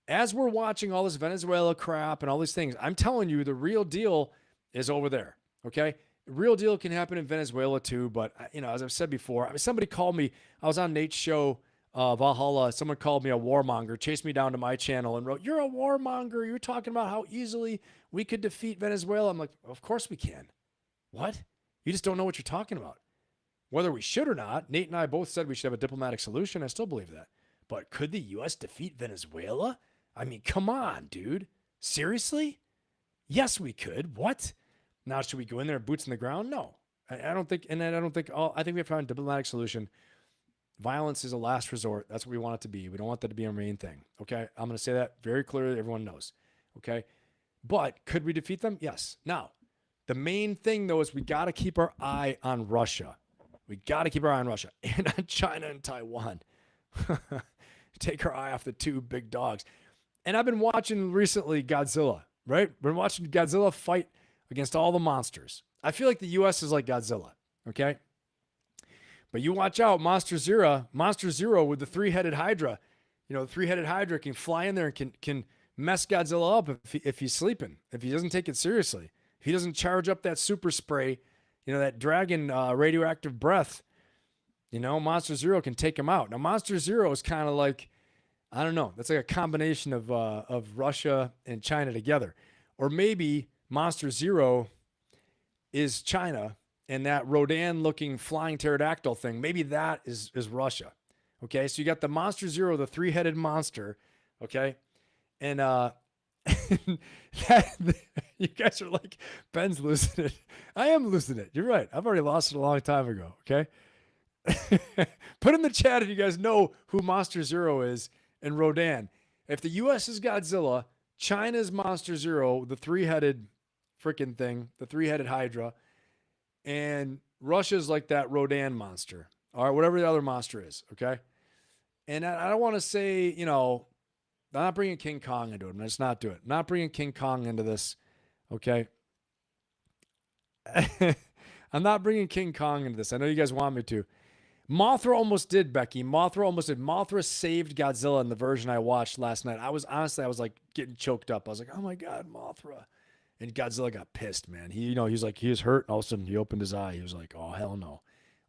as we're watching all this Venezuela crap and all these things, I'm telling you, the real deal is over there. Okay? The real deal can happen in Venezuela too, but as I've said before, somebody called me. I was on Nate's show, Valhalla. Someone called me a warmonger, chased me down to my channel and wrote, "You're a warmonger. You're talking about how easily we could defeat Venezuela." I'm like, "Of course we can." What? You just don't know what you're talking about. Whether we should or not, Nate and I both said we should have a diplomatic solution. I still believe that. But could the U.S. defeat Venezuela? I mean, come on, dude. Seriously? Yes, we could. What? Now, should we go in there, boots in the ground? No, I don't think. And I think we have to find a diplomatic solution. Violence is a last resort. That's what we want it to be. We don't want that to be our main thing. Okay, I'm going to say that very clearly. Everyone knows. Okay, but could we defeat them? Yes. Now, the main thing though is we got to keep our eye on Russia. We got to keep our eye on Russia and on China and Taiwan. Take our eye off the two big dogs. And I've been watching recently Godzilla. Right? Been watching Godzilla fight against all the monsters. I feel like the U.S. is like Godzilla, okay? But you watch out, Monster Zero with the three-headed Hydra. The three-headed Hydra can fly in there and can mess Godzilla up if he's sleeping, if he doesn't take it seriously. If he doesn't charge up that super spray, that dragon radioactive breath, Monster Zero can take him out. Now, Monster Zero is kind of like, I don't know, that's like a combination of Russia and China together. Or maybe Monster Zero is China, and that Rodan-looking flying pterodactyl thing, maybe that is Russia. Okay, so you got the Monster Zero, the three-headed monster. Okay, and you guys are like, Ben's losing it. I am losing it. You're right. I've already lost it a long time ago. Okay. Put in the chat if you guys know who Monster Zero is and Rodan. If the U.S. is Godzilla, China's Monster Zero, the three-headed freaking thing, the three-headed Hydra, and Russia's like that Rodan monster, or whatever the other monster is, okay? And I don't want to say, I'm not bringing King Kong into it. I'm just not doing it. I'm not bringing King Kong into this, okay? I'm not bringing King Kong into this. I know you guys want me to. Mothra almost did, Becky. Mothra almost did. Mothra saved Godzilla in the version I watched last night. I was like getting choked up. I was like, oh my God, Mothra. And Godzilla got pissed, man. He was hurt. And all of a sudden he opened his eye. He was like, oh, hell no.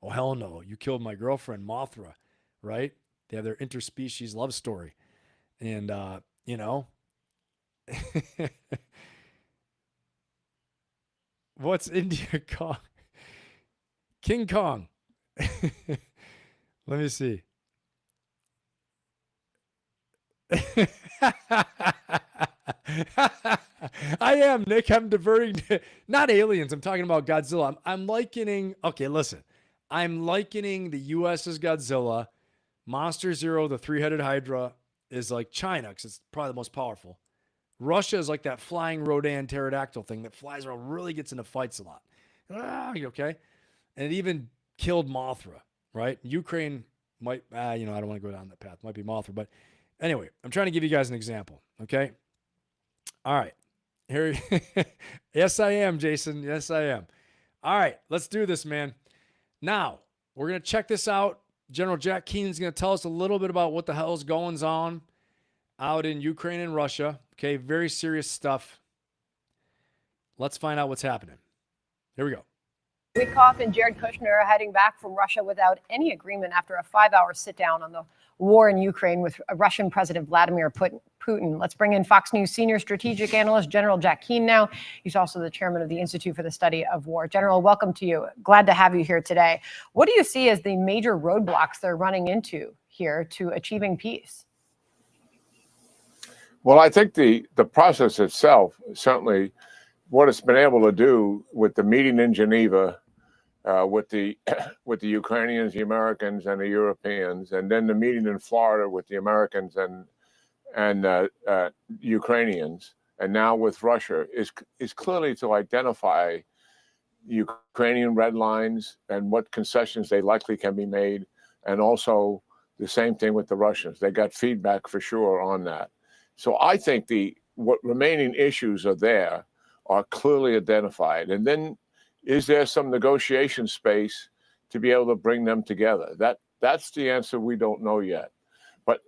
Oh, hell no. You killed my girlfriend, Mothra, right? They have their interspecies love story. And, what's India Kong? King Kong. Let me see. I am, Nick. I'm diverting. Not aliens. I'm talking about Godzilla. I'm likening. Okay, listen. I'm likening the U.S. as Godzilla. Monster Zero, the three-headed Hydra, is like China because it's probably the most powerful. Russia is like that flying Rodan pterodactyl thing that flies around, really gets into fights a lot. Okay? And it even killed Mothra, right? Ukraine might, I don't want to go down that path. Might be Mothra. But anyway, I'm trying to give you guys an example, okay? All right. Here. Yes, I am, Jason. Yes, I am. All right. Let's do this, man. Now, we're going to check this out. General Jack Keenan's going to tell us a little bit about what the hell is going on out in Ukraine and Russia. Okay, very serious stuff. Let's find out what's happening. Here we go. Witkoff and Jared Kushner are heading back from Russia without any agreement after a 5-hour sit-down on the war in Ukraine with Russian President Vladimir Putin. Let's bring in Fox News senior strategic analyst General Jack Keane now. He's also the chairman of the Institute for the Study of War. General, welcome to you. Glad to have you here today. What do you see as the major roadblocks they're running into here to achieving peace? Well, I think the process itself, certainly what it's been able to do with the meeting in Geneva, with the Ukrainians, the Americans, and the Europeans, and then the meeting in Florida with the Americans and Ukrainians, and now with Russia, is clearly to identify Ukrainian red lines and what concessions they likely can be made, and also the same thing with the Russians. They got feedback for sure on that. So I think what remaining issues are clearly identified, and then is there some negotiation space to be able to bring them together? That's the answer we don't know yet. But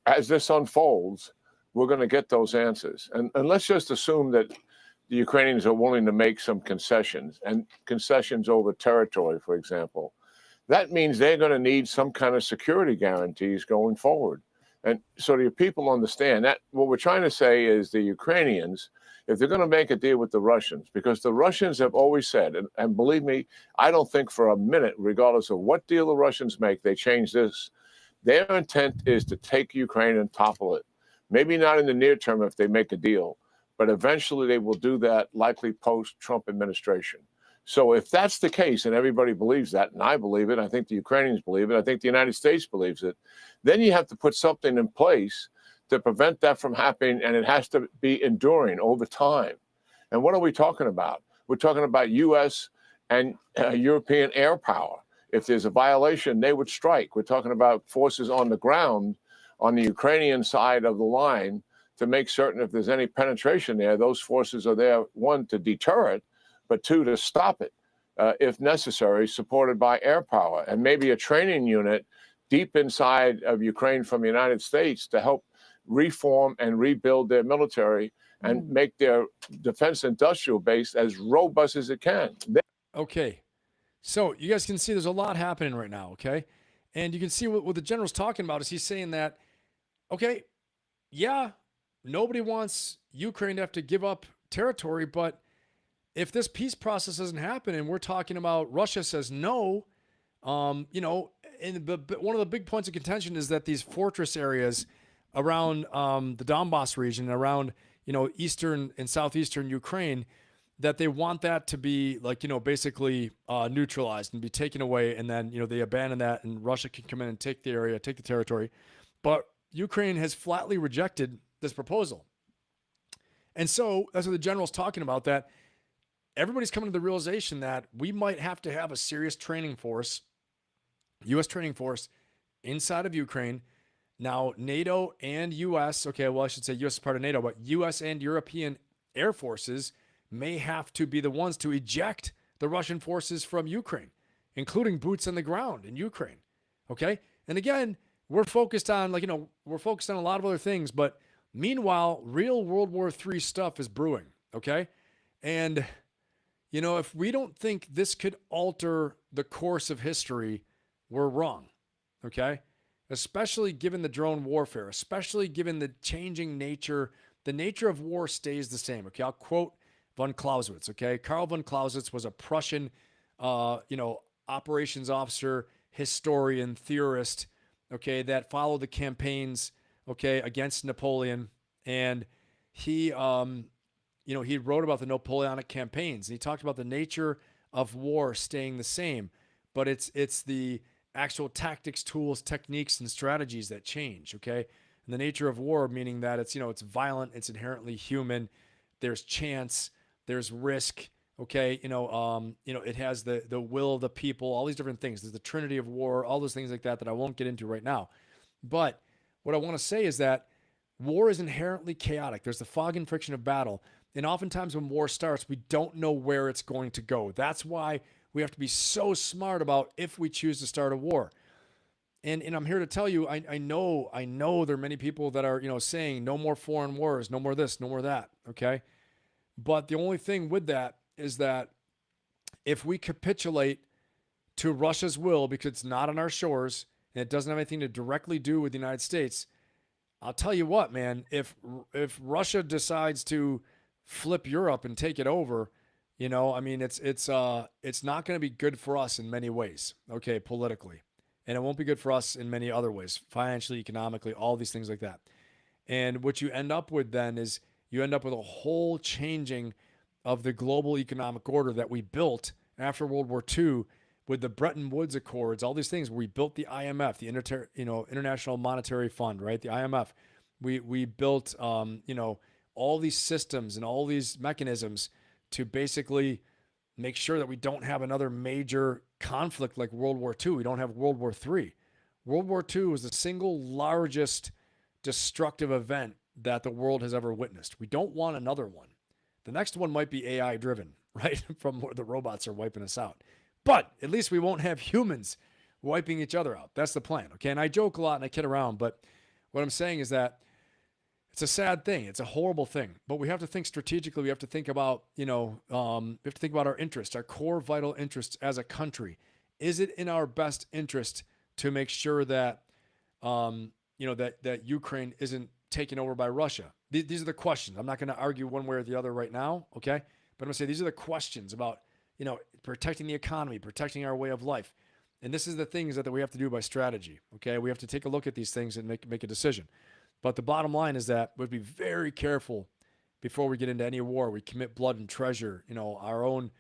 as this unfolds, we're going to get those answers. And let's just assume that the Ukrainians are willing to make some concessions, and concessions over territory, for example. That means they're going to need some kind of security guarantees going forward. And so the people understand that what we're trying to say is the Ukrainians, if they're going to make a deal with the Russians, because the Russians have always said, and believe me, I don't think for a minute, regardless of what deal the Russians make, they change this. Their intent is to take Ukraine and topple it. Maybe not in the near term if they make a deal, but eventually they will do that, likely post-Trump administration. So if that's the case, and everybody believes that, and I believe it, I think the Ukrainians believe it, I think the United States believes it, then you have to put something in place to prevent that from happening, and it has to be enduring over time. And what are we talking about? We're talking about U.S. and European air power. If there's a violation, they would strike. We're talking about forces on the ground on the Ukrainian side of the line to make certain if there's any penetration there, those forces are there, one, to deter it, but two, to stop it, if necessary, supported by air power, and maybe a training unit deep inside of Ukraine from the United States to help reform and rebuild their military and make their defense industrial base as robust as it can. Okay. So you guys can see there's a lot happening right now, okay? And you can see what the general's talking about is he's saying that, okay, yeah, nobody wants Ukraine to have to give up territory, but if this peace process doesn't happen and we're talking about Russia says no, but one of the big points of contention is that these fortress areas around the Donbass region, around eastern and southeastern Ukraine, that they want that to be like basically neutralized and be taken away, and then they abandon that, and Russia can come in and take the area, take the territory. But Ukraine has flatly rejected this proposal, and so that's what the general's talking about. That everybody's coming to the realization that we might have to have a serious training force, U.S. training force, inside of Ukraine. Now, NATO and U.S., okay, well, I should say U.S. is part of NATO, but U.S. and European air forces may have to be the ones to eject the Russian forces from Ukraine, including boots on the ground in Ukraine, okay? And again, we're focused on, we're focused on a lot of other things, but meanwhile, real World War III stuff is brewing, okay? And if we don't think this could alter the course of history, we're wrong, okay? Especially given the drone warfare, especially given the changing nature. The nature of war stays the same, okay? I'll quote von Clausewitz, okay? Karl von Clausewitz was a Prussian, operations officer, historian, theorist, okay, that followed the campaigns, okay, against Napoleon. And he wrote about the Napoleonic campaigns, and he talked about the nature of war staying the same, but it's the actual tactics, tools, techniques, and strategies that change, okay? And the nature of war, meaning that it's violent, it's inherently human, there's chance, there's risk, okay? It has the will of the people, all these different things. There's the trinity of war, all those things like that I won't get into right now. But what I want to say is that war is inherently chaotic. There's the fog and friction of battle. And oftentimes when war starts, we don't know where it's going to go. That's why we have to be so smart about if we choose to start a war. And I'm here to tell you, I know there are many people that are, saying no more foreign wars, no more this, no more that, okay? But the only thing with that is that if we capitulate to Russia's will because it's not on our shores and it doesn't have anything to directly do with the United States, I'll tell you what, man, if Russia decides to flip Europe and take it over, it's not going to be good for us in many ways, okay, politically. And it won't be good for us in many other ways, financially, economically, all these things like that. And what you end up with then is you end up with a whole changing of the global economic order that we built after World War II with the Bretton Woods Accords, all these things. We built the IMF, the International Monetary Fund, right? The IMF. We built, all these systems and all these mechanisms to basically make sure that we don't have another major conflict like World War II. We don't have World War III. World War II was the single largest destructive event that the world has ever witnessed. We don't want another one. The next one might be AI driven, right? From where the robots are wiping us out. But at least we won't have humans wiping each other out. That's the plan, okay? And I joke a lot and I kid around, but what I'm saying is that it's a sad thing. It's a horrible thing. But we have to think strategically. We have to think about, we have to think about our interests, our core vital interests as a country. Is it in our best interest to make sure that, that Ukraine isn't taken over by Russia? These are the questions. I'm not going to argue one way or the other right now, okay? But I'm going to say these are the questions about, protecting the economy, protecting our way of life. And this is the things that we have to do by strategy, okay? We have to take a look at these things and make a decision. But the bottom line is that we'd be very careful before we get into any war. We commit blood and treasure, our own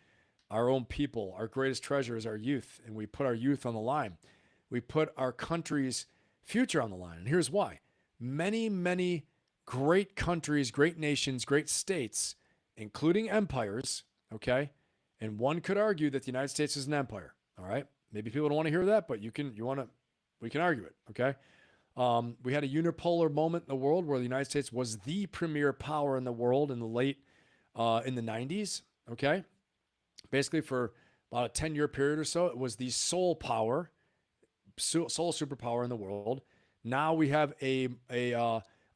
people. Our greatest treasure is our youth, and we put our youth on the line. We put our country's future on the line. And here's why. Many, many great countries, great nations, great states, including empires, okay? And one could argue that the United States is an empire, all right? Maybe people don't want to hear that, but we can argue it, okay? We had a unipolar moment in the world where the United States was the premier power in the world in the in the 90s, okay? Basically for about a 10-year period or so, it was the sole superpower in the world. Now we have a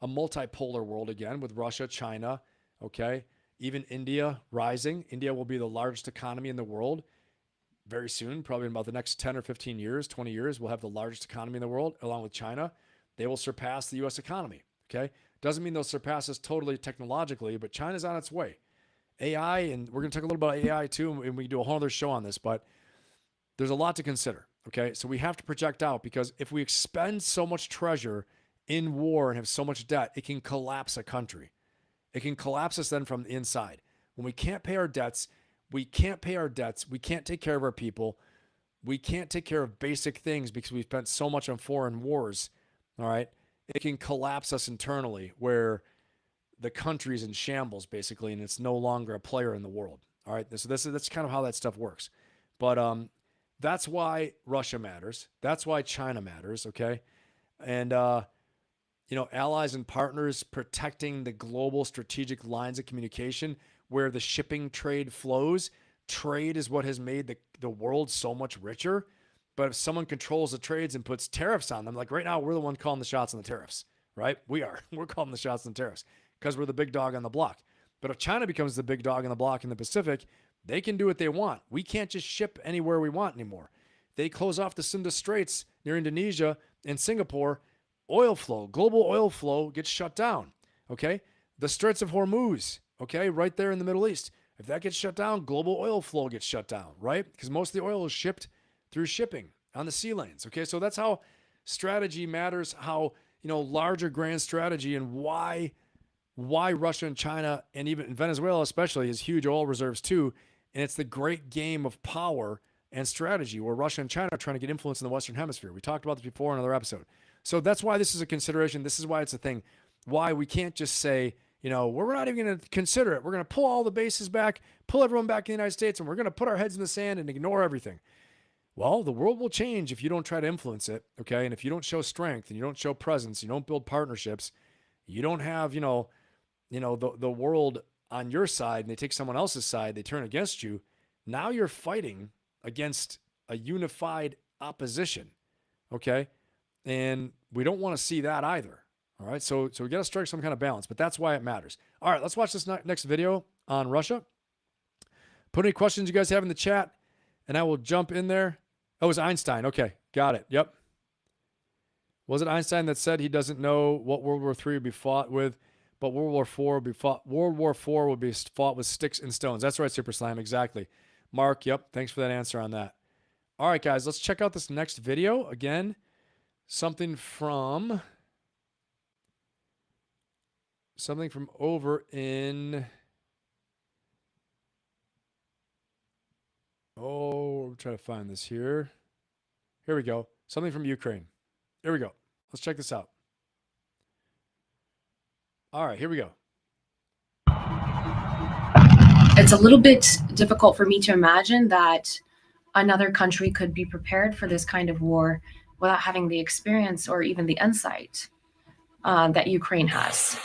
multipolar world again with Russia, China, okay? Even India rising. India will be the largest economy in the world very soon, probably in about the next 10 or 15 years, 20 years, we'll have the largest economy in the world along with China. They will surpass the U.S. economy, okay? Doesn't mean they'll surpass us totally technologically, but China's on its way. AI, and we're going to talk a little about AI too, and we can do a whole other show on this, but there's a lot to consider, Okay, so we have to project out, because if we expend so much treasure in war and have so much debt, it can collapse a country. It can collapse us then from the inside. When we can't pay our debts, we can't take care of our people, we can't take care of basic things because we've spent so much on foreign wars, all right? It can collapse us internally, where the country's in shambles, basically, and it's no longer a player in the world, all right? So that's kind of how that stuff works. But that's why Russia matters. That's why China matters, okay? And, allies and partners protecting the global strategic lines of communication where the shipping trade flows. Trade is what has made the world so much richer. But if someone controls the trades and puts tariffs on them, like right now, we're the one calling the shots on the tariffs, right? We are. We're calling the shots on the tariffs because we're the big dog on the block. But if China becomes the big dog on the block in the Pacific, they can do what they want. We can't just ship anywhere we want anymore. They close off the Sunda Straits near Indonesia and Singapore. Global oil flow gets shut down, okay? The Straits of Hormuz, okay, right there in the Middle East. If that gets shut down, global oil flow gets shut down, right? Because most of the oil is shipped through shipping on the sea lanes, okay? So that's how strategy matters, how, larger grand strategy, and why Russia and China, and even Venezuela especially, has huge oil reserves too. And it's the great game of power and strategy where Russia and China are trying to get influence in the Western Hemisphere. We talked about this before in another episode. So that's why this is a consideration. This is why it's a thing. Why we can't just say, we're not even going to consider it. We're going to pull all the bases back, pull everyone back in the United States, and we're going to put our heads in the sand and ignore everything. Well, the world will change if you don't try to influence it, okay? And if you don't show strength and you don't show presence, you don't build partnerships, you don't have, the world on your side, and they take someone else's side, they turn against you. Now you're fighting against a unified opposition, okay? And we don't want to see that either. All right. So we got to strike some kind of balance, but that's why it matters. All right. Let's watch this next video on Russia. Put any questions you guys have in the chat, and I will jump in there. Oh, it was Einstein. Okay. Got it. Yep. Was it Einstein that said he doesn't know what World War III would be fought with, but World War IV would be fought? World War IV would be fought with sticks and stones. That's right, Super Slam. Exactly. Mark. Yep. Thanks for that answer on that. All right, guys. Let's check out this next video again. Something from over in, we're trying to find this here. Here we go. Something from Ukraine. Here we go. Let's check this out. All right, here we go. It's a little bit difficult for me to imagine that another country could be prepared for this kind of war without having the experience or even the insight that Ukraine has.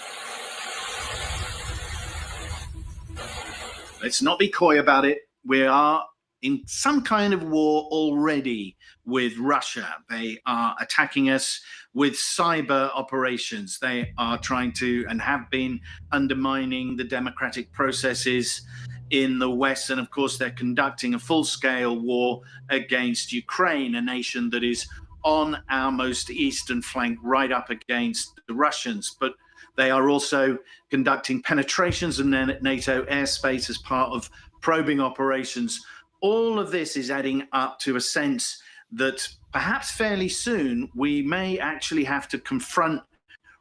Let's not be coy about it. We are in some kind of war already with Russia. They are attacking us with cyber operations. They are trying to, and have been, undermining the democratic processes in the West. And of course, they're conducting a full-scale war against Ukraine, a nation that is on our most eastern flank, right up against the Russians. But they are also conducting penetrations of NATO airspace as part of probing operations. All of this is adding up to a sense that perhaps fairly soon we may actually have to confront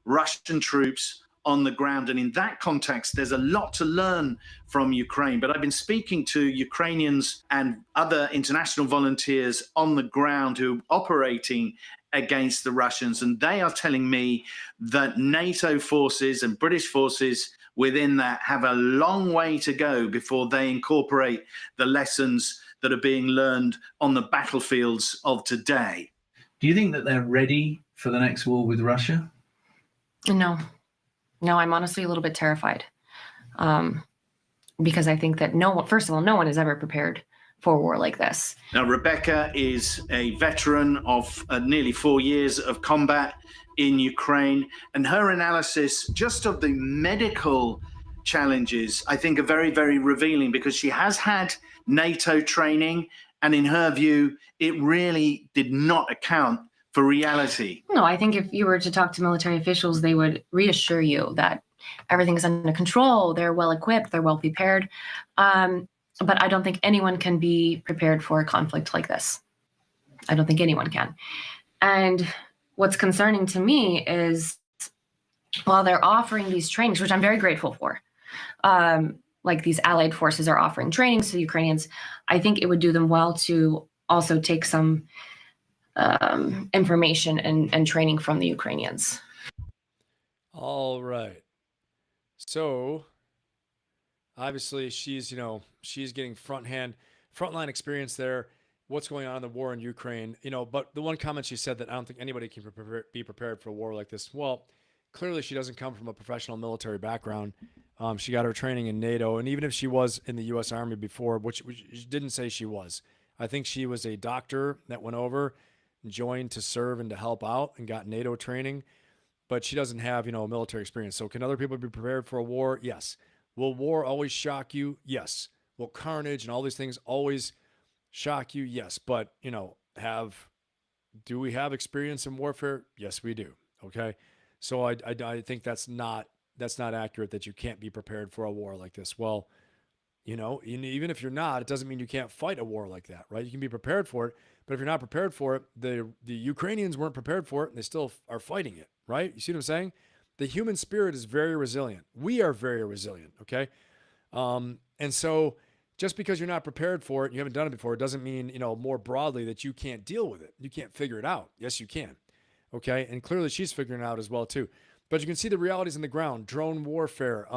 Russian troops on the ground. And in that context, there's a lot to learn from Ukraine. But I've been speaking to Ukrainians and other international volunteers on the ground who are operating against the Russians, and they are telling me that NATO forces and British forces within that have a long way to go before they incorporate the lessons that are being learned on the battlefields of today. Do you think that they're ready for the next war with Russia? No, I'm honestly a little bit terrified because I think that first of all, no one is ever prepared for a war like this. Now, Rebecca is a veteran of nearly 4 years of combat in Ukraine, and her analysis just of the medical challenges, I think, are very, very revealing, because she has had NATO training, and in her view, it really did not account for reality. No, I think if you were to talk to military officials, they would reassure you that everything is under control, they're well equipped, they're well prepared. But I don't think anyone can be prepared for a conflict like this. I don't think anyone can. And what's concerning to me is while they're offering these trainings, which I'm very grateful for, like these allied forces are offering trainings to the Ukrainians, I think it would do them well to also take some information and training from the Ukrainians. All right. So obviously she's getting frontline experience there. What's going on in the war in Ukraine, but the one comment she said that I don't think anybody can be prepared for a war like this. Well, clearly she doesn't come from a professional military background. She got her training in NATO, and even if she was in the U.S. Army before, which she didn't say she was, I think she was a doctor that went over, joined to serve and to help out and got NATO training, but she doesn't have, military experience. So can other people be prepared for a war? Yes. Will war always shock you? Yes. Will carnage and all these things always shock you? Yes. But, do we have experience in warfare? Yes, we do. Okay. So I think that's not accurate that you can't be prepared for a war like this. Well, even if you're not, it doesn't mean you can't fight a war like that, right? You can be prepared for it, but if you're not prepared for it, the Ukrainians weren't prepared for it and they still are fighting it, right? You see what I'm saying? The human spirit is very resilient. We are very resilient, okay? And so just because you're not prepared for it and you haven't done it before, it doesn't mean, more broadly that you can't deal with it. You can't figure it out. Yes, you can. Okay. And clearly she's figuring it out as well too, but you can see the realities on the ground, drone warfare,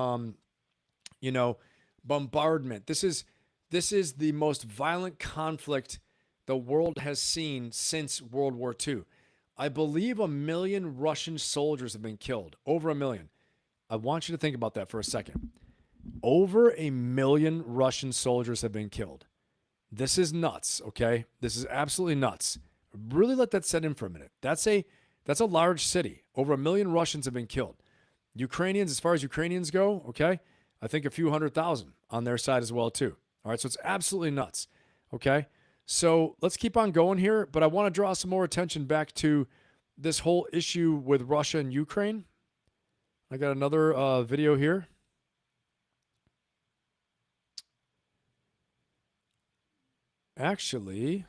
bombardment. This is the most violent conflict the world has seen since World War II. I believe 1 million Russian soldiers have been killed, over 1 million. I want you to think about that for a second. Over 1 million Russian soldiers have been killed. This is nuts. Okay. This is absolutely nuts. Really let that set in for a minute. That's a large city. Over 1 million Russians have been killed. Ukrainians, as far as Ukrainians go, okay, I think a few 100,000 on their side as well too. All right, so it's absolutely nuts. Okay, so let's keep on going here, but I want to draw some more attention back to this whole issue with Russia and Ukraine. I got another video here. Actually,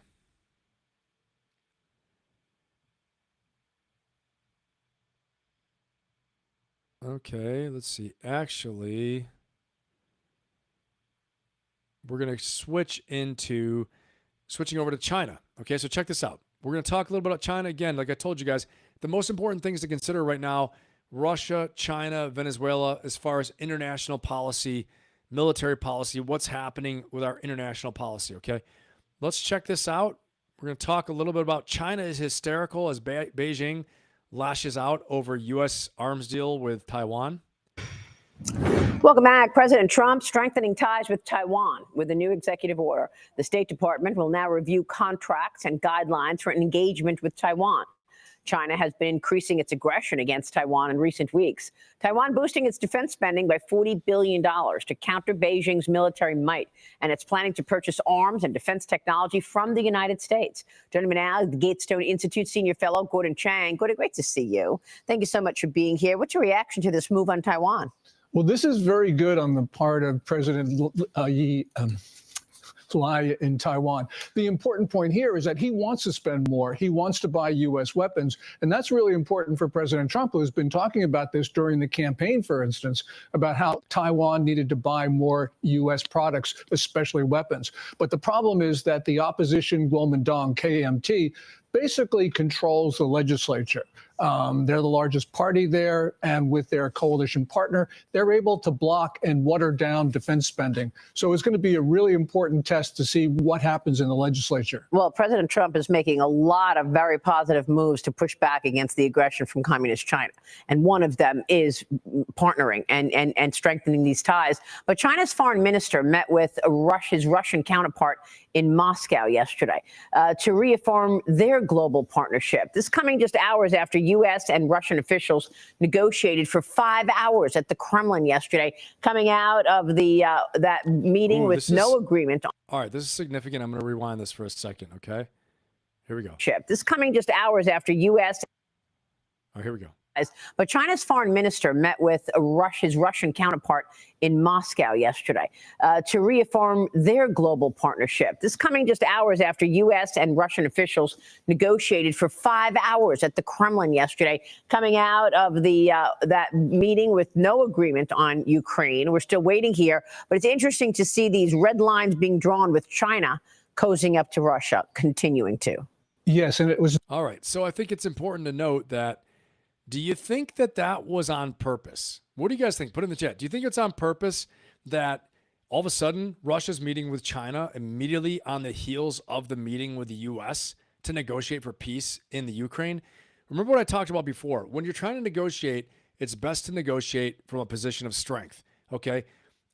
okay, let's see. Actually, we're going to switching over to China. Okay, so check this out. We're going to talk a little bit about China again. Like I told you guys, the most important things to consider right now, Russia, China, Venezuela, as far as international policy, military policy, what's happening with our international policy, okay? Let's check this out. We're going to talk a little bit about China is hysterical as Beijing lashes out over U.S. arms deal with Taiwan. Welcome back. President Trump strengthening ties with Taiwan with a new executive order. The State Department will now review contracts and guidelines for engagement with Taiwan. China has been increasing its aggression against Taiwan in recent weeks. Taiwan boosting its defense spending by $40 billion to counter Beijing's military might. And it's planning to purchase arms and defense technology from the United States. Joining me now, the Gatestone Institute senior fellow, Gordon Chang. Gordon, great to see you. Thank you so much for being here. What's your reaction to this move on Taiwan? Well, this is very good on the part of President Lai in Taiwan. The important point here is that he wants to spend more. He wants to buy U.S. weapons. And that's really important for President Trump, who has been talking about this during the campaign, for instance, about how Taiwan needed to buy more U.S. products, especially weapons. But the problem is that the opposition Kuomintang, KMT, basically controls the legislature. They're the largest party there, and with their coalition partner, they're able to block and water down defense spending. So it's going to be a really important test to see what happens in the legislature. Well, President Trump is making a lot of very positive moves to push back against the aggression from communist China. And one of them is partnering and strengthening these ties. But China's foreign minister met with his Russian counterpart in Moscow yesterday to reaffirm their global partnership. This coming just hours after U.S. and Russian officials negotiated for 5 hours at the Kremlin yesterday, coming out of that meeting with no agreement. All right, this is significant. I'm going to rewind this for a second, okay? Here we go. This coming just hours after U.S. Oh, here we go. But China's foreign minister met with his Russian counterpart in Moscow yesterday to reaffirm their global partnership. This coming just hours after U.S. and Russian officials negotiated for 5 hours at the Kremlin yesterday, coming out of that meeting with no agreement on Ukraine. We're still waiting here, but it's interesting to see these red lines being drawn with China cozying up to Russia, continuing to. Yes, and it was. All right. So I think it's important to note that, do you think that was on purpose? What do you guys think? Put it in the chat. Do you think it's on purpose that all of a sudden Russia's meeting with China immediately on the heels of the meeting with the U.S. to negotiate for peace in the Ukraine? Remember what I talked about before. When you're trying to negotiate, it's best to negotiate from a position of strength, okay?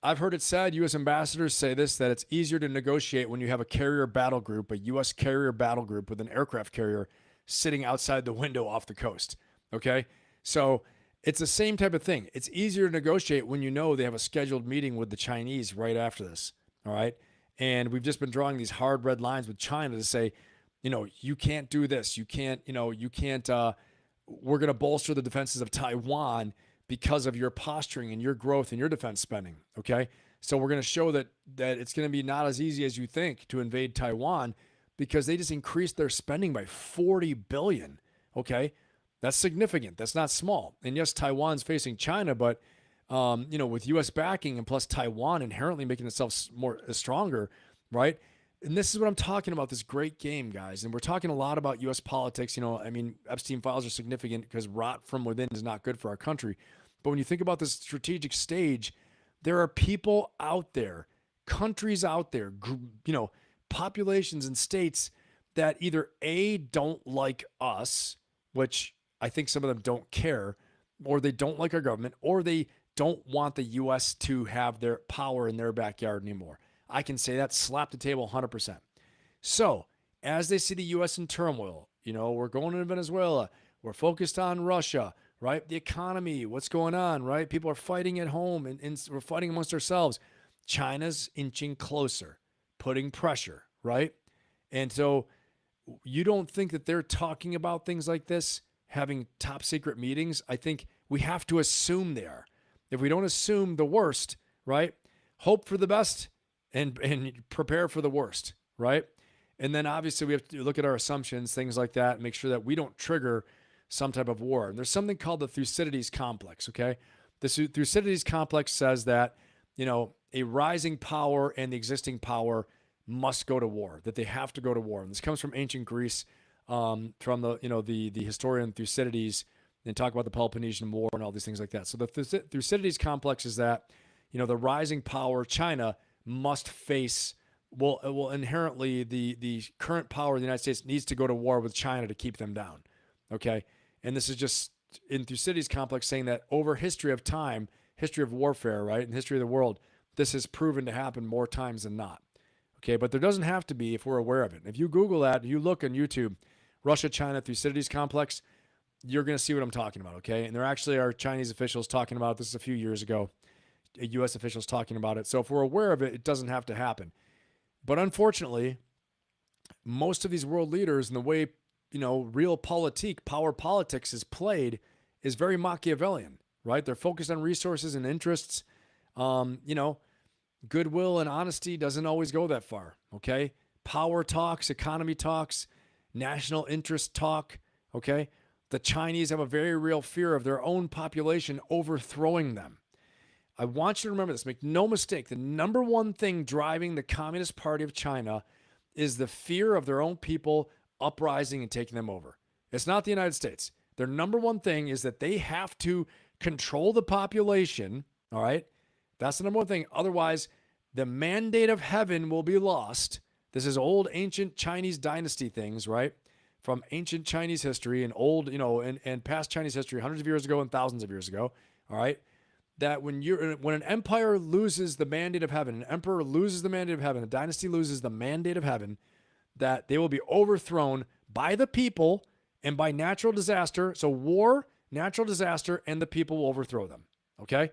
I've heard it said, U.S. ambassadors say this, that it's easier to negotiate when you have a carrier battle group, a U.S. carrier battle group with an aircraft carrier sitting outside the window off the coast, okay? So it's the same type of thing. It's easier to negotiate when you know they have a scheduled meeting with the Chinese right after this, all right? And we've just been drawing these hard red lines with China to say, you can't do this. You can't, we're going to bolster the defenses of Taiwan because of your posturing and your growth and your defense spending, okay? So we're going to show that it's going to be not as easy as you think to invade Taiwan because they just increased their spending by $40 billion, okay? That's significant. That's not small. And yes, Taiwan's facing China, but, with U.S. backing and plus Taiwan inherently making itself more stronger, right? And this is what I'm talking about, this great game, guys. And we're talking a lot about U.S. politics. Epstein files are significant because rot from within is not good for our country. But when you think about this strategic stage, there are people out there, countries out there, populations and states that either A, don't like us, which I think some of them don't care, or they don't like our government, or they don't want the U.S. to have their power in their backyard anymore. I can say that, slap the table 100%. So as they see the U.S. in turmoil, we're going to Venezuela, we're focused on Russia, right? The economy, what's going on, right? People are fighting at home and we're fighting amongst ourselves. China's inching closer, putting pressure, right? And so you don't think that they're talking about things like this, having top secret meetings? I think we have to assume they are. If we don't assume the worst, right? Hope for the best and prepare for the worst, right? And then obviously we have to look at our assumptions, things like that, and make sure that we don't trigger some type of war. And there's something called the Thucydides complex, okay? The Thucydides complex says that, a rising power and the existing power must go to war, that they have to go to war. And this comes from ancient Greece, from the historian Thucydides, and talk about the Peloponnesian War and all these things like that. So the Thucydides complex is that, the rising power, China, must face, inherently the current power of the United States needs to go to war with China to keep them down, okay? And this is just in Thucydides complex saying that over history of time, history of warfare, right, and history of the world, this has proven to happen more times than not, okay? But there doesn't have to be if we're aware of it. If you Google that, you look on YouTube, Russia, China, Thucydides complex, you're going to see what I'm talking about, okay? And there actually are Chinese officials talking about this a few years ago, U.S. officials talking about it. So if we're aware of it, it doesn't have to happen. But unfortunately, most of these world leaders and the way, real power politics is played is very Machiavellian, right? They're focused on resources and interests. Goodwill and honesty doesn't always go that far, okay? Power talks, economy talks, national interest talk, okay? The Chinese have a very real fear of their own population overthrowing them. I want you to remember this. Make no mistake. The number one thing driving the Communist Party of China is the fear of their own people uprising and taking them over. It's not the United States. Their number one thing is that they have to control the population, all right? That's the number one thing. Otherwise, the mandate of heaven will be lost. This is old ancient Chinese dynasty things, right? From ancient Chinese history and old, and past Chinese history, hundreds of years ago and thousands of years ago, all right? That when an empire loses the mandate of heaven, an emperor loses the mandate of heaven, a dynasty loses the mandate of heaven, that they will be overthrown by the people and by natural disaster. So war, natural disaster, and the people will overthrow them, okay?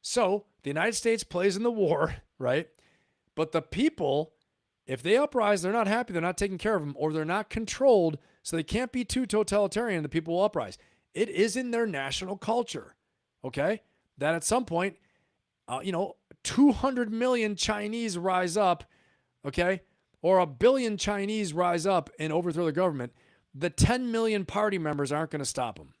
So the United States plays in the war, right? But the people, if they uprise, they're not happy, they're not taking care of them, or they're not controlled, so they can't be too totalitarian, the people will uprise. It is in their national culture, okay? That at some point, 200 million Chinese rise up, okay? Or 1 billion Chinese rise up and overthrow the government. The 10 million party members aren't going to stop them,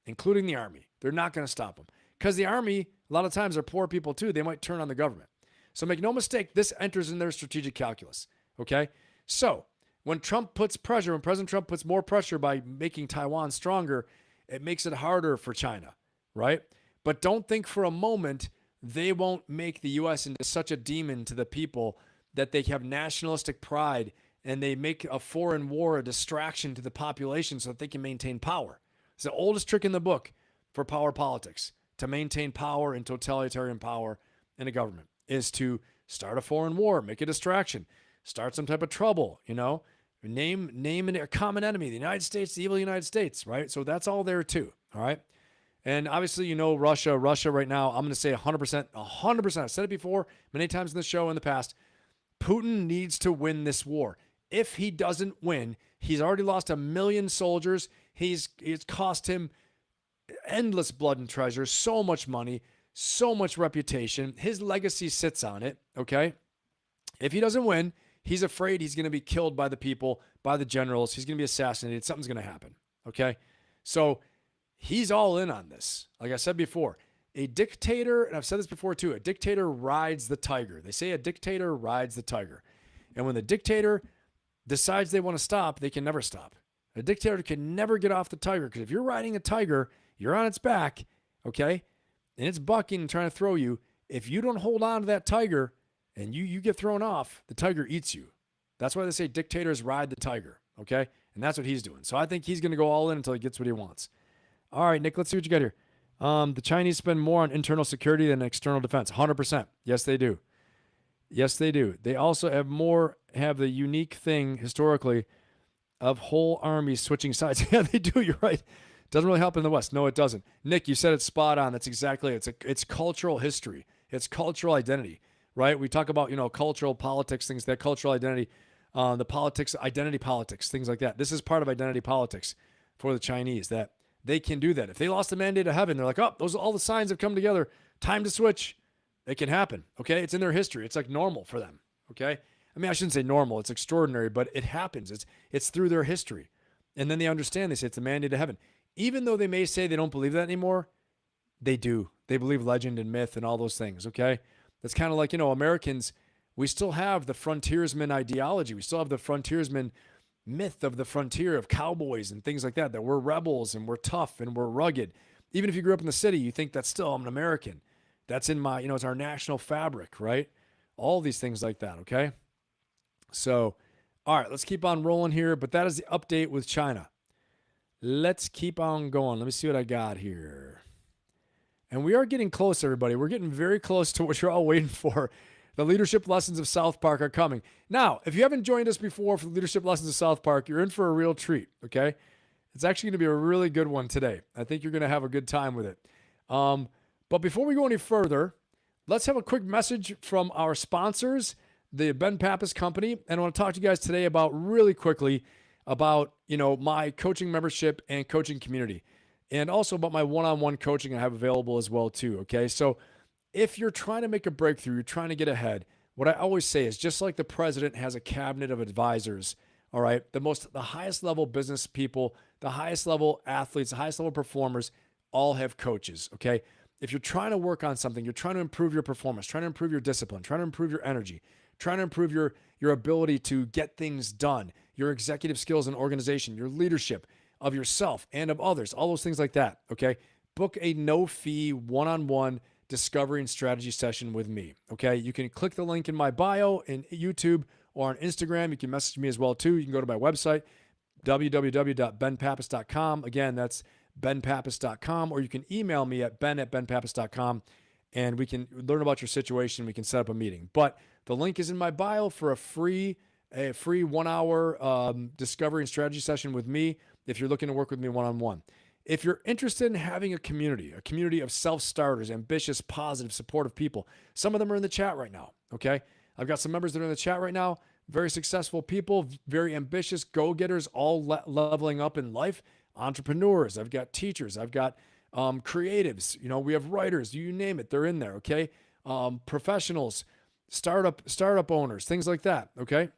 including the army. They're not going to stop them because the army, a lot of times, are poor people too. They might turn on the government. So make no mistake, this enters in their strategic calculus, okay? So when President Trump puts more pressure by making Taiwan stronger, it makes it harder for China, right? But don't think for a moment they won't make the U.S. into such a demon to the people that they have nationalistic pride and they make a foreign war a distraction to the population so that they can maintain power. It's the oldest trick in the book for power politics, to maintain power and totalitarian power in a government, is to start a foreign war, make a distraction, start some type of trouble, name a common enemy, the United States, the evil United States, right? So that's all there too, all right? And obviously, Russia right now, I'm going to say 100%. I've said it before many times in the show in the past. Putin needs to win this war. If he doesn't win, he's already lost 1 million soldiers. It's cost him endless blood and treasure, so much money, so much reputation. His legacy sits on it, okay? If he doesn't win, he's afraid he's going to be killed by the people, by the generals. He's going to be assassinated. Something's going to happen, okay? So he's all in on this. Like I said before, a dictator, and I've said this before too, a dictator rides the tiger. They say a dictator rides the tiger. And when the dictator decides they want to stop, they can never stop. A dictator can never get off the tiger, because if you're riding a tiger, you're on its back, okay? And it's bucking and trying to throw you. If you don't hold on to that tiger and you get thrown off, the tiger eats you. That's why they say dictators ride the tiger, okay? And that's what he's doing. So I think he's going to go all in until he gets what he wants. All right, Nick, let's see what you got here. The Chinese spend more on internal security than external defense. 100%. Yes, they do. Yes, they do. They also have the unique thing historically of whole armies switching sides. Yeah, they do. You're right. Doesn't really help in the West. No, it doesn't. Nick, you said it's spot on. That's exactly it. It's cultural history. It's cultural identity, right? We talk about, cultural politics, things, that cultural identity, the politics, identity politics, things like that. This is part of identity politics for the Chinese, that they can do that. If they lost the mandate of heaven, they're like, oh, those all the signs have come together. Time to switch. It can happen, okay? It's in their history. It's like normal for them, okay? I mean, I shouldn't say normal. It's extraordinary, but it happens. It's through their history. And then they understand. They say it's the mandate of heaven. Even though they may say they don't believe that anymore, they do. They believe legend and myth and all those things, okay? That's kind of like, Americans, we still have the frontiersman ideology. We still have the frontiersman myth of the frontier, of cowboys and things like that we're rebels and we're tough and we're rugged. Even if you grew up in the city, you think that's still, I'm an American. That's in my, it's our national fabric, right? All these things like that, okay? So, all right, let's keep on rolling here. But that is the update with China. Let's keep on going. Let me see what I got here. And we are getting close, everybody. We're getting very close to what you're all waiting for. The leadership lessons of South Park are coming. Now, if you haven't joined us before for the leadership lessons of South Park, you're in for a real treat, okay? It's actually going to be a really good one today. I think you're going to have a good time with it. But before we go any further, let's have a quick message from our sponsors, the Ben Pappas Company. And I want to talk to you guys today about, really quickly, about, my coaching membership and coaching community. And also about my one-on-one coaching I have available as well too, okay? So if you're trying to make a breakthrough, you're trying to get ahead, what I always say is, just like the president has a cabinet of advisors, all right, the highest level business people, the highest level athletes, the highest level performers all have coaches, okay? If you're trying to work on something, you're trying to improve your performance, trying to improve your discipline, trying to improve your energy, trying to improve your ability to get things done, your executive skills and organization, your leadership of yourself and of others, all those things like that, okay? Book a no-fee one-on-one discovery and strategy session with me, okay? You can click the link in my bio in YouTube or on Instagram. You can message me as well too. You can go to my website, www.benpappas.com. Again, that's benpappas.com, or you can email me at ben@benpappas.com, and we can learn about your situation. We can set up a meeting. But the link is in my bio for a free 1-hour discovery and strategy session with me if you're looking to work with me one-on-one. If you're interested in having a community of self-starters, ambitious, positive, supportive people, some of them are in the chat right now, okay? I've got some members that are in the chat right now, very successful people, very ambitious, go-getters, all leveling up in life. entrepreneurs, I've got teachers, I've got creatives, we have writers, you name it, they're in there, okay? Professionals, startup owners, things like that, okay?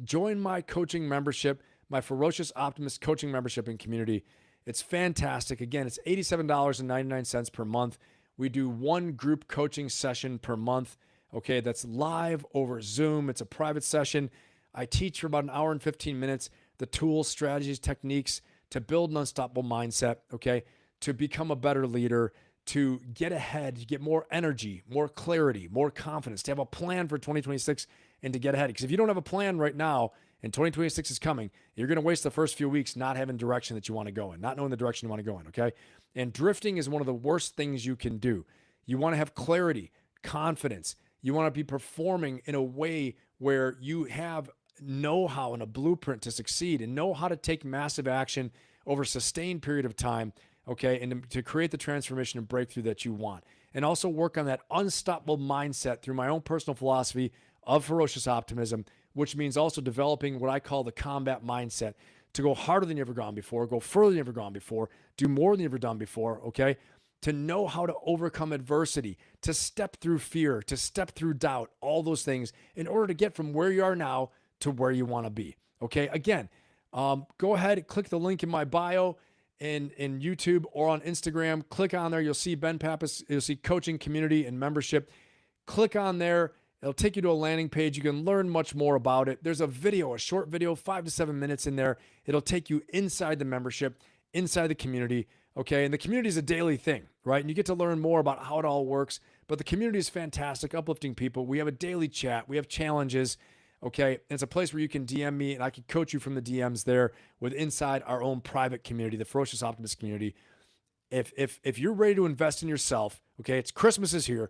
Join my coaching membership, my Ferocious Optimist coaching membership and community. It's fantastic. Again, it's $87.99 per month. We do one group coaching session per month, okay? That's live over Zoom. It's a private session. I teach for about an hour and 15 minutes the tools, strategies, techniques to build an unstoppable mindset, okay? To become a better leader, to get ahead, to get more energy, more clarity, more confidence, to have a plan for 2026 and to get ahead. Because if you don't have a plan right now and 2026 is coming, you're going to waste the first few weeks not having direction that you want to go in, not knowing the direction you want to go in, okay? And drifting is one of the worst things you can do. You want to have clarity, confidence. You want to be performing in a way where you have know-how and a blueprint to succeed and know how to take massive action over a sustained period of time, okay, and to create the transformation and breakthrough that you want. And also work on that unstoppable mindset through my own personal philosophy of ferocious optimism, which means also developing what I call the combat mindset, to go harder than you've ever gone before, go further than you've ever gone before, do more than you've ever done before, okay? To know how to overcome adversity, to step through fear, to step through doubt, all those things in order to get from where you are now to where you want to be, okay? Again, go ahead and click the link in my bio in YouTube or on Instagram. Click on there. You'll see Ben Pappas. You'll see coaching, community, and membership. Click on there. It'll take you to a landing page. You can learn much more about it. There's a video, a short video, 5 to 7 minutes in there. It'll take you inside the membership, inside the community, okay? And the community is a daily thing, right? And you get to learn more about how it all works. But the community is fantastic, uplifting people. We have a daily chat. We have challenges, okay? And it's a place where you can DM me, and I can coach you from the DMs there with inside our own private community, the Ferocious Optimist community. If you're ready to invest in yourself, okay, it's Christmas is here.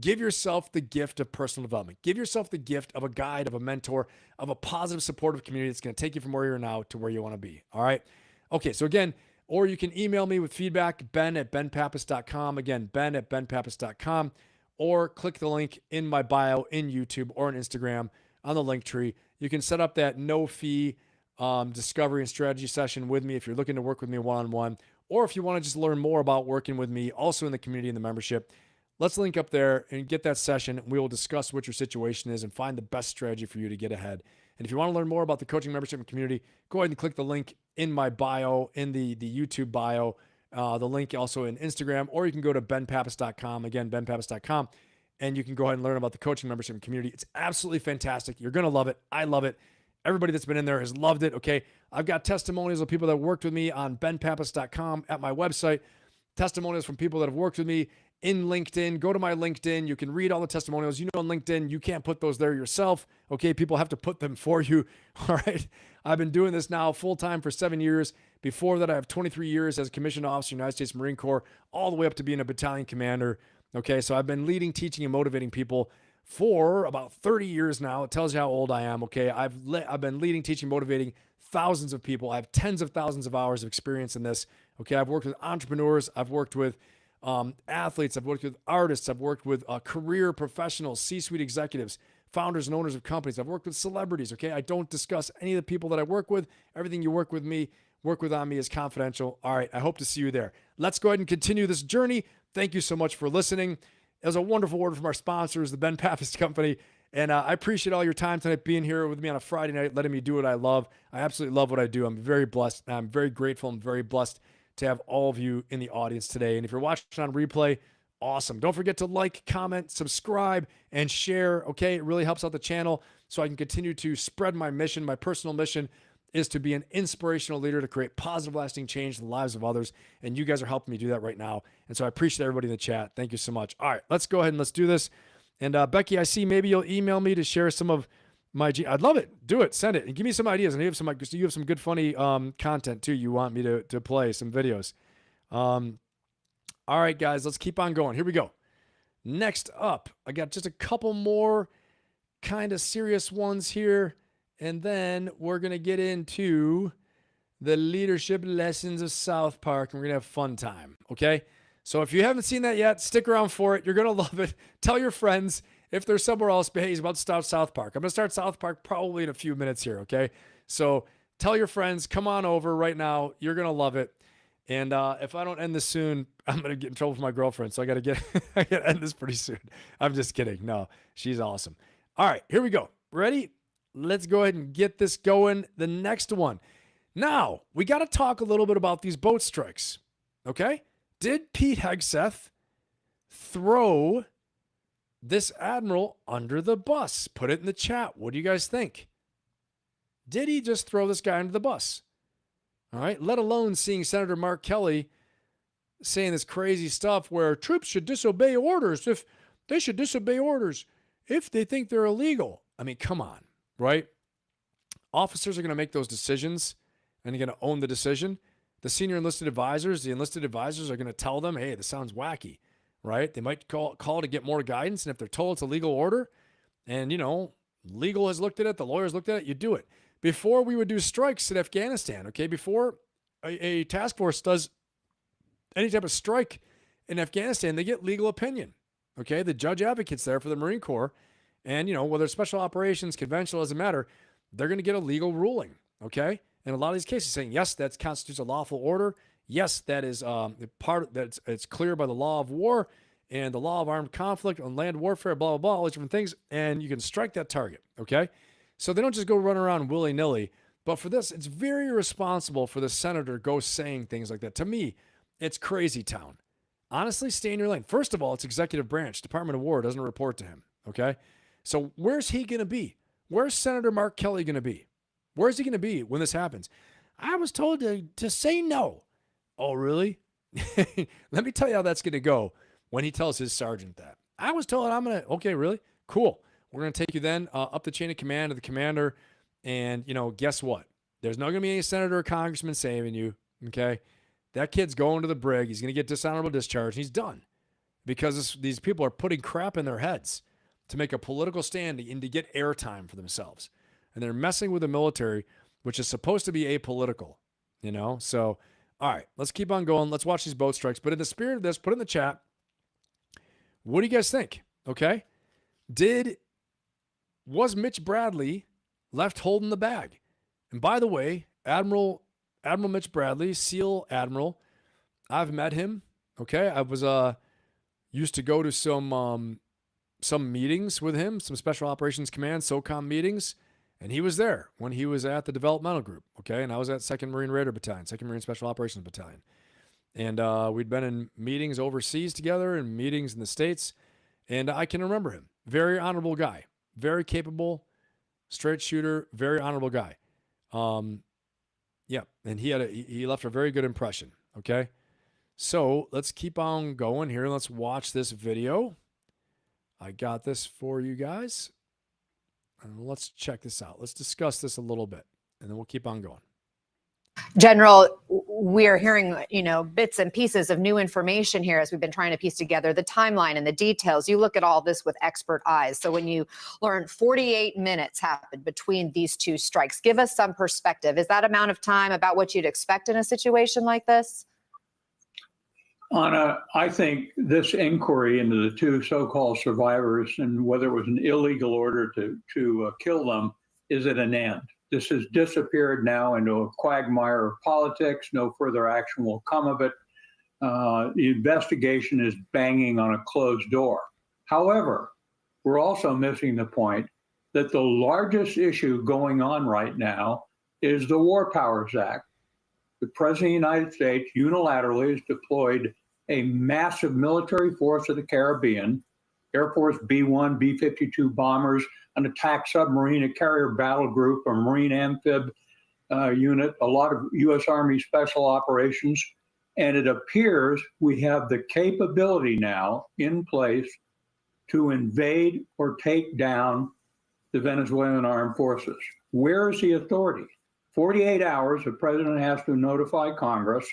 Give yourself the gift of personal development. Give yourself the gift of a guide, of a mentor, of a positive, supportive community that's going to take you from where you are now to where you want to be. All right? Okay, so again, or you can email me with feedback, ben@benpappas.com. Again, ben@benpappas.com. Or click the link in my bio in YouTube or on Instagram on the link tree. You can set up that no-fee discovery and strategy session with me if you're looking to work with me one-on-one, or if you want to just learn more about working with me also in the community and the membership. Let's link up there and get that session. We will discuss what your situation is and find the best strategy for you to get ahead. And if you want to learn more about the coaching membership and community, go ahead and click the link in my bio, in the YouTube bio, the link also in Instagram, or you can go to benpappas.com, again, benpappas.com, and you can go ahead and learn about the coaching membership and community. It's absolutely fantastic. You're going to love it. I love it. Everybody that's been in there has loved it, okay? I've got testimonials of people that worked with me on benpappas.com at my website, testimonials from people that have worked with me in LinkedIn. Go to my LinkedIn. You can read all the testimonials. You know, on LinkedIn, you can't put those there yourself. Okay, people have to put them for you. All right. I've been doing this now full-time for 7 years. Before that, I have 23 years as a commissioned officer, United States Marine Corps, all the way up to being a battalion commander. Okay, so I've been leading, teaching, and motivating people for about 30 years now. It tells you how old I am. Okay, I've been leading, teaching, motivating thousands of people. I have tens of thousands of hours of experience in this. Okay, I've worked with entrepreneurs. I've worked with athletes. I've worked with artists. I've worked with career professionals, C-suite executives, founders and owners of companies. I've worked with celebrities. Okay, I don't discuss any of the people that I work with. Everything you work with on me is confidential. All right, I hope to see you there. Let's go ahead and continue this journey. Thank you so much for listening. It was a wonderful word from our sponsors, the Ben Pappas Company. And I appreciate all your time tonight, being here with me on a Friday night, letting me do what I love. I absolutely love what I do. I'm very blessed. I'm very grateful. I'm very blessed to have all of you in the audience today. And if you're watching on replay, awesome. Don't forget to like, comment, subscribe, and share. Okay, it really helps out the channel so I can continue to spread my mission. My personal mission is to be an inspirational leader to create positive, lasting change in the lives of others. And you guys are helping me do that right now. And so I appreciate everybody in the chat. Thank you so much. All right, let's go ahead and let's do this. And Becky, I see maybe you'll email me to share some of my I'd love it. Do it. Send it. And give me some ideas. And you have some good, funny content too you want me to play, some videos. All right, guys, let's keep on going. Here we go. Next up, I got just a couple more kind of serious ones here. And then we're going to get into the leadership lessons of South Park. And we're going to have fun time. Okay? So if you haven't seen that yet, stick around for it. You're going to love it. Tell your friends if they're somewhere else, hey, he's about to start South Park. I'm going to start South Park probably in a few minutes here, okay? So Tell your friends, come on over right now. You're going to love it. And if I don't end this soon, I'm going to get in trouble with my girlfriend. So I got to end this pretty soon. I'm just kidding. No, she's awesome. All right, here we go. Ready? Let's go ahead and get this going. The next one. Now, we got to talk a little bit about these boat strikes. Okay? Did Pete Hegseth throw this admiral under the bus? Put it in the chat. What do you guys think? Did he just throw this guy under the bus? All right, let alone seeing Senator Mark Kelly saying this crazy stuff where troops should disobey orders if they should disobey orders if they think they're illegal. I mean, come on, right? Officers are going to make those decisions and they're going to own the decision. The senior enlisted advisors, the enlisted advisors are going to tell them, hey, this sounds wacky, right? They might call to get more guidance. And if they're told it's a legal order and, you know, legal has looked at it, the lawyers looked at it, you do it. Before we would do strikes in Afghanistan, okay, before a task force does any type of strike in Afghanistan, they get legal opinion, okay? The judge advocates there for the Marine Corps, and, you know, whether it's special operations, conventional, doesn't matter, they're going to get a legal ruling, okay? In a lot of these cases saying, yes, that constitutes a lawful order. Yes, that is it's clear by the law of war and the law of armed conflict on land warfare, blah, blah, blah, all these different things, and you can strike that target, okay? So they don't just go run around willy-nilly. But for this, it's very irresponsible for the senator to go saying things like that. To me, it's crazy town. Honestly, stay in your lane. First of all, it's executive branch. Department of War doesn't report to him, okay? So where's he going to be? Where's Senator Mark Kelly going to be? Where's he going to be when this happens? I was told to say no. Oh, really? Let me tell you how that's going to go when he tells his sergeant that. I was told I'm going to, okay, really? Cool. We're going to take you then up the chain of command to the commander. And, you know, guess what? There's not going to be any senator or congressman saving you, okay? That kid's going to the brig. He's going to get dishonorable discharge. He's done because these people are putting crap in their heads to make a political stand and to get airtime for themselves. And they're messing with the military, which is supposed to be apolitical, you know? So, all right, let's keep on going. Let's watch these boat strikes. But in the spirit of this, put it in the chat. What do you guys think? Okay? Was Mitch Bradley left holding the bag? And by the way, Admiral Mitch Bradley, SEAL Admiral, I've met him. Okay, I was used to go to some meetings with him, some Special Operations Command, SOCOM meetings, and he was there when he was at the developmental group. Okay, and I was at 2nd Marine Raider Battalion, 2nd Marine Special Operations Battalion, and we'd been in meetings overseas together and meetings in the States, and I can remember him. Very honorable guy. Very capable, straight shooter, very honorable guy. Yeah, and he left a very good impression, okay? So let's keep on going here. Let's watch this video. I got this for you guys. And let's check this out. Let's discuss this a little bit, and then we'll keep on going. General, we're hearing, bits and pieces of new information here as we've been trying to piece together the timeline and the details. You look at all this with expert eyes. So when you learn 48 minutes happened between these two strikes, give us some perspective. Is that amount of time about what you'd expect in a situation like this? Anna, I think this inquiry into the two so-called survivors and whether it was an illegal order to kill them is at an end. This has disappeared now into a quagmire of politics. No further action will come of it. The investigation is banging on a closed door. However, we're also missing the point that the largest issue going on right now is the War Powers Act. The President of the United States unilaterally has deployed a massive military force of the Caribbean, Air Force B-1, B-52 bombers, an attack submarine, a carrier battle group, a Marine amphib unit, a lot of U.S. Army special operations. And it appears we have the capability now in place to invade or take down the Venezuelan armed forces. Where is the authority? 48 hours, the president has to notify Congress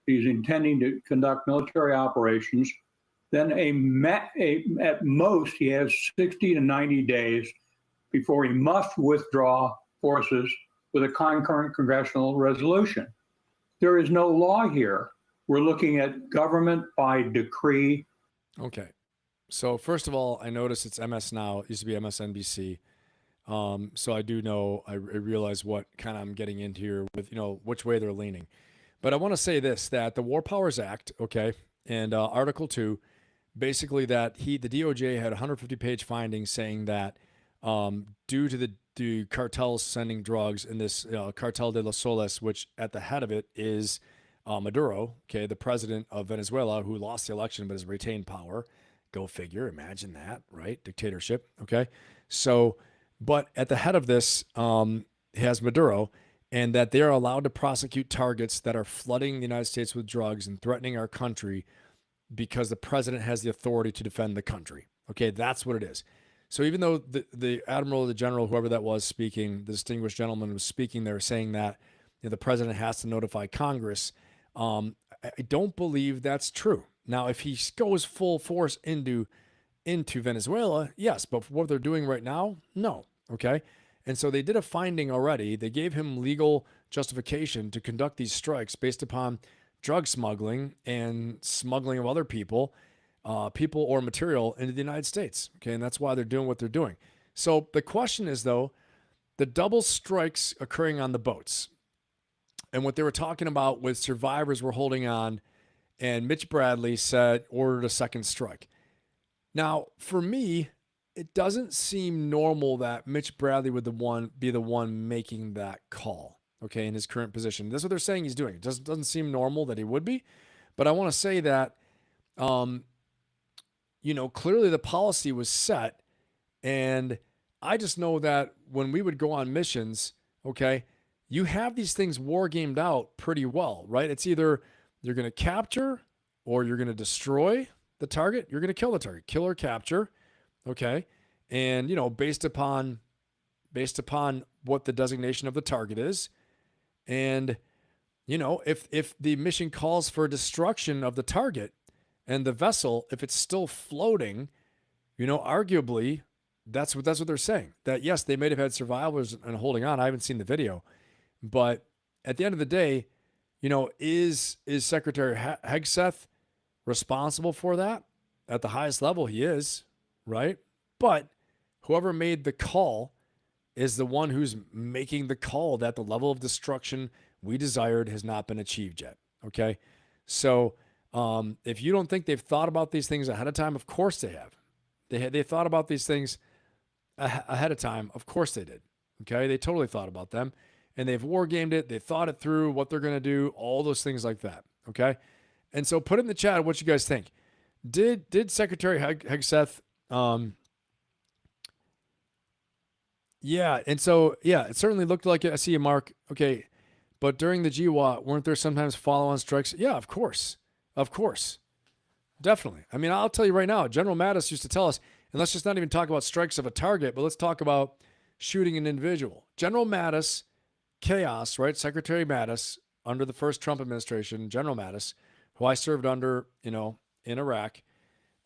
he's intending to conduct military operations. Then at most, he has 60 to 90 days before he must withdraw forces with a concurrent congressional resolution. There is no law here. We're looking at government by decree. Okay. So first of all, I noticed it's MS Now. It used to be MSNBC. So I do know, I realize what kind of I'm getting into here with, which way they're leaning. But I want to say this, that the War Powers Act, okay, and Article 2, basically that the DOJ had 150-page findings saying that due to the cartels sending drugs in this Cartel de los Soles, which at the head of it is Maduro, okay, the president of Venezuela, who lost the election but has retained power. Go figure, imagine that, right? Dictatorship, okay? So, but at the head of this has Maduro, and that they are allowed to prosecute targets that are flooding the United States with drugs and threatening our country because the president has the authority to defend the country. Okay, that's what it is. So even though the admiral, the general, whoever that was speaking, the distinguished gentleman was speaking there saying that the president has to notify Congress, I don't believe that's true. Now, if he goes full force into Venezuela, yes, but for what they're doing right now, no. Okay. And so they did a finding already. They gave him legal justification to conduct these strikes based upon drug smuggling and smuggling of other people or material into the United States. Okay. And that's why they're doing what they're doing. So the question is, though, the double strikes occurring on the boats and what they were talking about with survivors were holding on, and Mitch Bradley ordered a second strike. Now, for me, it doesn't seem normal that Mitch Bradley would be the one making that call, okay, in his current position. That's what they're saying he's doing. It doesn't seem normal that he would be, but I want to say that, clearly the policy was set, and I just know that when we would go on missions, okay, you have these things war gamed out pretty well, right? It's either you're going to capture or you're going to destroy the target. You're going to kill the target, kill or capture. Okay. And, based upon what the designation of the target is. And, if the mission calls for destruction of the target and the vessel, if it's still floating, arguably that's what they're saying, that yes, they may have had survivors and holding on. I haven't seen the video, but at the end of the day, is Secretary Hegseth responsible for that? At the highest level, he is, right? But whoever made the call is the one who's making the call that the level of destruction we desired has not been achieved yet, okay? So if you don't think they've thought about these things ahead of time, of course they have. They thought about these things ahead of time. Of course they did, okay? They totally thought about them. And they've war gamed it. They thought it through, what they're going to do, all those things like that. Okay. And so put it in the chat what you guys think. Did Secretary Hegseth, yeah. And so, yeah, it certainly looked like it. I see you, Mark. Okay. But during the GWAT, weren't there sometimes follow-on strikes? Yeah, of course. Of course. Definitely. I mean, I'll tell you right now, General Mattis used to tell us, and let's just not even talk about strikes of a target, but let's talk about shooting an individual. General Mattis, Chaos, right? Secretary Mattis, under the first Trump administration, General Mattis, who I served under, in Iraq.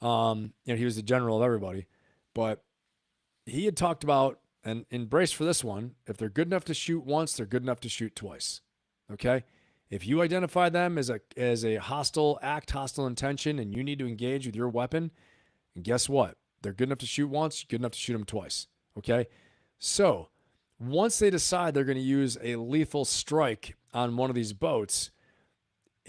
He was the general of everybody, but he had talked about, and embrace for this one, if they're good enough to shoot once, they're good enough to shoot twice. Okay. If you identify them as a hostile act, hostile intention, and you need to engage with your weapon, and guess what? They're good enough to shoot once, good enough to shoot them twice. Okay. So once they decide they're going to use a lethal strike on one of these boats,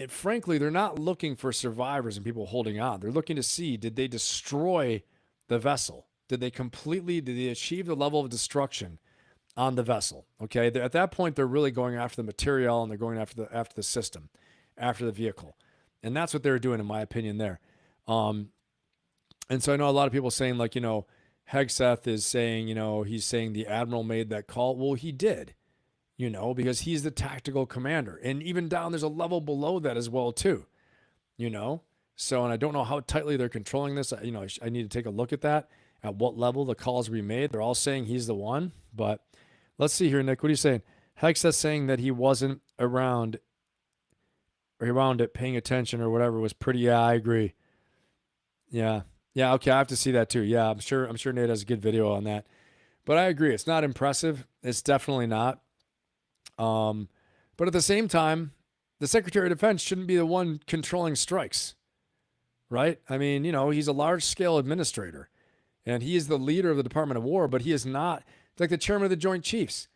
frankly, they're not looking for survivors and people holding on. They're looking to see, did they destroy the vessel? Did they achieve the level of destruction on the vessel? Okay, at that point, they're really going after the material and they're going after the system, after the vehicle. And that's what they're doing, in my opinion, there. And so I know a lot of people saying, like, Hegseth is saying, he's saying the admiral made that call. Well, he did, because he's the tactical commander. And even down, there's a level below that as well, too, So, and I don't know how tightly they're controlling this. I need to take a look at that, at what level the calls we made. They're all saying he's the one. But let's see here, Nick. What are you saying? Hegseth saying that he wasn't around it, paying attention or whatever was pretty. Yeah, I agree. Yeah. Yeah, okay, I have to see that too. Yeah, I'm sure Nate has a good video on that. But I agree, it's not impressive. It's definitely not. But at the same time, the Secretary of Defense shouldn't be the one controlling strikes, right? I mean, he's a large-scale administrator, and he is the leader of the Department of War, but he is not It's like the chairman of the Joint Chiefs.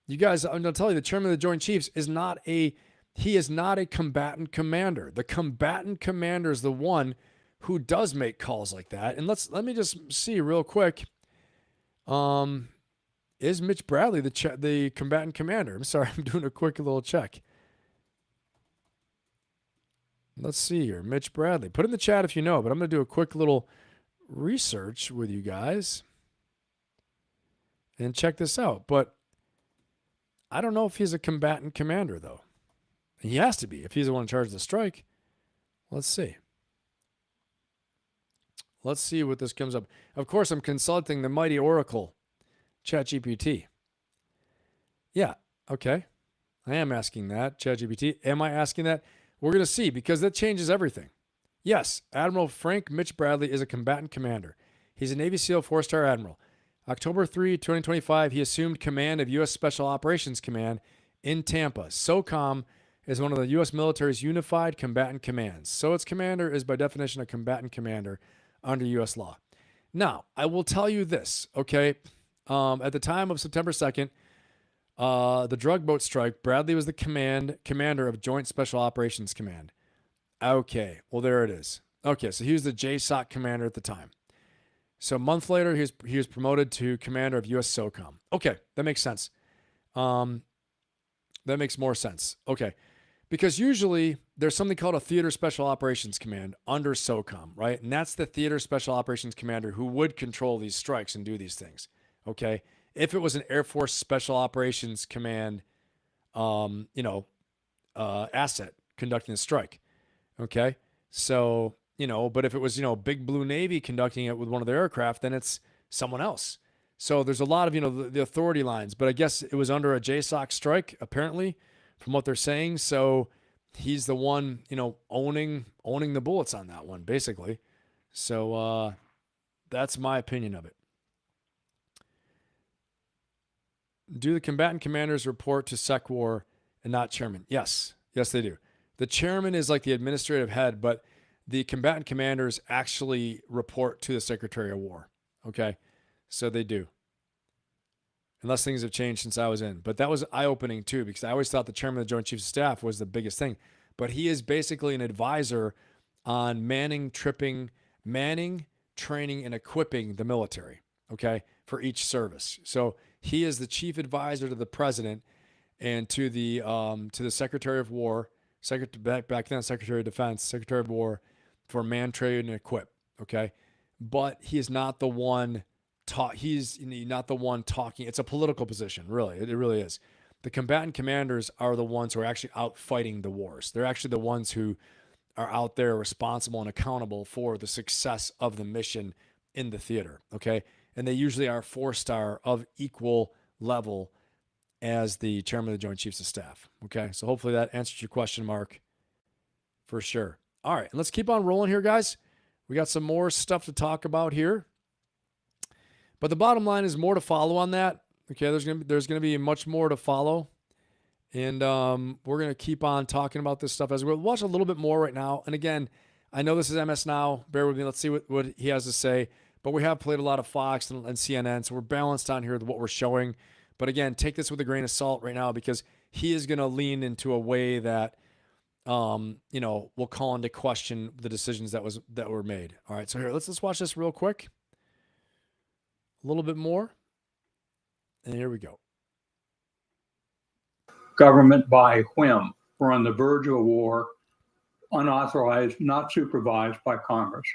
You guys, I'm going to tell you, the chairman of the Joint Chiefs is not a combatant commander. The combatant commander is the one who does make calls like that. And let me just see real quick. Is Mitch Bradley the combatant commander? I'm sorry, I'm doing a quick little check. Let's see here. Mitch Bradley. Put in the chat if you know, but I'm going to do a quick little research with you guys and check this out. But I don't know if he's a combatant commander, though. He has to be if he's the one in charge of the strike. Let's see. Let's see what this comes up. Of course, I'm consulting the mighty Oracle, ChatGPT. Yeah, okay. I am asking that, ChatGPT. Am I asking that? We're going to see, because that changes everything. Yes, Admiral Frank Mitch Bradley is a combatant commander. He's a Navy SEAL 4-star admiral. October 3, 2025, he assumed command of U.S. Special Operations Command in Tampa. SOCOM is one of the U.S. military's unified combatant commands. So its commander is by definition a combatant commander under U.S. law. Now, I will tell you this, okay? At the time of September 2nd, the drug boat strike, Bradley was the commander of Joint Special Operations Command. Okay, well, there it is. Okay, so he was the JSOC commander at the time. So a month later, he was promoted to commander of U.S. SOCOM. Okay, that makes sense. That makes more sense. Okay, because usually there's something called a Theater Special Operations Command under SOCOM, right? And that's the Theater Special Operations Commander who would control these strikes and do these things, okay? If it was an Air Force Special Operations Command, asset conducting a strike, okay? So, but if it was, Big Blue Navy conducting it with one of their aircraft, then it's someone else. So there's a lot of, the authority lines, but I guess it was under a JSOC strike, apparently, from what they're saying. So he's the one, owning the bullets on that one, basically. So that's my opinion of it. Do the combatant commanders report to SecWar and not chairman? Yes. Yes, they do. The chairman is like the administrative head, but the combatant commanders actually report to the Secretary of War. Okay? So they do. Unless things have changed since I was in. But that was eye-opening too, because I always thought the chairman of the Joint Chiefs of Staff was the biggest thing. But he is basically an advisor on manning, training, and equipping the military, okay, for each service. So he is the chief advisor to the president and to the Secretary of War, back then Secretary of Defense, Secretary of War, for man, train, and equip, okay? But he is not the one he's not the one talking. It's a political position, really. It really is. The combatant commanders are the ones who are actually out fighting the wars. They're actually the ones who are out there responsible and accountable for the success of the mission in the theater, okay? And they usually are 4-star of equal level as the chairman of the Joint Chiefs of Staff, okay? So hopefully that answers your question, Mark, for sure. All right, let's keep on rolling here, guys. We got some more stuff to talk about here. But the bottom line is more to follow on that. Okay, there's gonna be much more to follow, and we're gonna keep on talking about this stuff as we'll watch a little bit more right now. And again, I know this is MS Now. Bear with me. Let's see what he has to say. But we have played a lot of Fox and CNN, so we're balanced on here with what we're showing. But again, take this with a grain of salt right now, because he is gonna lean into a way that will call into question the decisions that were made. All right, so here let's watch this real quick. A little bit more. And here we go. Government by whim. We're on the verge of a war, unauthorized, not supervised by Congress.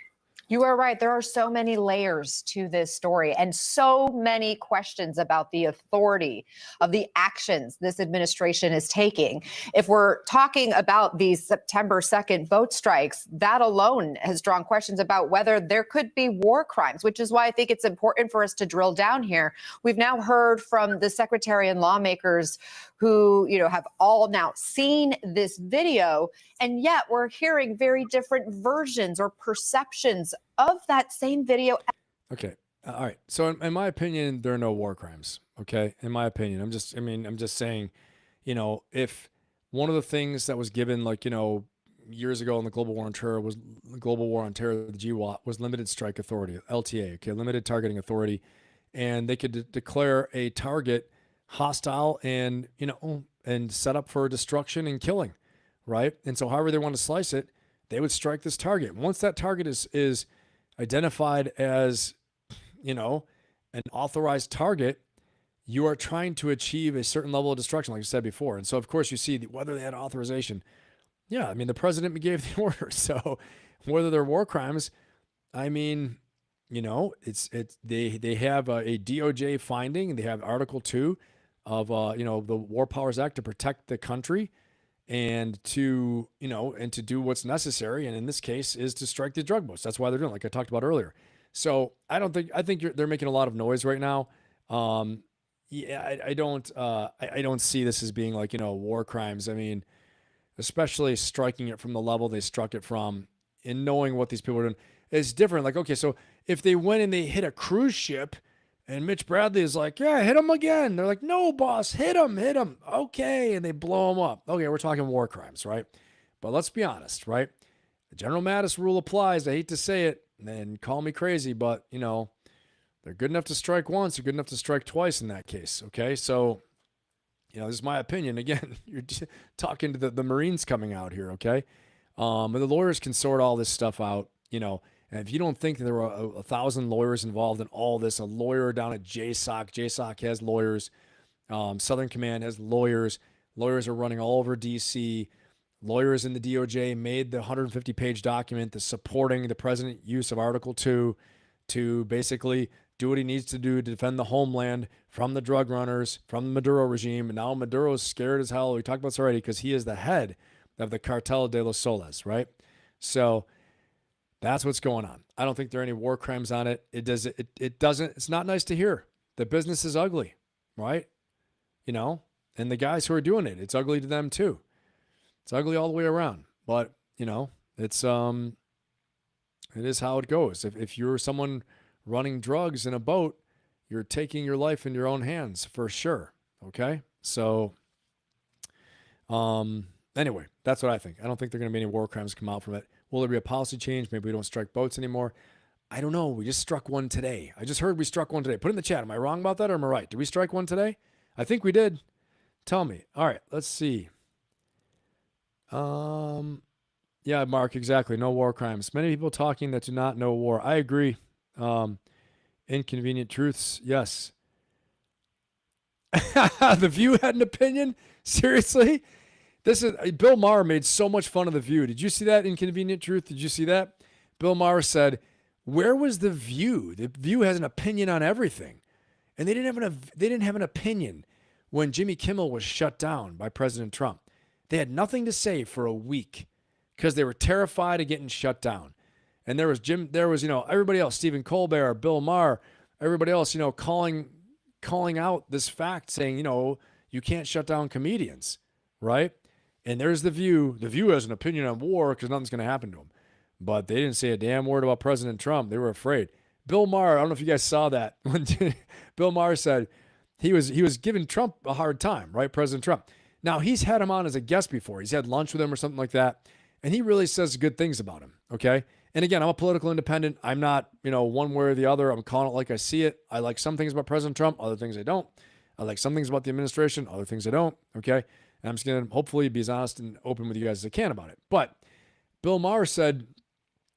You are right. There are so many layers to this story and so many questions about the authority of the actions this administration is taking. If we're talking about these September 2nd boat strikes, that alone has drawn questions about whether there could be war crimes, which is why I think it's important for us to drill down here. We've now heard from the secretary and lawmakers who, have all now seen this video, and yet we're hearing very different versions or perceptions of that same video. Okay. All right. So in my opinion, there are no war crimes. Okay. In my opinion, I'm just saying, if one of the things that was given, years ago in the global war on terror the GWAT was limited strike authority, LTA, okay, limited targeting authority. and they could declare a target hostile and, and set up for destruction and killing, right? And so however they want to slice it, they would strike this target. Once that target is identified as, an authorized target, you are trying to achieve a certain level of destruction, like I said before. And so, of course, you see whether they had authorization. Yeah, I mean, the president gave the order. So whether they're war crimes, I mean, they have a DOJ finding. They have Article 2 of, the War Powers Act to protect the country and to do what's necessary. And in this case is to strike the drug boats. That's why they're doing it, like I talked about earlier. So I think they're making a lot of noise right now. I don't see this as being like, war crimes. I mean, especially striking it from the level they struck it from and knowing what these people are doing is different. Like, okay, so if they went and they hit a cruise ship and Mitch Bradley is like, yeah, hit him again. They're like, no, boss, hit him. Okay. And they blow him up. Okay. We're talking war crimes, right? But let's be honest, right? The General Mattis rule applies. I hate to say it and call me crazy, but they're good enough to strike once. They're good enough to strike twice in that case. Okay. So, this is my opinion. Again, you're talking to the Marines coming out here. Okay. But the lawyers can sort all this stuff out, and if you don't think that there were 1,000 lawyers involved in all this, a lawyer down at JSOC has lawyers. Southern Command has lawyers. Lawyers are running all over DC. Lawyers in the DOJ made the 150-page document that's supporting the president's use of Article 2 to basically do what he needs to do to defend the homeland from the drug runners, from the Maduro regime. And now Maduro's scared as hell. We talked about this already because he is the head of the Cartel de los Soles, right? So that's what's going on. I don't think there are any war crimes on it. It's not nice to hear. The business is ugly, right? And the guys who are doing it, it's ugly to them too. It's ugly all the way around, but it's, it is how it goes. If you're someone running drugs in a boat, you're taking your life in your own hands for sure. Okay. So, anyway, that's what I think. I don't think there are going to be any war crimes come out from it. Will there be a policy change? Maybe we don't strike boats anymore. I don't know. We just struck one today. I just heard we struck one today. Put it in the chat. Am I wrong about that or am I right? Did we strike one today? I think we did. Tell me. All right, let's see. Yeah, Mark, exactly. No war crimes. Many people talking that do not know war. I agree. Inconvenient truths. Yes. The View had an opinion? Seriously? Bill Maher made so much fun of The View. Did you see that, Inconvenient Truth? Did you see that? Bill Maher said, where was The View? The View has an opinion on everything. And they didn't have an opinion when Jimmy Kimmel was shut down by President Trump. They had nothing to say for a week because they were terrified of getting shut down. And there was everybody else, Stephen Colbert, Bill Maher, everybody else, calling out this fact saying, you can't shut down comedians, right? And there's The View. The View has an opinion on war because nothing's going to happen to them. But they didn't say a damn word about President Trump. They were afraid. Bill Maher, I don't know if you guys saw that. When Bill Maher said he was giving Trump a hard time, right? President Trump. Now, he's had him on as a guest before. He's had lunch with him or something like that. And he really says good things about him, okay? And again, I'm a political independent. I'm not, one way or the other. I'm calling it like I see it. I like some things about President Trump, other things I don't. I like some things about the administration, other things I don't, okay? And I'm just going to hopefully be as honest and open with you guys as I can about it. But Bill Maher said,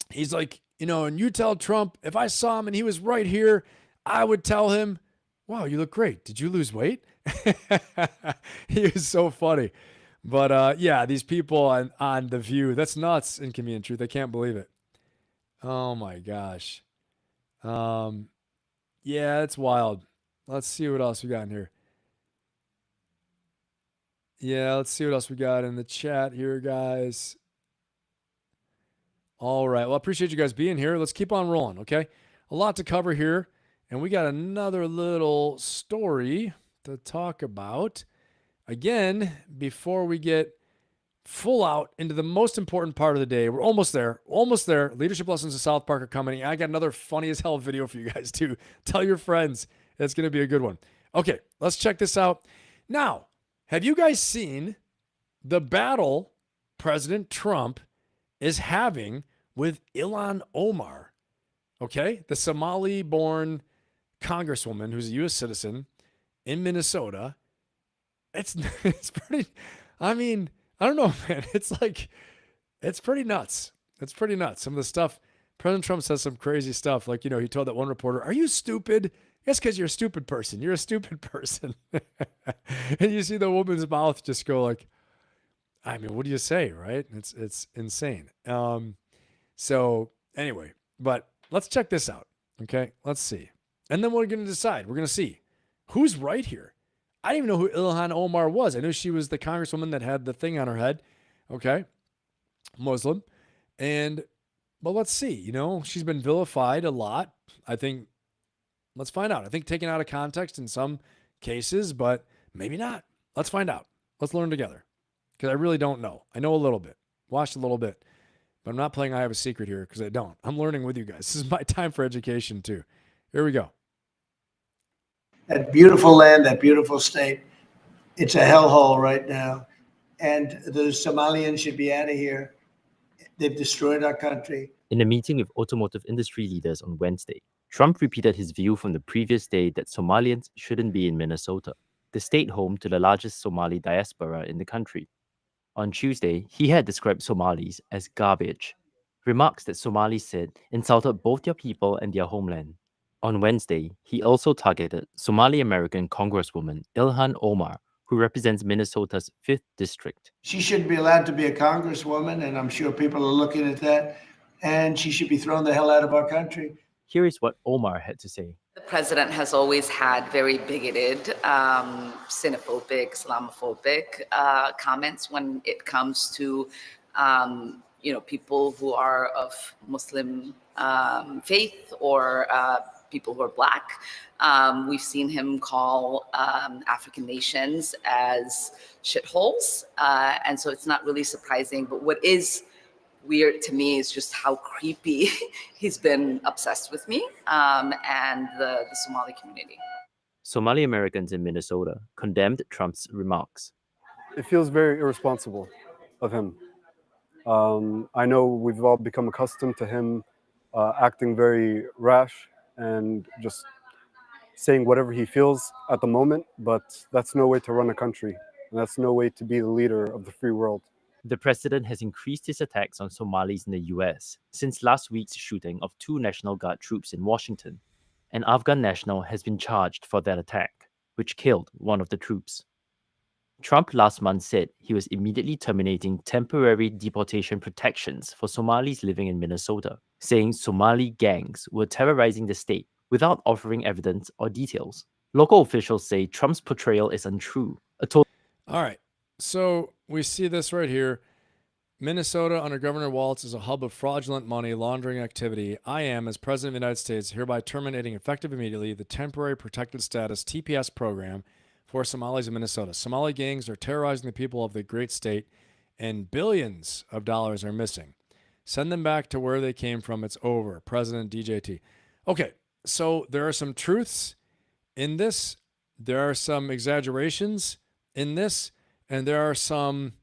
he's like, and you tell Trump, if I saw him and he was right here, I would tell him, wow, you look great. Did you lose weight? He was so funny. But yeah, these people on The View, that's nuts, Inconvenient Truth. I can't believe it. Oh my gosh. Yeah, it's wild. Let's see what else we got in here. Yeah, let's see what else we got in the chat here, guys. All right. Well, I appreciate you guys being here. Let's keep on rolling, okay? A lot to cover here. And we got another little story to talk about. Again, before we get full out into the most important part of the day, we're almost there. Almost there. Leadership lessons in South Park are coming. I got another funny as hell video for you guys too. Tell your friends. It's going to be a good one. Okay, let's check this out. Now, have you guys seen the battle President Trump is having with Ilhan Omar? Okay, the Somali-born congresswoman who's a U.S. citizen in Minnesota. It's pretty. I mean, I don't know, man. It's pretty nuts. It's pretty nuts. Some of the stuff President Trump says, some crazy stuff. Like, he told that one reporter, "Are you stupid?" Yes, because you're a stupid person. You're a stupid person. And you see the woman's mouth just go like, I mean, what do you say, right? It's insane. So anyway, but let's check this out. Okay, let's see. And then we're going to decide. We're going to see who's right here. I didn't even know who Ilhan Omar was. I knew she was the congresswoman that had the thing on her head. Okay, Muslim. But let's see. She's been vilified a lot. I think, let's find out. I think taken out of context in some cases, but maybe not. Let's find out. Let's learn together. Because I really don't know. I know a little bit. Watched a little bit. But I'm not playing I Have a Secret here because I don't. I'm learning with you guys. This is my time for education too. Here we go. That beautiful land, that beautiful state, it's a hellhole right now. And the Somalians should be out of here. They've destroyed our country. In a meeting with automotive industry leaders on Wednesday, Trump repeated his view from the previous day that Somalians shouldn't be in Minnesota, the state home to the largest Somali diaspora in the country. On Tuesday, he had described Somalis as garbage, remarks that Somalis said insulted both their people and their homeland. On Wednesday, he also targeted Somali-American Congresswoman Ilhan Omar, who represents Minnesota's 5th district. She shouldn't be allowed to be a congresswoman, and I'm sure people are looking at that, and she should be thrown the hell out of our country. Here is what Omar had to say. The president has always had very bigoted, xenophobic, Islamophobic comments when it comes to, people who are of Muslim faith or people who are Black. We've seen him call African nations as shitholes, and so it's not really surprising. But what is weird to me is just how creepy he's been obsessed with me and the Somali community. Somali Americans in Minnesota condemned Trump's remarks. It feels very irresponsible of him. I know we've all become accustomed to him acting very rash and just saying whatever he feels at the moment, but that's no way to run a country, and that's no way to be the leader of the free world. The president has increased his attacks on Somalis in the US since last week's shooting of 2 National Guard troops in Washington. An Afghan national has been charged for that attack, which killed one of the troops. Trump last month said he was immediately terminating temporary deportation protections for Somalis living in Minnesota, saying Somali gangs were terrorizing the state without offering evidence or details. Local officials say Trump's portrayal is untrue. All right. So we see this right here. Minnesota under Governor Walz is a hub of fraudulent money laundering activity. I am, as President of the United States, hereby terminating effective immediately the Temporary Protected Status TPS program for Somalis in Minnesota. Somali gangs are terrorizing the people of the great state, and billions of dollars are missing. Send them back to where they came from. It's over. President DJT. Okay, so there are some truths in this. There are some exaggerations in this. And there are some,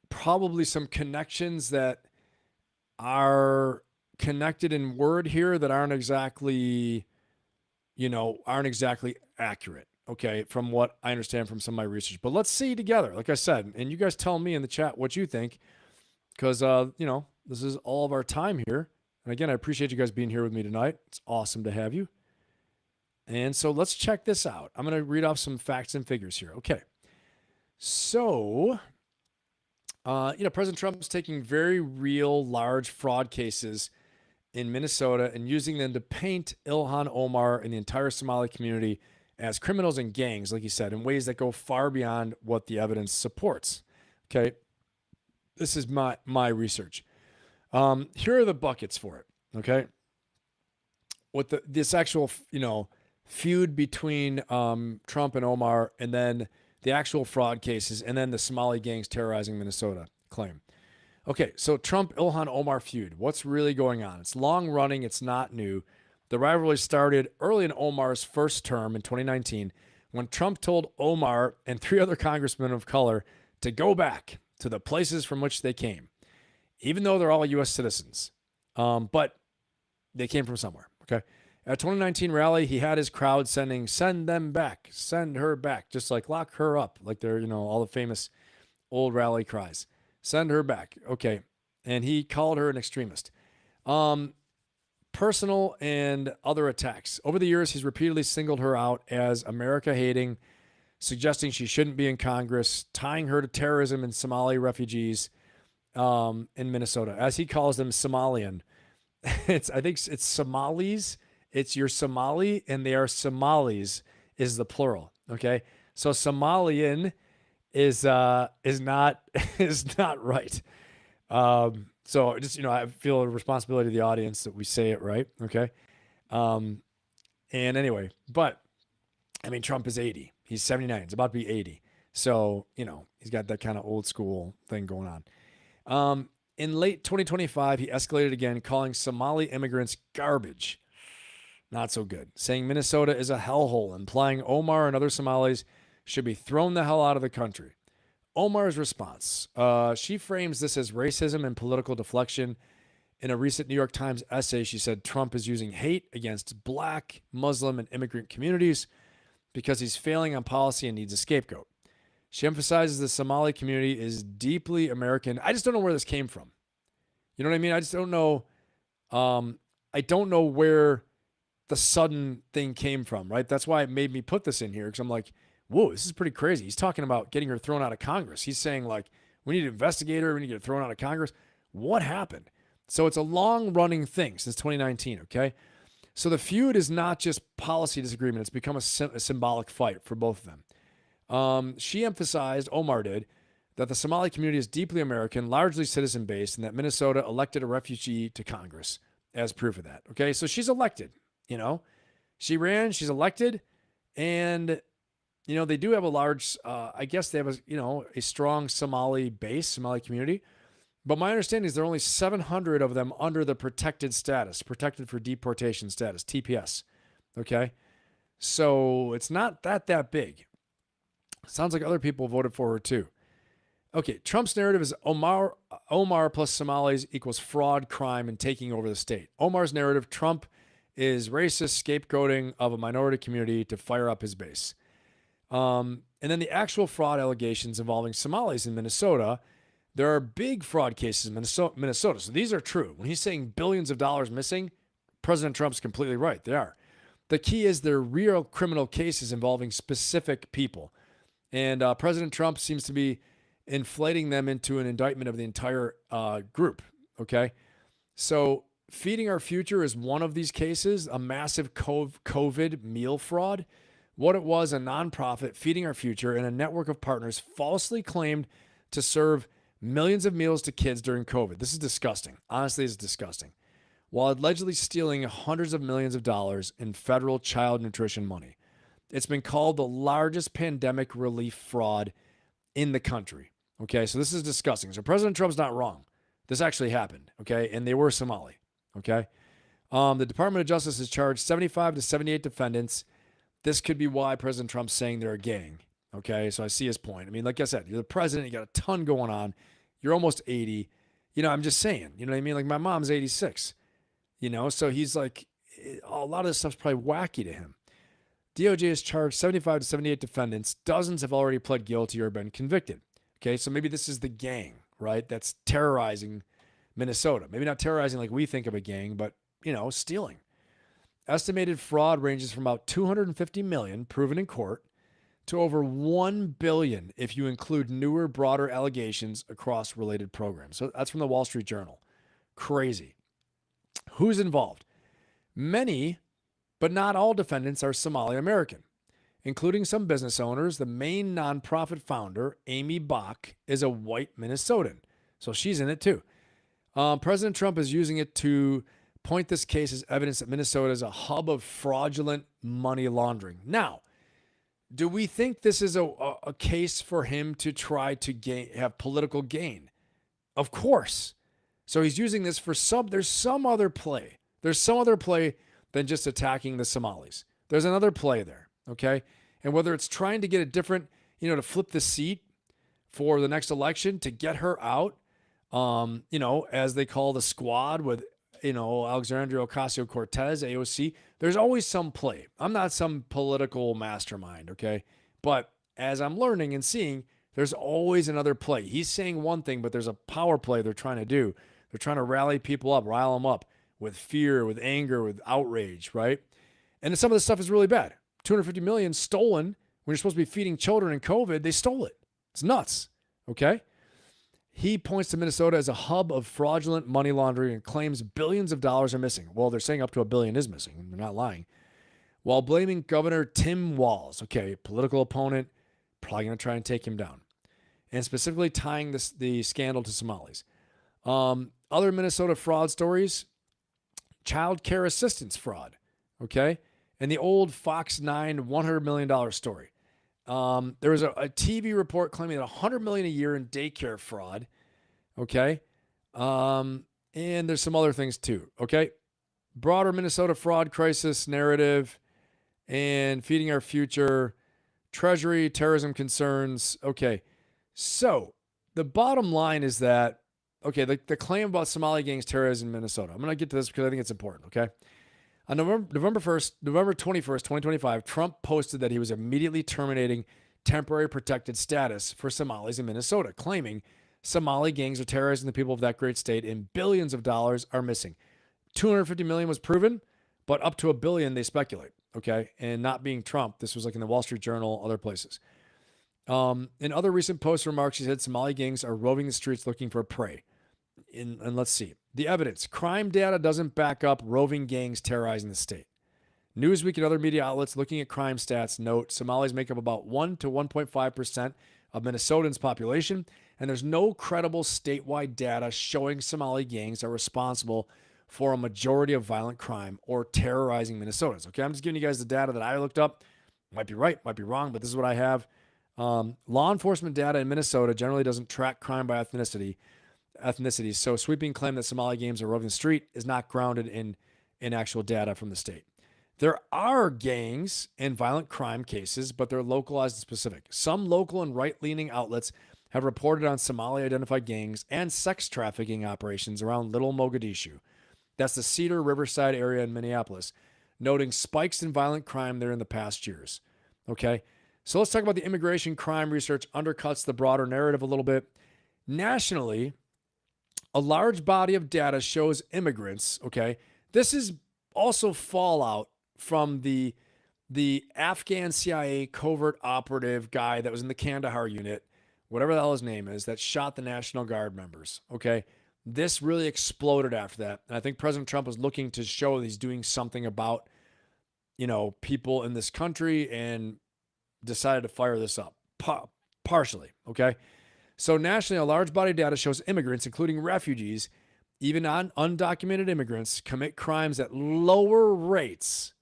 probably some connections that are connected in word here that aren't exactly accurate. Okay, from what I understand from some of my research. But let's see together, like I said, and you guys tell me in the chat what you think, because this is all of our time here. And again, I appreciate you guys being here with me tonight. It's awesome to have you. And so let's check this out. I'm going to read off some facts and figures here. Okay. So, President Trump's taking very real, large fraud cases in Minnesota and using them to paint Ilhan Omar and the entire Somali community as criminals and gangs, like he said, in ways that go far beyond what the evidence supports. Okay. This is my research. Here are the buckets for it. Okay. With this actual, feud between Trump and Omar, and then the actual fraud cases, and then the Somali gangs terrorizing Minnesota claim. Okay, so Trump-Ilhan Omar feud. What's really going on? It's long running. It's not new. The rivalry started early in Omar's first term in 2019 when Trump told Omar and 3 other congressmen of color to go back to the places from which they came, even though they're all U.S. citizens. But they came from somewhere, okay? At 2019 rally, he had his crowd send them back, send her back, just like lock her up, like they're, all the famous old rally cries. Send her back. Okay. And he called her an extremist. Personal and other attacks. Over the years, he's repeatedly singled her out as America-hating, suggesting she shouldn't be in Congress, tying her to terrorism and Somali refugees in Minnesota. As he calls them, Somalian. I think it's Somalis. It's your Somali, and they are Somalis is the plural. Okay. So Somalian is not right. So just, I feel a responsibility to the audience that we say it right. Okay. And anyway, but I mean, Trump is 80. He's 79. It's about to be 80. So, he's got that kind of old school thing going on. In late 2025, he escalated again, calling Somali immigrants garbage. Not so good. Saying Minnesota is a hellhole, implying Omar and other Somalis should be thrown the hell out of the country. Omar's response. She frames this as racism and political deflection. In a recent New York Times essay, she said Trump is using hate against Black, Muslim, and immigrant communities because he's failing on policy and needs a scapegoat. She emphasizes the Somali community is deeply American. I just don't know where this came from. You know what I mean? I just don't know. I don't know where the sudden thing came from, right? That's why it made me put this in here, because I'm like, whoa, this is pretty crazy. He's talking about getting her thrown out of Congress. He's saying, like, we need to investigate her. We need to get her thrown out of Congress. What happened? So it's a long-running thing since 2019, okay? So the feud is not just policy disagreement. It's become a symbolic fight for both of them. She emphasized, Omar did, that the Somali community is deeply American, largely citizen-based, and that Minnesota elected a refugee to Congress as proof of that, okay? So she's elected, She ran, she's elected, and they do have a large, I guess they have a strong Somali base, Somali community. But my understanding is there are only 700 of them under the protected status, protected for deportation status, TPS. Okay. So it's not that big. Sounds like other people voted for her too. Okay. Trump's narrative is Omar plus Somalis equals fraud, crime, and taking over the state. Omar's narrative, Trump is racist scapegoating of a minority community to fire up his base. And then the actual fraud allegations involving Somalis in Minnesota, there are big fraud cases in Minnesota. So these are true. When he's saying billions of dollars missing, President Trump's completely right. They are. The key is they're real criminal cases involving specific people. And President Trump seems to be inflating them into an indictment of the entire group. Okay. So Feeding Our Future is one of these cases, a massive COVID meal fraud. What it was, a nonprofit, Feeding Our Future, and a network of partners falsely claimed to serve millions of meals to kids during COVID. This is disgusting. Honestly, it's disgusting. While allegedly stealing hundreds of millions of dollars in federal child nutrition money. It's been called the largest pandemic relief fraud in the country. Okay, so this is disgusting. So President Trump's not wrong. This actually happened, okay? And they were Somali, okay? The Department of Justice has charged 75 to 78 defendants. This could be why President Trump's saying they're a gang. Okay, so I see his point. I mean, like I said, you're the president. You got a ton going on. You're almost 80. I'm just saying. You know what I mean? Like my mom's 86. So he's like, a lot of this stuff's probably wacky to him. DOJ has charged 75 to 78 defendants. Dozens have already pled guilty or been convicted. Okay, so maybe this is the gang, right? That's terrorizing Minnesota. Maybe not terrorizing like we think of a gang, but, stealing. Estimated fraud ranges from about $250 million proven in court to over $1 billion if you include newer, broader allegations across related programs. So that's from the Wall Street Journal. Crazy. Who's involved? Many, but not all defendants are Somali American, including some business owners. The main nonprofit founder, Amy Bach, is a white Minnesotan. So she's in it too. President Trump is using it to point this case as evidence that Minnesota is a hub of fraudulent money laundering. Now, do we think this is a case for him to try to have political gain? Of course. So he's using this for there's some other play. There's some other play than just attacking the Somalis. There's another play there, okay? And whether it's trying to get a different, to flip the seat for the next election to get her out, as they call the squad with Alexandria Ocasio-Cortez, AOC. There's always some play. I'm not some political mastermind, okay? But as I'm learning and seeing, there's always another play. He's saying one thing, but there's a power play they're trying to do. They're trying to rally people up, rile them up with fear, with anger, with outrage, right? And some of this stuff is really bad. 250 million stolen when you're supposed to be feeding children in COVID. They stole it. It's nuts, okay? He points to Minnesota as a hub of fraudulent money laundering and claims billions of dollars are missing. Well, they're saying up to $1 billion is missing, and they're not lying. While blaming Governor Tim Walz, okay, political opponent, probably going to try and take him down. And specifically tying the scandal to Somalis. Other Minnesota fraud stories, child care assistance fraud, okay? And the old Fox 9 $100 million story. There was a TV report claiming that $100 million a year in daycare fraud. Okay. And there's some other things too. Okay. Broader Minnesota fraud crisis narrative and feeding our future, Treasury, terrorism concerns. Okay. So the bottom line is that, okay, the claim about Somali gangs terrorism in Minnesota. I'm going to get to this because I think it's important. Okay. On November 21st, 2025, Trump posted that he was immediately terminating temporary protected status for Somalis in Minnesota, claiming Somali gangs are terrorizing the people of that great state and billions of dollars are missing. 250 million was proven, but up to $1 billion, they speculate, okay? And not being Trump, this was like in the Wall Street Journal, other places. In other recent post remarks, he said Somali gangs are roving the streets looking for prey. And let's see. The evidence. Crime data doesn't back up roving gangs terrorizing the state. Newsweek and other media outlets looking at crime stats note Somalis make up about 1 to 1.5% of Minnesotans' population, and there's no credible statewide data showing Somali gangs are responsible for a majority of violent crime or terrorizing Minnesotans. Okay, I'm just giving you guys the data that I looked up. Might be right, might be wrong, but this is what I have. Law enforcement data in Minnesota generally doesn't track crime by ethnicity. So sweeping claim that Somali gangs are roving the street is not grounded in actual data from the state. There are gangs and violent crime cases, but they're localized and specific. Some local and right-leaning outlets have reported on Somali-identified gangs and sex trafficking operations around Little Mogadishu. That's the Cedar Riverside area in Minneapolis, noting spikes in violent crime there in the past years. Okay, so let's talk about the immigration crime research undercuts the broader narrative a little bit. Nationally, a large body of data shows immigrants, okay? This is also fallout from the Afghan CIA covert operative guy that was in the Kandahar unit, whatever the hell his name is, that shot the National Guard members, okay? This really exploded after that. And I think President Trump was looking to show that he's doing something about, people in this country and decided to fire this up, partially, okay? So nationally, a large body of data shows immigrants, including refugees, even undocumented immigrants, commit crimes at lower rates,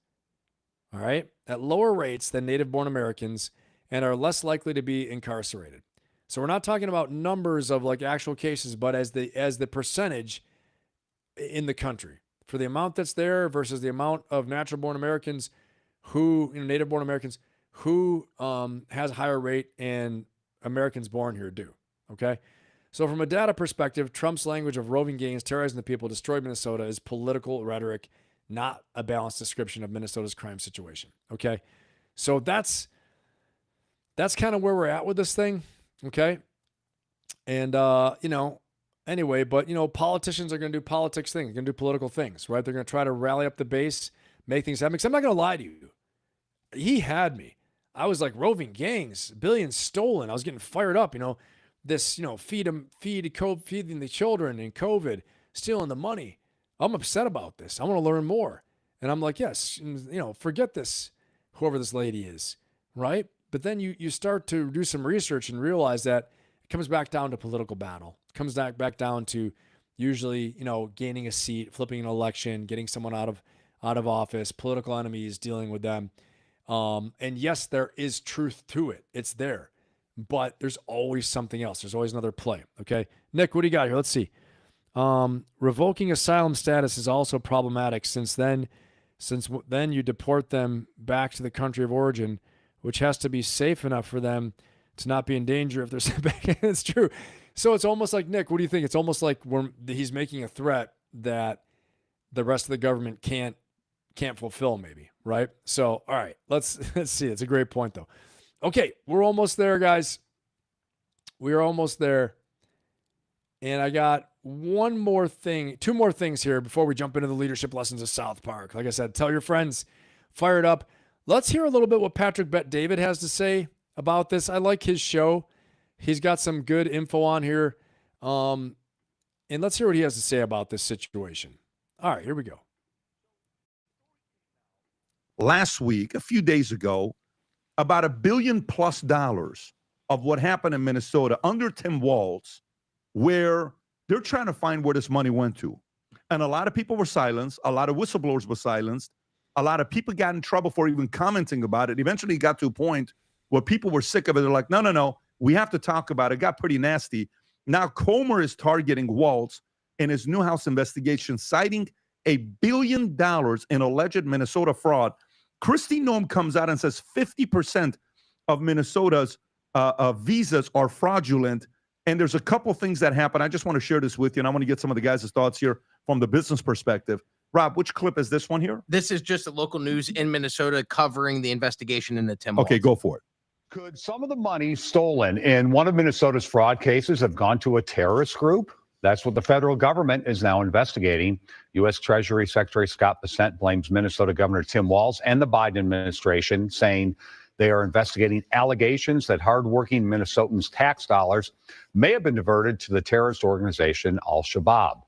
all right, at lower rates than native-born Americans and are less likely to be incarcerated. So we're not talking about numbers of like actual cases, but as the percentage in the country for the amount that's there versus the amount of natural-born Americans who, native-born Americans who has a higher rate and Americans born here do. Okay. So from a data perspective, Trump's language of roving gangs terrorizing the people destroyed Minnesota is political rhetoric, not a balanced description of Minnesota's crime situation. Okay. So that's kind of where we're at with this thing. Okay. And, anyway, but, politicians are going to do politics things. They're going to do political things, right? They're going to try to rally up the base, make things happen. Because I'm not going to lie to you. He had me. I was like roving gangs, billions stolen. I was getting fired up, this, feeding the children in COVID, stealing the money. I'm upset about this. I want to learn more. And I'm like, yes, forget this, whoever this lady is, right? But then you start to do some research and realize that it comes back down to political battle. It comes back down to usually, gaining a seat, flipping an election, getting someone out of office, political enemies, dealing with them. And yes, there is truth to it. It's there. But there's always something else. There's always another play. Okay. Nick, what do you got here? Let's see. Revoking asylum status is also problematic since then you deport them back to the country of origin, which has to be safe enough for them to not be in danger if they're sent back. It's true. So it's almost like, Nick, what do you think? It's almost like he's making a threat that the rest of the government can't fulfill, maybe, right? So, all right, let's see. It's a great point, though. Okay, we're almost there, guys. We are almost there. And I got two more things here before we jump into the leadership lessons of South Park. Like I said, tell your friends, fire it up. Let's hear a little bit what Patrick Bet-David has to say about this. I like his show. He's got some good info on here. And let's hear what he has to say about this situation. All right, here we go. Last week, a few days ago, about $1 billion+ of what happened in Minnesota under Tim Walz, where they're trying to find where this money went to. And a lot of people were silenced. A lot of whistleblowers were silenced. A lot of people got in trouble for even commenting about it. Eventually, it got to a point where people were sick of it. They're like, no, we have to talk about it. It got pretty nasty. Now, Comer is targeting Walz in his new House investigation, citing $1 billion in alleged Minnesota fraud. Kristi Noem comes out and says 50% of Minnesota's visas are fraudulent. And there's a couple things that happen. I just want to share this with you, and I want to get some of the guys' thoughts here from the business perspective. Rob, which clip is this one here? This is just a local news in Minnesota covering the investigation into Tim Okay, Walz. go for it. Could some of the money stolen in one of Minnesota's fraud cases have gone to a terrorist group? That's what the federal government is now investigating. U.S. Treasury Secretary Scott Bessent blames Minnesota Governor Tim Walz and the Biden administration, saying they are investigating allegations that hardworking Minnesotans' tax dollars may have been diverted to the terrorist organization Al-Shabaab.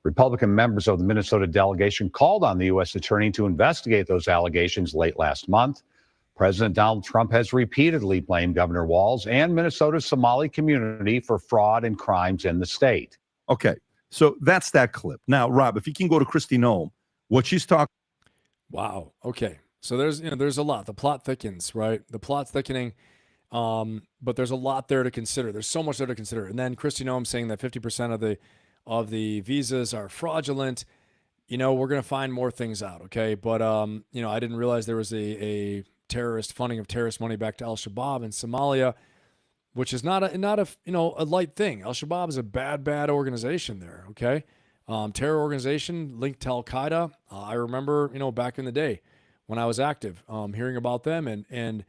Republican members of the Minnesota delegation called on the U.S. attorney to investigate those allegations late last month. President Donald Trump has repeatedly blamed Governor Walz and Minnesota's Somali community for fraud and crimes in the state. Okay, so that's that clip. Now, Rob, if you can go to Kristi Noem, what she's talking. Wow. Okay. So there's a lot. The plot thickens, right? The plot's thickening, but there's a lot there to consider. There's so much there to consider. And then Kristi Noem saying that 50% of the visas are fraudulent. We're going to find more things out, okay? But I didn't realize there was a terrorist funding of terrorist money back to Al-Shabaab in Somalia, which is not a light thing. Al-Shabaab is a bad organization there, okay? Terror organization linked to Al-Qaeda. I remember, back in the day when I was active, hearing about them and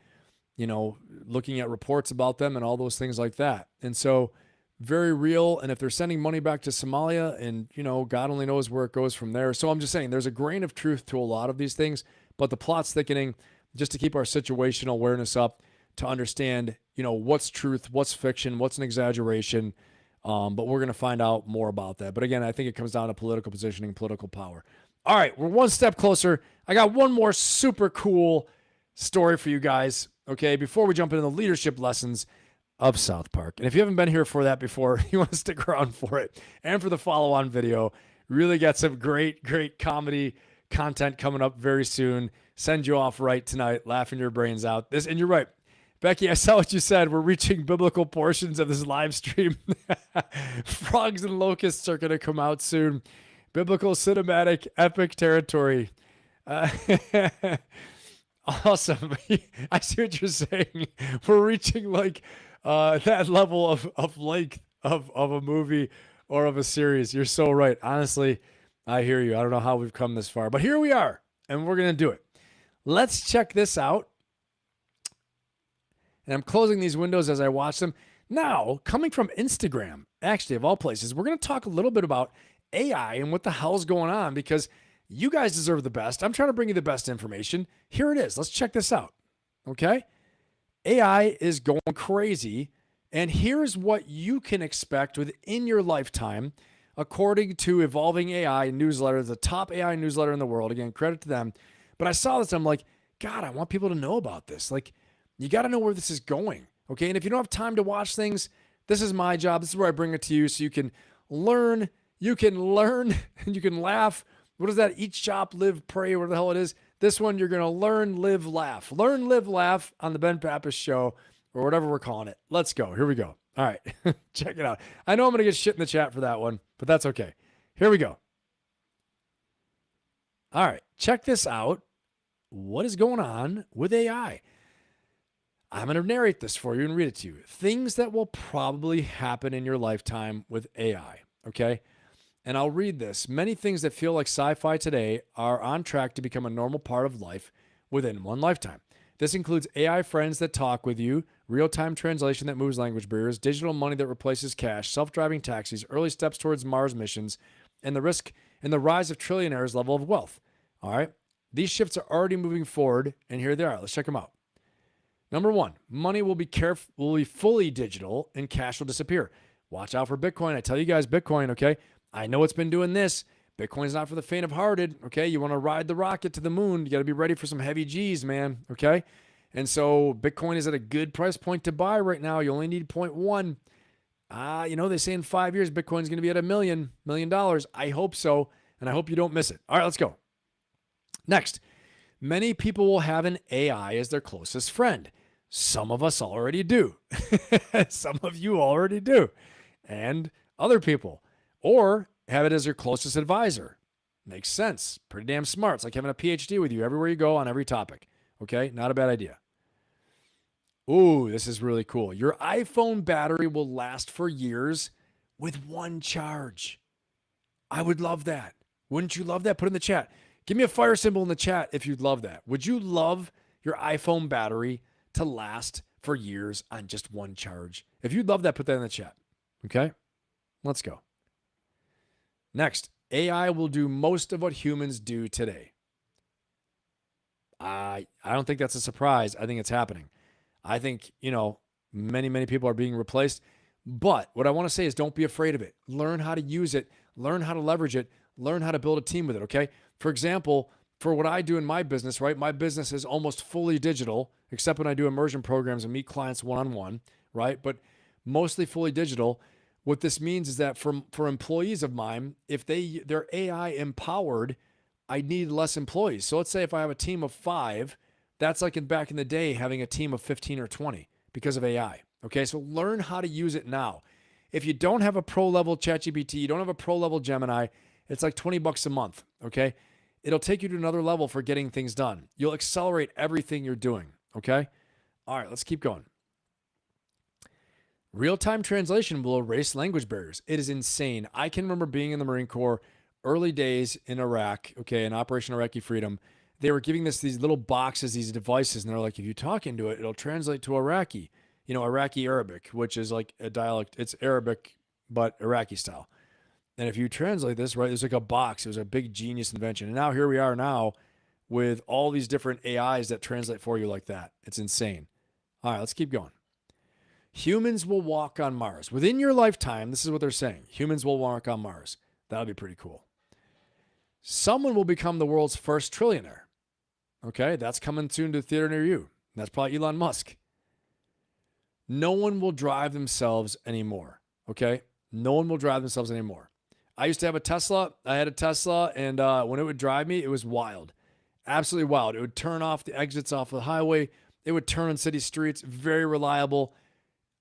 looking at reports about them and all those things like that. And so very real. And if they're sending money back to Somalia and, God only knows where it goes from there. So I'm just saying there's a grain of truth to a lot of these things, but the plot's thickening just to keep our situational awareness up to understand, what's truth, what's fiction, what's an exaggeration. But we're going to find out more about that. But again, I think it comes down to political positioning, political power. All right, we're one step closer. I got one more super cool story for you guys, okay, before we jump into the leadership lessons of South Park. And if you haven't been here for that before, you want to stick around for it and for the follow-on video. Really got some great comedy content coming up very soon. Send you off right tonight, laughing your brains out. And you're right. Becky, I saw what you said. We're reaching biblical portions of this live stream. Frogs and locusts are going to come out soon. Biblical, cinematic, epic territory. Awesome. I see what you're saying. We're reaching that level of length of a movie or of a series. You're so right. Honestly, I hear you. I don't know how we've come this far, but here we are, and we're going to do it. Let's check this out. And I'm closing these windows as I watch them. Now, coming from Instagram, actually, of all places, we're going to talk a little bit about AI and what the hell's going on, because you guys deserve the best. I'm trying to bring you the best information. Here it is. Let's check this out. Okay? AI is going crazy, and here's what you can expect within your lifetime, according to Evolving AI newsletter, the top AI newsletter in the world. Again, credit to them. But I saw this, I'm like, God, I want people to know about this. You got to know where this is going, okay? And if you don't have time to watch things, this is my job. This is where I bring it to you so you can learn, and you can laugh. What is that? Eat, shop, live, pray, whatever the hell it is. This one, you're going to learn, live, laugh. Learn, live, laugh on the Ben Pappas Show, or whatever we're calling it. Let's go. Here we go. All right. Check it out. I know I'm going to get shit in the chat for that one, but that's okay. Here we go. All right. Check this out. What is going on with AI? I'm going to narrate this for you and read it to you. Things that will probably happen in your lifetime with AI, okay? And I'll read this. Many things that feel like sci-fi today are on track to become a normal part of life within one lifetime. This includes AI friends that talk with you, real-time translation that moves language barriers, digital money that replaces cash, self-driving taxis, early steps towards Mars missions, and the rise of trillionaires' level of wealth. All right? These shifts are already moving forward, and here they are. Let's check them out. Number one, money will be fully digital and cash will disappear. Watch out for Bitcoin. I tell you guys, Bitcoin, okay? I know it's been doing this. Bitcoin's not for the faint of hearted, okay? You want to ride the rocket to the moon. You got to be ready for some heavy G's, man, okay? And so Bitcoin is at a good price point to buy right now. You only need 0.1. They say in 5 years, Bitcoin's going to be at $1 million. I hope so, and I hope you don't miss it. All right, let's go. Next, many people will have an AI as their closest friend. Some of us already do. Some of you already do. And other people. Or have it as your closest advisor. Makes sense. Pretty damn smart. It's like having a PhD with you everywhere you go on every topic. Okay? Not a bad idea. Ooh, this is really cool. Your iPhone battery will last for years with one charge. I would love that. Wouldn't you love that? Put it in the chat. Give me a fire symbol in the chat if you'd love that. Would you love your iPhone battery to last for years on just one charge? If you'd love that, put that in the chat. Okay? Let's go. Next, AI will do most of what humans do today. I don't think that's a surprise. I think it's happening. I think, many, many people are being replaced. But what I want to say is don't be afraid of it. Learn how to use it. Learn how to leverage it. Learn how to build a team with it, okay? For example, for what I do in my business, right? My business is almost fully digital, except when I do immersion programs and meet clients one-on-one, right? But mostly fully digital. What this means is that for employees of mine, if they're AI empowered, I need less employees. So let's say if I have a team of 5, that's like back in the day having a team of 15 or 20 because of AI. Okay, so learn how to use it now. If you don't have a pro level ChatGPT, you don't have a pro level Gemini, it's like $20 a month. Okay, it'll take you to another level for getting things done. You'll accelerate everything you're doing. Okay, all right, let's keep going. Real-time translation will erase language barriers. It is insane. I can remember being in the Marine Corps, early days in Iraq, okay, in Operation Iraqi Freedom. They were giving us these little boxes, these devices, and they're like, if you talk into it, it'll translate to Iraqi. Iraqi Arabic, which is like a dialect. It's Arabic, but Iraqi style. And if you translate this, right, there's like a box. It was a big genius invention. And now here we are now with all these different AIs that translate for you like that. It's insane. All right, let's keep going. Humans will walk on Mars. Within your lifetime, this is what they're saying. Humans will walk on Mars. That'll be pretty cool. Someone will become the world's first trillionaire. Okay, that's coming soon to the theater near you. That's probably Elon Musk. No one will drive themselves anymore. Okay, no one will drive themselves anymore. I used to have a Tesla. I had a Tesla, and when it would drive me, it was wild. Absolutely wild. It would turn off the exits off the highway. It would turn on city streets. Very reliable.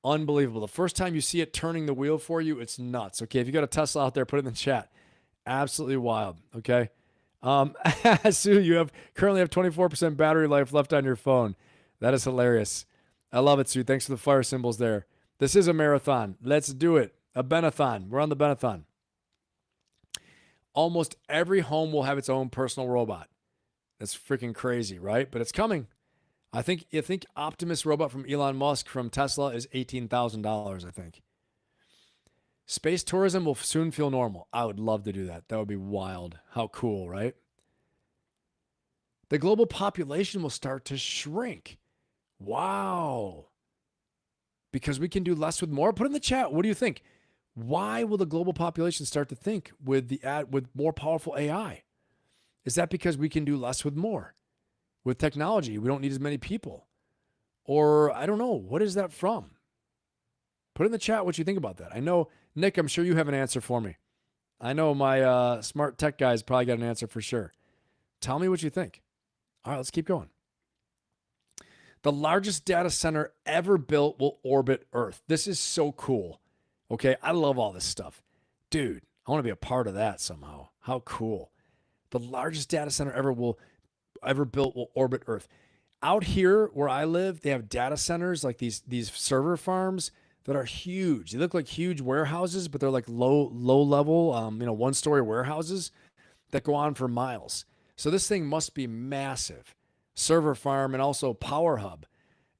Unbelievable. The first time you see it turning the wheel for you, it's nuts. Okay, if you got a Tesla out there, put it in the chat. Absolutely wild. Okay. Sue, you currently have 24% battery life left on your phone. That is hilarious. I love it, Sue. Thanks for the fire symbols there. This is a marathon. Let's do it. A Benathon. We're on the Benathon. Almost every home will have its own personal robot. That's freaking crazy, right? But it's coming. I think Optimist robot from Elon Musk from Tesla is $18,000, I think. Space tourism will soon feel normal. I would love to do that. That would be wild. How cool, right? The global population will start to shrink. Wow. Because we can do less with more. Put in the chat. What do you think? Why will the global population start to think with more powerful AI? Is that because we can do less with more? With technology, we don't need as many people. Or I don't know. What is that from? Put in the chat what you think about that. I know, Nick, I'm sure you have an answer for me. I know my smart tech guys probably got an answer for sure. Tell me what you think. All right, let's keep going. The largest data center ever built will orbit Earth. This is so cool. Okay, I love all this stuff. Dude, I want to be a part of that somehow. How cool. The largest data center ever built will orbit Earth. Out here where I live, they have data centers like these server farms that are huge. They look like huge warehouses, but they're like low level, 1-story warehouses that go on for miles. So this thing must be massive. Server farm and also power hub.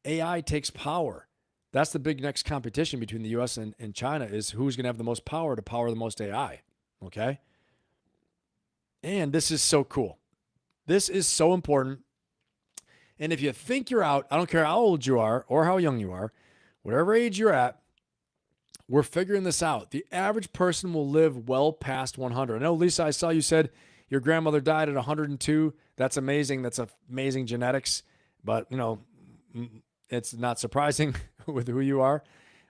AI takes power. That's the big next competition between the US and China is who's going to have the most power to power the most AI. Okay. And this is so cool. This is so important. And if you think you're out, I don't care how old you are or how young you are, whatever age you're at, we're figuring this out. The average person will live well past 100. I know, Lisa, I saw you said your grandmother died at 102. That's amazing. That's amazing genetics. But, it's not surprising with who you are.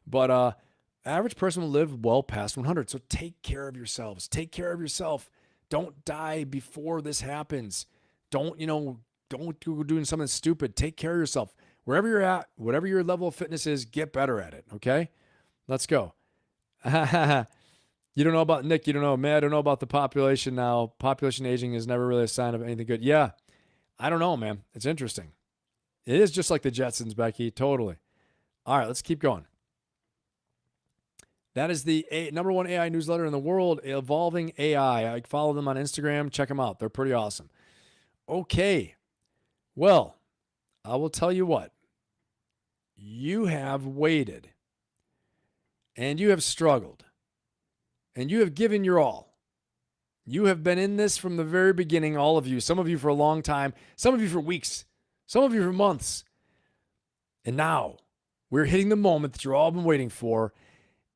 But average person will live well past 100. So take care of yourselves. Take care of yourself. Don't die before this happens. Don't go doing something stupid. Take care of yourself. Wherever you're at, whatever your level of fitness is, get better at it. Okay? Let's go. You don't know about Nick. You don't know. Man, I don't know about the population now. Population aging is never really a sign of anything good. Yeah. I don't know, man. It's interesting. It is just like the Jetsons, Becky. Totally. All right, let's keep going. That is the number one AI newsletter in the world, Evolving AI. I follow them on Instagram. Check them out. They're pretty awesome. Okay. Well, I will tell you what. You have waited, and you have struggled, and you have given your all. You have been in this from the very beginning, all of you. Some of you for a long time. Some of you for weeks. Some of you for months. And now we're hitting the moment that you've all been waiting for,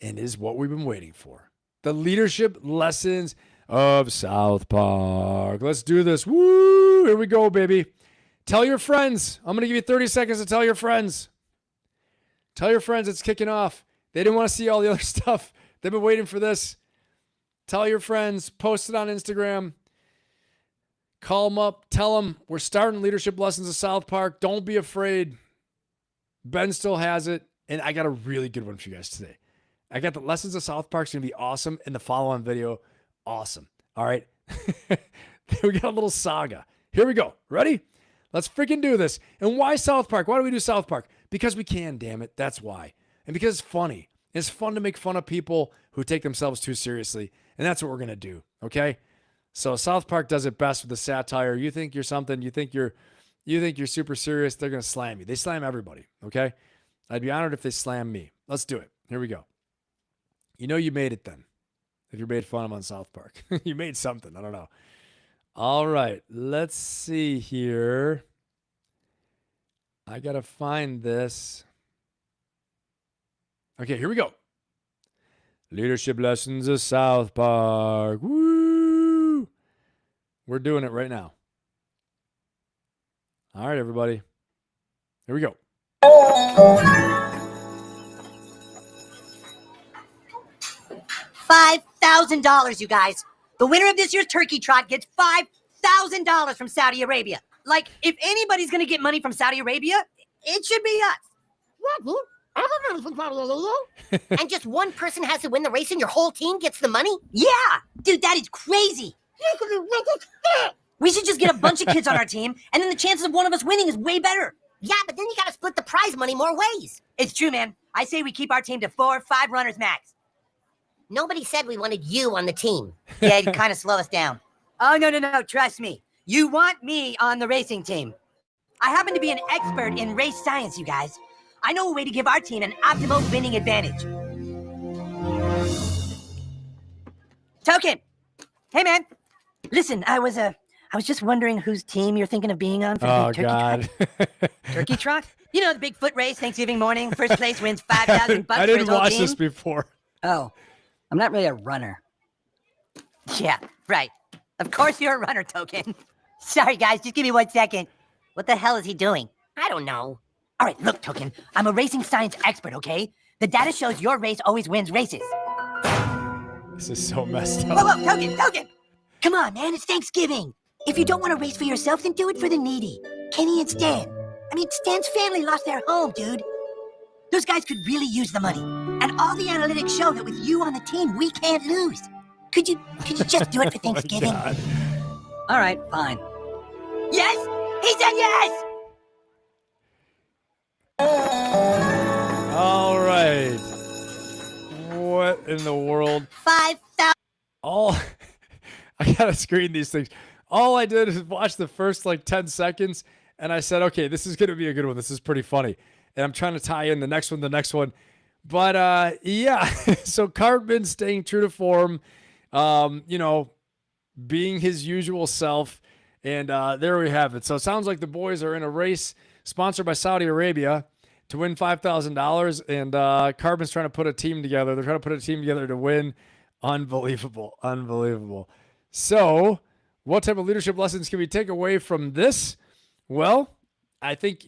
and is what we've been waiting for. The leadership lessons of South Park. Let's do this. Woo! Here we go, baby. Tell your friends. I'm going to give you 30 seconds to tell your friends. Tell your friends it's kicking off. They didn't want to see all the other stuff. They've been waiting for this. Tell your friends. Post it on Instagram. Call them up. Tell them we're starting leadership lessons of South Park. Don't be afraid. Ben still has it. And I got a really good one for you guys today. I got the lessons of South Park's going to be awesome. And the follow-on video, awesome. All right. We got a little saga. Here we go. Ready? Let's freaking do this. And why South Park? Why do we do South Park? Because we can, damn it. That's why. And because it's funny. It's fun to make fun of people who take themselves too seriously. And that's what we're going to do. Okay? So South Park does it best with the satire. You think you're something. You think you're super serious. They're going to slam you. They slam everybody. Okay? I'd be honored if they slam me. Let's do it. Here we go. You know you made it then. If you made fun of them on South Park. You made something. I don't know. All right. Let's see here. I got to find this. Okay, here we go. Leadership lessons of South Park. Woo! We're doing it right now. All right, everybody. Here we go. $5,000, you guys. The winner of this year's turkey trot gets $5,000 from Saudi Arabia. Like, if anybody's going to get money from Saudi Arabia, it should be us. And just one person has to win the race and your whole team gets the money? Yeah. Dude, that is crazy. We should just get a bunch of kids on our team, and then the chances of one of us winning is way better. Yeah, but then you got to split the prize money more ways. It's true, man. I say we keep our team to 4 or 5 runners max. Nobody said we wanted you on the team. Yeah, you kind of slow us down. Oh, no. Trust me. You want me on the racing team. I happen to be an expert in race science, you guys. I know a way to give our team an optimal winning advantage. Token. Hey, man. Listen, I was just wondering whose team you're thinking of being on for the turkey trot. Turkey trot? You know, the big foot race, Thanksgiving morning. First place wins $5,000 I for his didn't whole watch team. this before. Oh, I'm not really a runner. Yeah, right. Of course you're a runner, Token. Sorry, guys. Just give me 1 second. What the hell is he doing? I don't know. All right, look, Token. I'm a racing science expert, okay? The data shows your race always wins races. This is so messed up. Whoa, Token! Come on, man. It's Thanksgiving. If you don't want to race for yourself, then do it for the needy. Kenny and Stan. I mean, Stan's family lost their home, dude. Those guys could really use the money. And all the analytics show that with you on the team, we can't lose. Could you just do it for Thanksgiving? All right, fine. Yes! He said yes! All right. in the world. 5,000. All I gotta screen these things. All I did is watch the first like 10 seconds, and I said, okay, this is gonna be a good one. This is pretty funny. And I'm trying to tie in the next one. But yeah, so Cartman staying true to form, being his usual self. And there we have it. So it sounds like the boys are in a race sponsored by Saudi Arabia to win $5,000. And Cartman's trying to put a team together. They're trying to put a team together to win. Unbelievable. So what type of leadership lessons can we take away from this? Well, I think,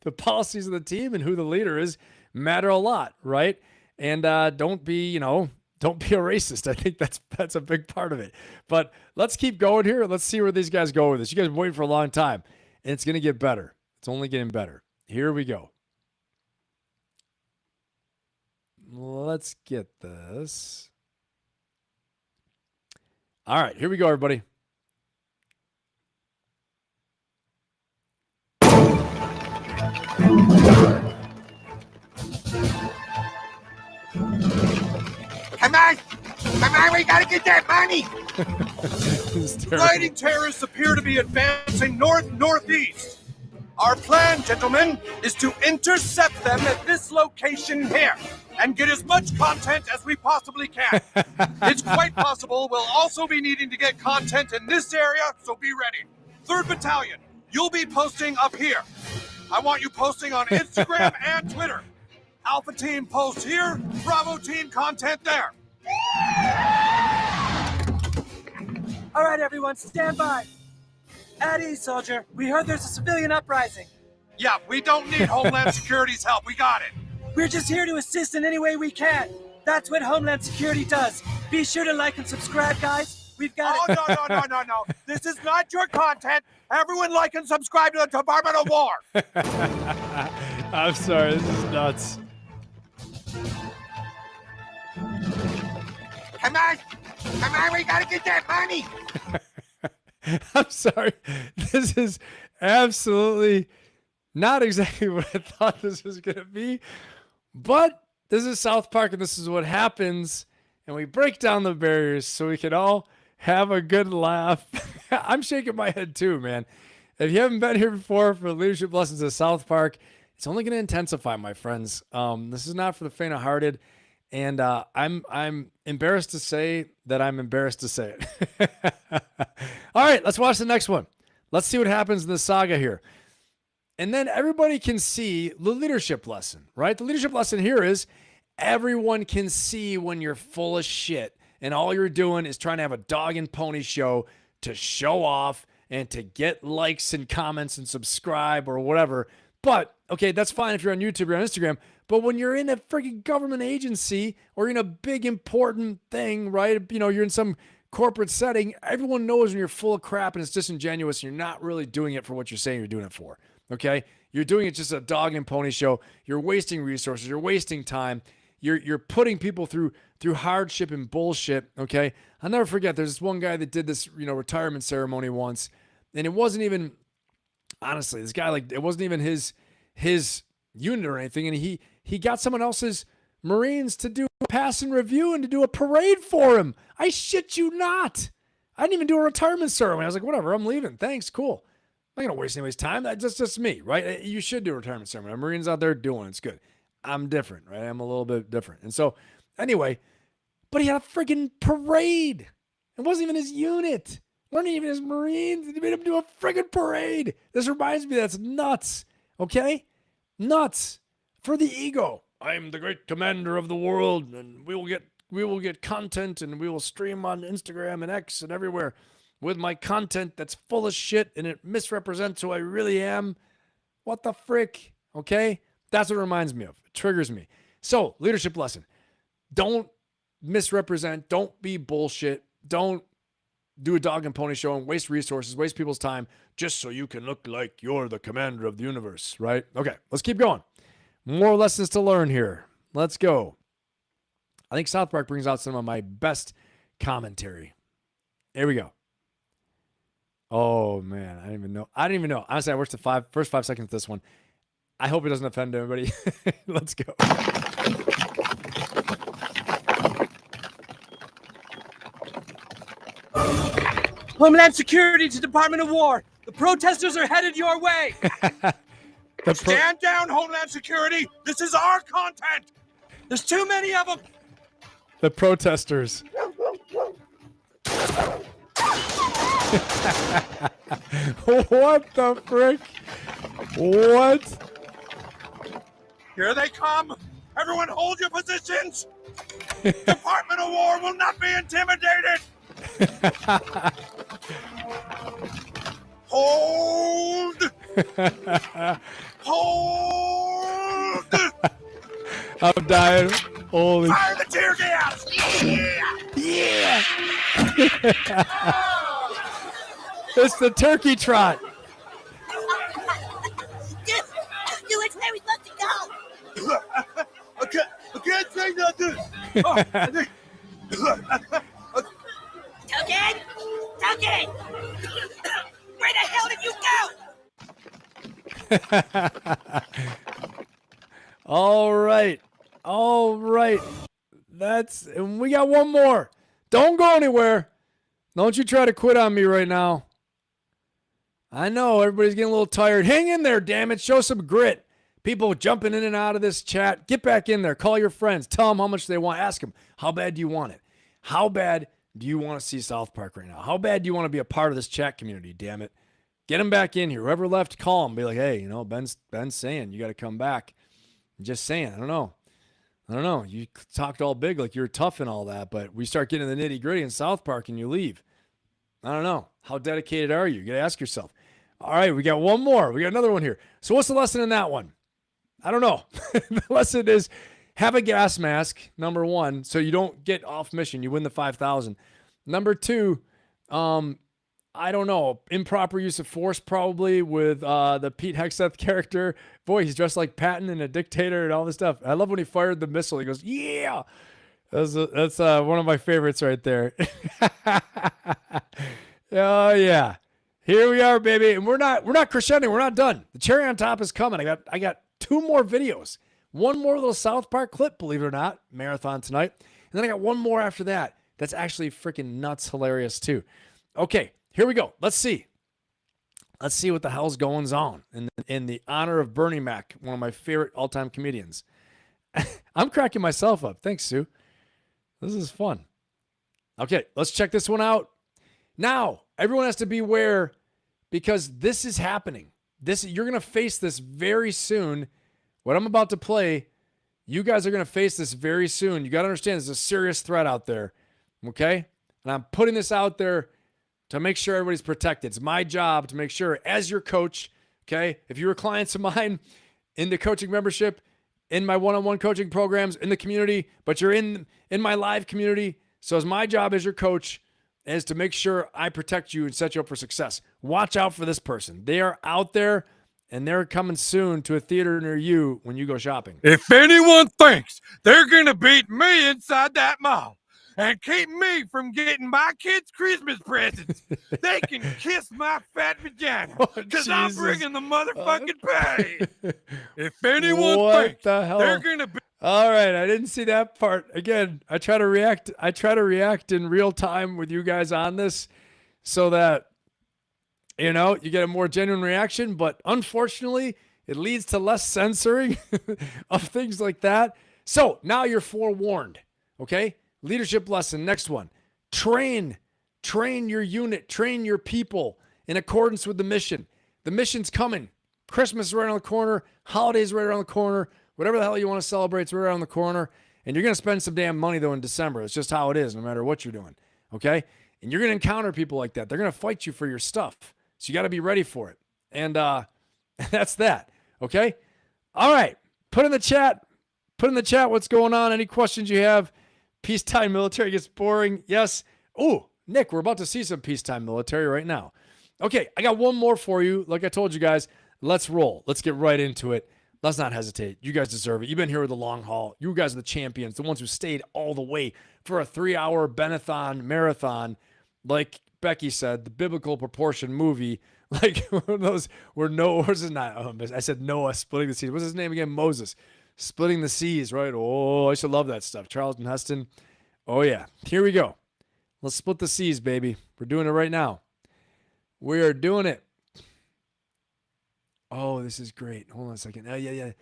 the policies of the team and who the leader is matter a lot, right? And don't be a racist. I think that's a big part of it. But let's keep going here. Let's see where these guys go with this. You guys have been waiting for a long time, and it's going to get better. It's only getting better. Here we go. Let's get this. All right, here we go, everybody. Come on, we gotta get that money. Fighting terrorists appear to be advancing northeast. Our plan, gentlemen, is to intercept them at this location here and get as much content as we possibly can. It's quite possible we'll also be needing to get content in this area, so be ready. 3rd Battalion, you'll be posting up here. I want you posting on Instagram and Twitter. Alpha Team post here, Bravo Team content there. All right, everyone, stand by. At ease, soldier. We heard there's a civilian uprising. Yeah, we don't need Homeland Security's help. We got it. We're just here to assist in any way we can. That's what Homeland Security does. Be sure to like and subscribe, guys. We've got it. Oh, no. This is not your content. Everyone like and subscribe to the Department of War. I'm sorry. This is nuts. Come on, we gotta get that money. I'm sorry. This is absolutely not exactly what I thought this was going to be. But this is South Park, and this is what happens. And we break down the barriers so we can all have a good laugh. I'm shaking my head too, man. If you haven't been here before for leadership lessons at South Park, it's only going to intensify, my friends. This is not for the faint-hearted. And I'm embarrassed to say that I'm embarrassed to say it. All right, let's watch the next one. Let's see what happens in the saga here. And then everybody can see the leadership lesson, right? The leadership lesson here is everyone can see when you're full of shit and all you're doing is trying to have a dog and pony show to show off and to get likes and comments and subscribe or whatever. But, okay, that's fine if you're on YouTube or on Instagram. But when you're in a freaking government agency or in a big important thing, right? You're in some corporate setting, everyone knows when you're full of crap and it's disingenuous and you're not really doing it for what you're saying you're doing it for, okay? You're doing it just a dog and pony show. You're wasting resources. You're wasting time. You're putting people through hardship and bullshit, okay? I'll never forget, there's this one guy that did this, retirement ceremony once, and it wasn't even, honestly, this guy, it wasn't even his unit or anything, and he got someone else's Marines to do a pass and review and to do a parade for him. I shit you not. I didn't even do a retirement ceremony. I was like, whatever, I'm leaving. Thanks, cool. I'm not going to waste anybody's time. That's just me, right? You should do a retirement ceremony. Marines out there doing it. It's good. I'm different, right? I'm a little bit different. And so, anyway, but he had a freaking parade. It wasn't even his unit. Weren't even his Marines. He made him do a freaking parade. This reminds me, that's nuts. Okay? Nuts. For the ego. I'm the great commander of the world, and we will get content, and we will stream on Instagram and X and everywhere with my content that's full of shit, and it misrepresents who I really am. What the frick? Okay? That's what it reminds me of. It triggers me. So, leadership lesson. Don't misrepresent. Don't be bullshit. Don't do a dog and pony show and waste resources, waste people's time just so you can look like you're the commander of the universe, right? Okay, let's keep going. More lessons to learn here. Let's go. I think South Park brings out some of my best commentary. Here we go. Oh, man. I didn't even know. Honestly, I watched the first 5 seconds of this one. I hope it doesn't offend everybody. Let's go. Homeland Security to Department of War. The protesters are headed your way. Stand down, Homeland Security. This is our content. There's too many of them. The protesters. What the frick? What? Here they come. Everyone hold your positions. Department of War will not be intimidated. Hold. Hold. I'm dying. Holy. Fire the tear gas. Yeah. It's the turkey trot. Dude, it's where we supposed to go. I can't say nothing. Token! Token! Where the hell did you go? All right. And we got one more. Don't go anywhere. Don't you try to quit on me right now. I know everybody's getting a little tired. Hang in there, damn it. Show some grit. People jumping in and out of this chat. Get back in there. Call your friends. Tell them how much they want. Ask them, how bad do you want it? How bad do you want to see South Park right now? How bad do you want to be a part of this chat community, damn it? Get them back in here. Whoever left, call them. Be like, hey, Ben's saying you got to come back. I'm just saying. I don't know. You talked all big like you're tough and all that, but we start getting the nitty gritty in South Park and you leave. I don't know. How dedicated are you? You got to ask yourself. All right, we got one more. We got another one here. So what's the lesson in that one? I don't know. The lesson is have a gas mask, number one, so you don't get off mission. You win the 5,000. Number two, I don't know, improper use of force probably with the Pete Hegseth character. Boy, he's dressed like Patton and a dictator and all this stuff. I love when he fired the missile. He goes, yeah. That's one of my favorites right there. Oh, yeah. Here we are, baby. And we're not crescendo. We're not done. The cherry on top is coming. I got 2 more videos. One more little South Park clip, believe it or not, marathon tonight. And then I got one more after that. That's actually freaking nuts hilarious too. Okay, here we go. Let's see what the hell's going on in the honor of Bernie Mac, one of my favorite all-time comedians. I'm cracking myself up. Thanks, Sue. This is fun. Okay, let's check this one out. Now, everyone has to beware because this is happening. You're going to face this very soon. What I'm about to play, you guys are going to face this very soon. You got to understand there's a serious threat out there, okay? And I'm putting this out there to make sure everybody's protected. It's my job to make sure as your coach, okay? If you were clients of mine in the coaching membership, in my one-on-one coaching programs, in the community, but you're in my live community. So it's my job as your coach is to make sure I protect you and set you up for success. Watch out for this person. They are out there, and they're coming soon to a theater near you when you go shopping. If anyone thinks they're going to beat me inside that mall and keep me from getting my kids' Christmas presents, they can kiss my fat vagina because I'm bringing the motherfucking pay. If anyone thinks they're going to be... All right, I didn't see that part. Again, I try to react in real time with you guys on this so that, you get a more genuine reaction. But unfortunately, it leads to less censoring of things like that. So now you're forewarned, okay? Leadership lesson, next one. Train your unit, train your people in accordance with the mission. The mission's coming. Christmas is right around the corner. Holidays right around the corner. Whatever the hell you want to celebrate, it's right around the corner. And you're going to spend some damn money, though, in December. It's just how it is, no matter what you're doing, okay? And you're going to encounter people like that. They're going to fight you for your stuff. So you got to be ready for it. And that's that, okay? All right. Put in the chat what's going on. Any questions you have. Peacetime military gets boring. Yes. Oh, Nick, we're about to see some peacetime military right now. Okay, I got one more for you. Like I told you guys, let's roll. Let's get right into it. Let's not hesitate. You guys deserve it. You've been here with the long haul. You guys are the champions, the ones who stayed all the way for a 3-hour Benathon marathon. Like Becky said, the biblical proportion movie, like one of those where I said Noah splitting the seas. What's his name again? Moses. Splitting the seas, right? Oh, I should love that stuff. Charlton Heston. Oh, yeah. Here we go. Let's split the seas, baby. We're doing it right now. We are doing it. Oh, this is great. Hold on a second. Yeah.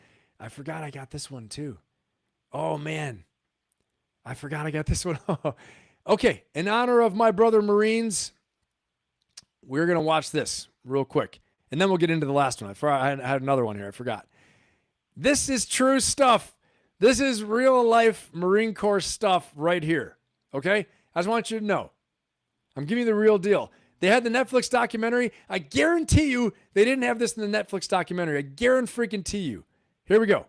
I forgot I got this one too. Oh, man. I forgot I got this one. Okay. In honor of my brother Marines, we're going to watch this real quick. And then we'll get into the last one. I had another one here. I forgot. This is true stuff. This is real life Marine Corps stuff right here. Okay? I just want you to know. I'm giving you the real deal. They had the Netflix documentary. I guarantee you they didn't have this in the Netflix documentary. I guarantee you. Here we go.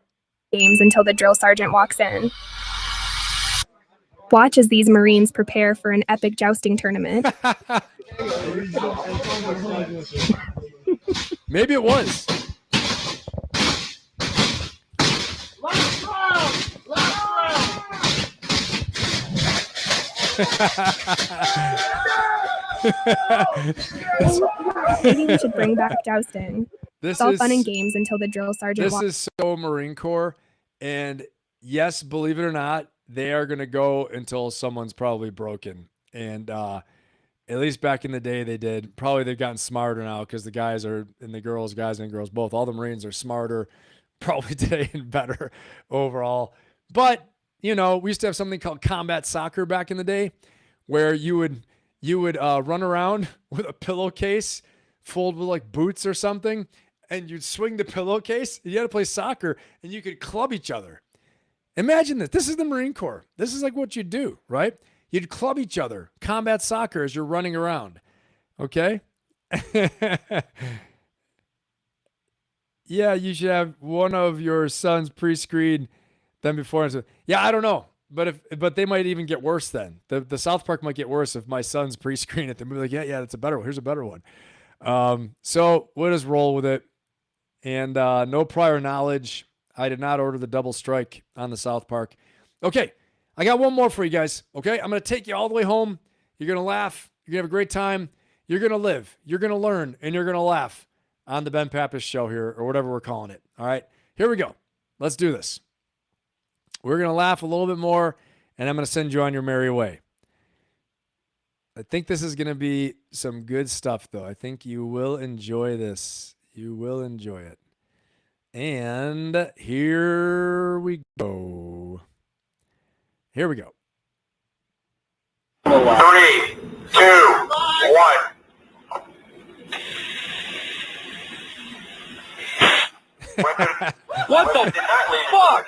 Games until the drill sergeant walks in. Watch as these Marines prepare for an epic jousting tournament. Maybe it was. Maybe we should bring back jousting. This It's all is fun and games until the drill sergeant This walks is so Marine Corps. And yes, believe it or not, they are going to go until someone's probably broken. And at least back in the day, they did. Probably they've gotten smarter now because the guys and girls both. All the Marines are smarter probably today and better overall. But, we used to have something called combat soccer back in the day where you would run around with a pillowcase filled with like boots or something, and you'd swing the pillowcase. You had to play soccer, and you could club each other. Imagine this. This is the Marine Corps. This is like what you do, right? You'd club each other. Combat soccer as you're running around. Okay? Yeah, you should have one of your sons pre-screened than before. Yeah, I don't know. But they might even get worse then. The South Park might get worse if my sons pre-screen it. They'll be like, yeah, that's a better one. Here's a better one. So we'll just roll with it. And no prior knowledge. I did not order the double strike on the South Park. Okay, I got one more for you guys. Okay, I'm going to take you all the way home. You're going to laugh. You're going to have a great time. You're going to live. You're going to learn. And you're going to laugh on the Ben Pappas show here, or whatever we're calling it. All right, here we go. Let's do this. We're going to laugh a little bit more, and I'm going to send you on your merry way. I think this is going to be some good stuff, though. I think you will enjoy this. You will enjoy it. And here we go. Here we go. 3, 2, 1. What the fuck?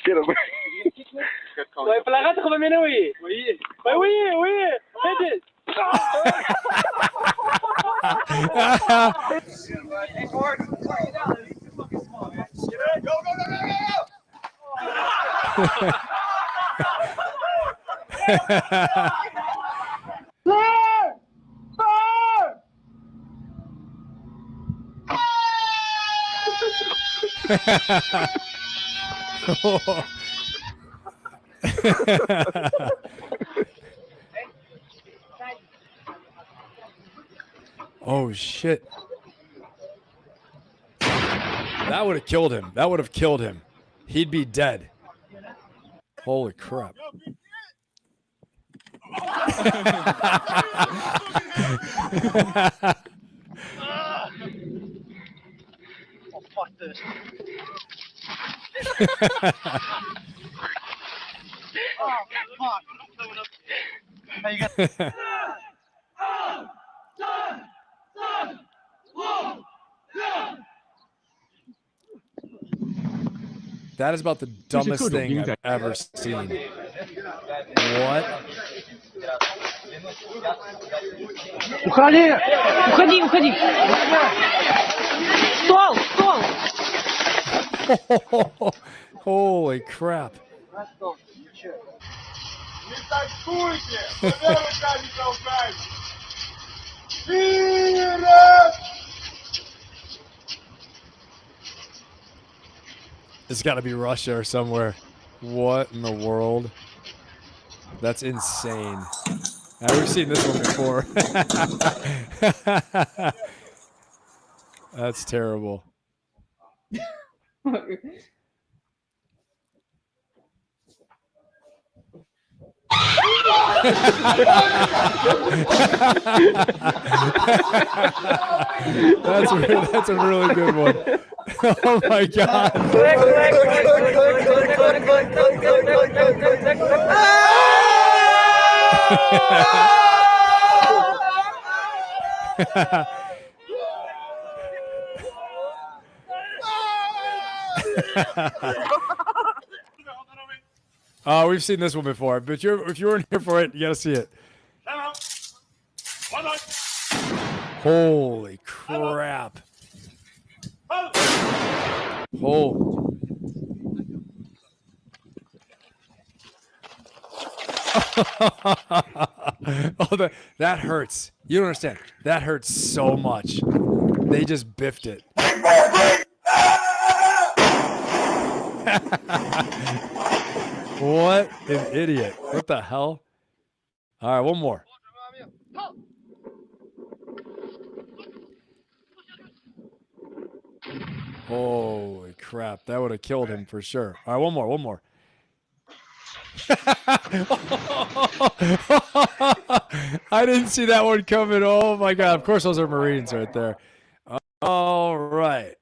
Get him. Ouais, Plarat, revenez, oui. Oui. Bah oui, oui. Hit it. Oh, shit. That would have killed him. That would have killed him. He'd be dead. Holy crap. Oh, fuck this. Oh, fuck. Now you got... That is about the dumbest thing I've ever seen. What? Уходи! Уходи, уходи! Стол! Стол! Holy crap. It's got to be Russia or somewhere. What in the world? That's insane. Now, we've seen this one before. That's terrible. That's a really good one. Oh my God. Oh, we've seen this one before, but if you weren't here for it, you gotta see it. Holy crap. Oh. Oh, that hurts. You don't understand. That hurts so much. They just biffed it. What an idiot. What the hell? All right, one more. Holy crap. That would have killed him for sure. All right, one more. I didn't see that one coming. Oh my God. Of course, those are Marines right there. All right.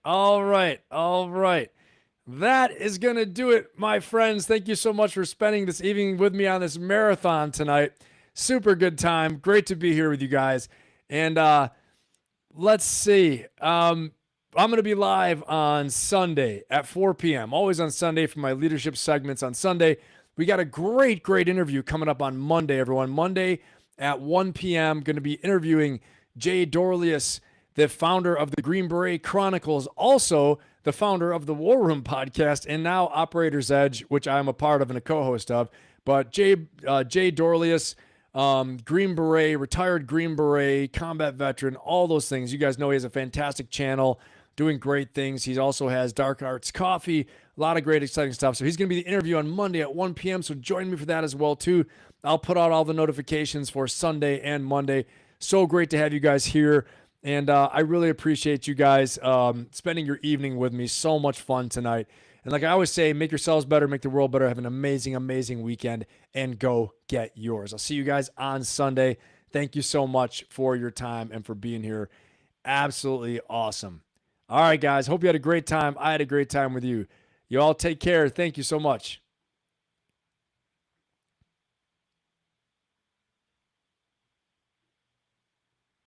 That is going to do it, my friends. Thank you so much for spending this evening with me on this marathon tonight. Super good time. Great to be here with you guys. And let's see. I'm going to be live on Sunday at 4 p.m. Always on Sunday for my leadership segments on Sunday. We got a great interview coming up on Monday, everyone. Monday at 1 p.m. Going to be interviewing Jay Dorlius, the founder of the Green Beret Chronicles, also the founder of the War Room podcast, and now Operator's Edge, which I'm a part of and a co-host of. But Jay Dorlius, Green Beret, retired Green Beret, combat veteran, all those things. You guys know he has a fantastic channel, doing great things. He also has Dark Arts Coffee, a lot of great, exciting stuff. So he's going to be the interview on Monday at 1 p.m., so join me for that as well, too. I'll put out all the notifications for Sunday and Monday. So great to have you guys here. And I really appreciate you guys spending your evening with me. So much fun tonight. And like I always say, make yourselves better, make the world better. Have an amazing, amazing weekend, and go get yours. I'll see you guys on Sunday. Thank you so much for your time and for being here. Absolutely awesome. All right, guys. Hope you had a great time. I had a great time with you. You all take care. Thank you so much.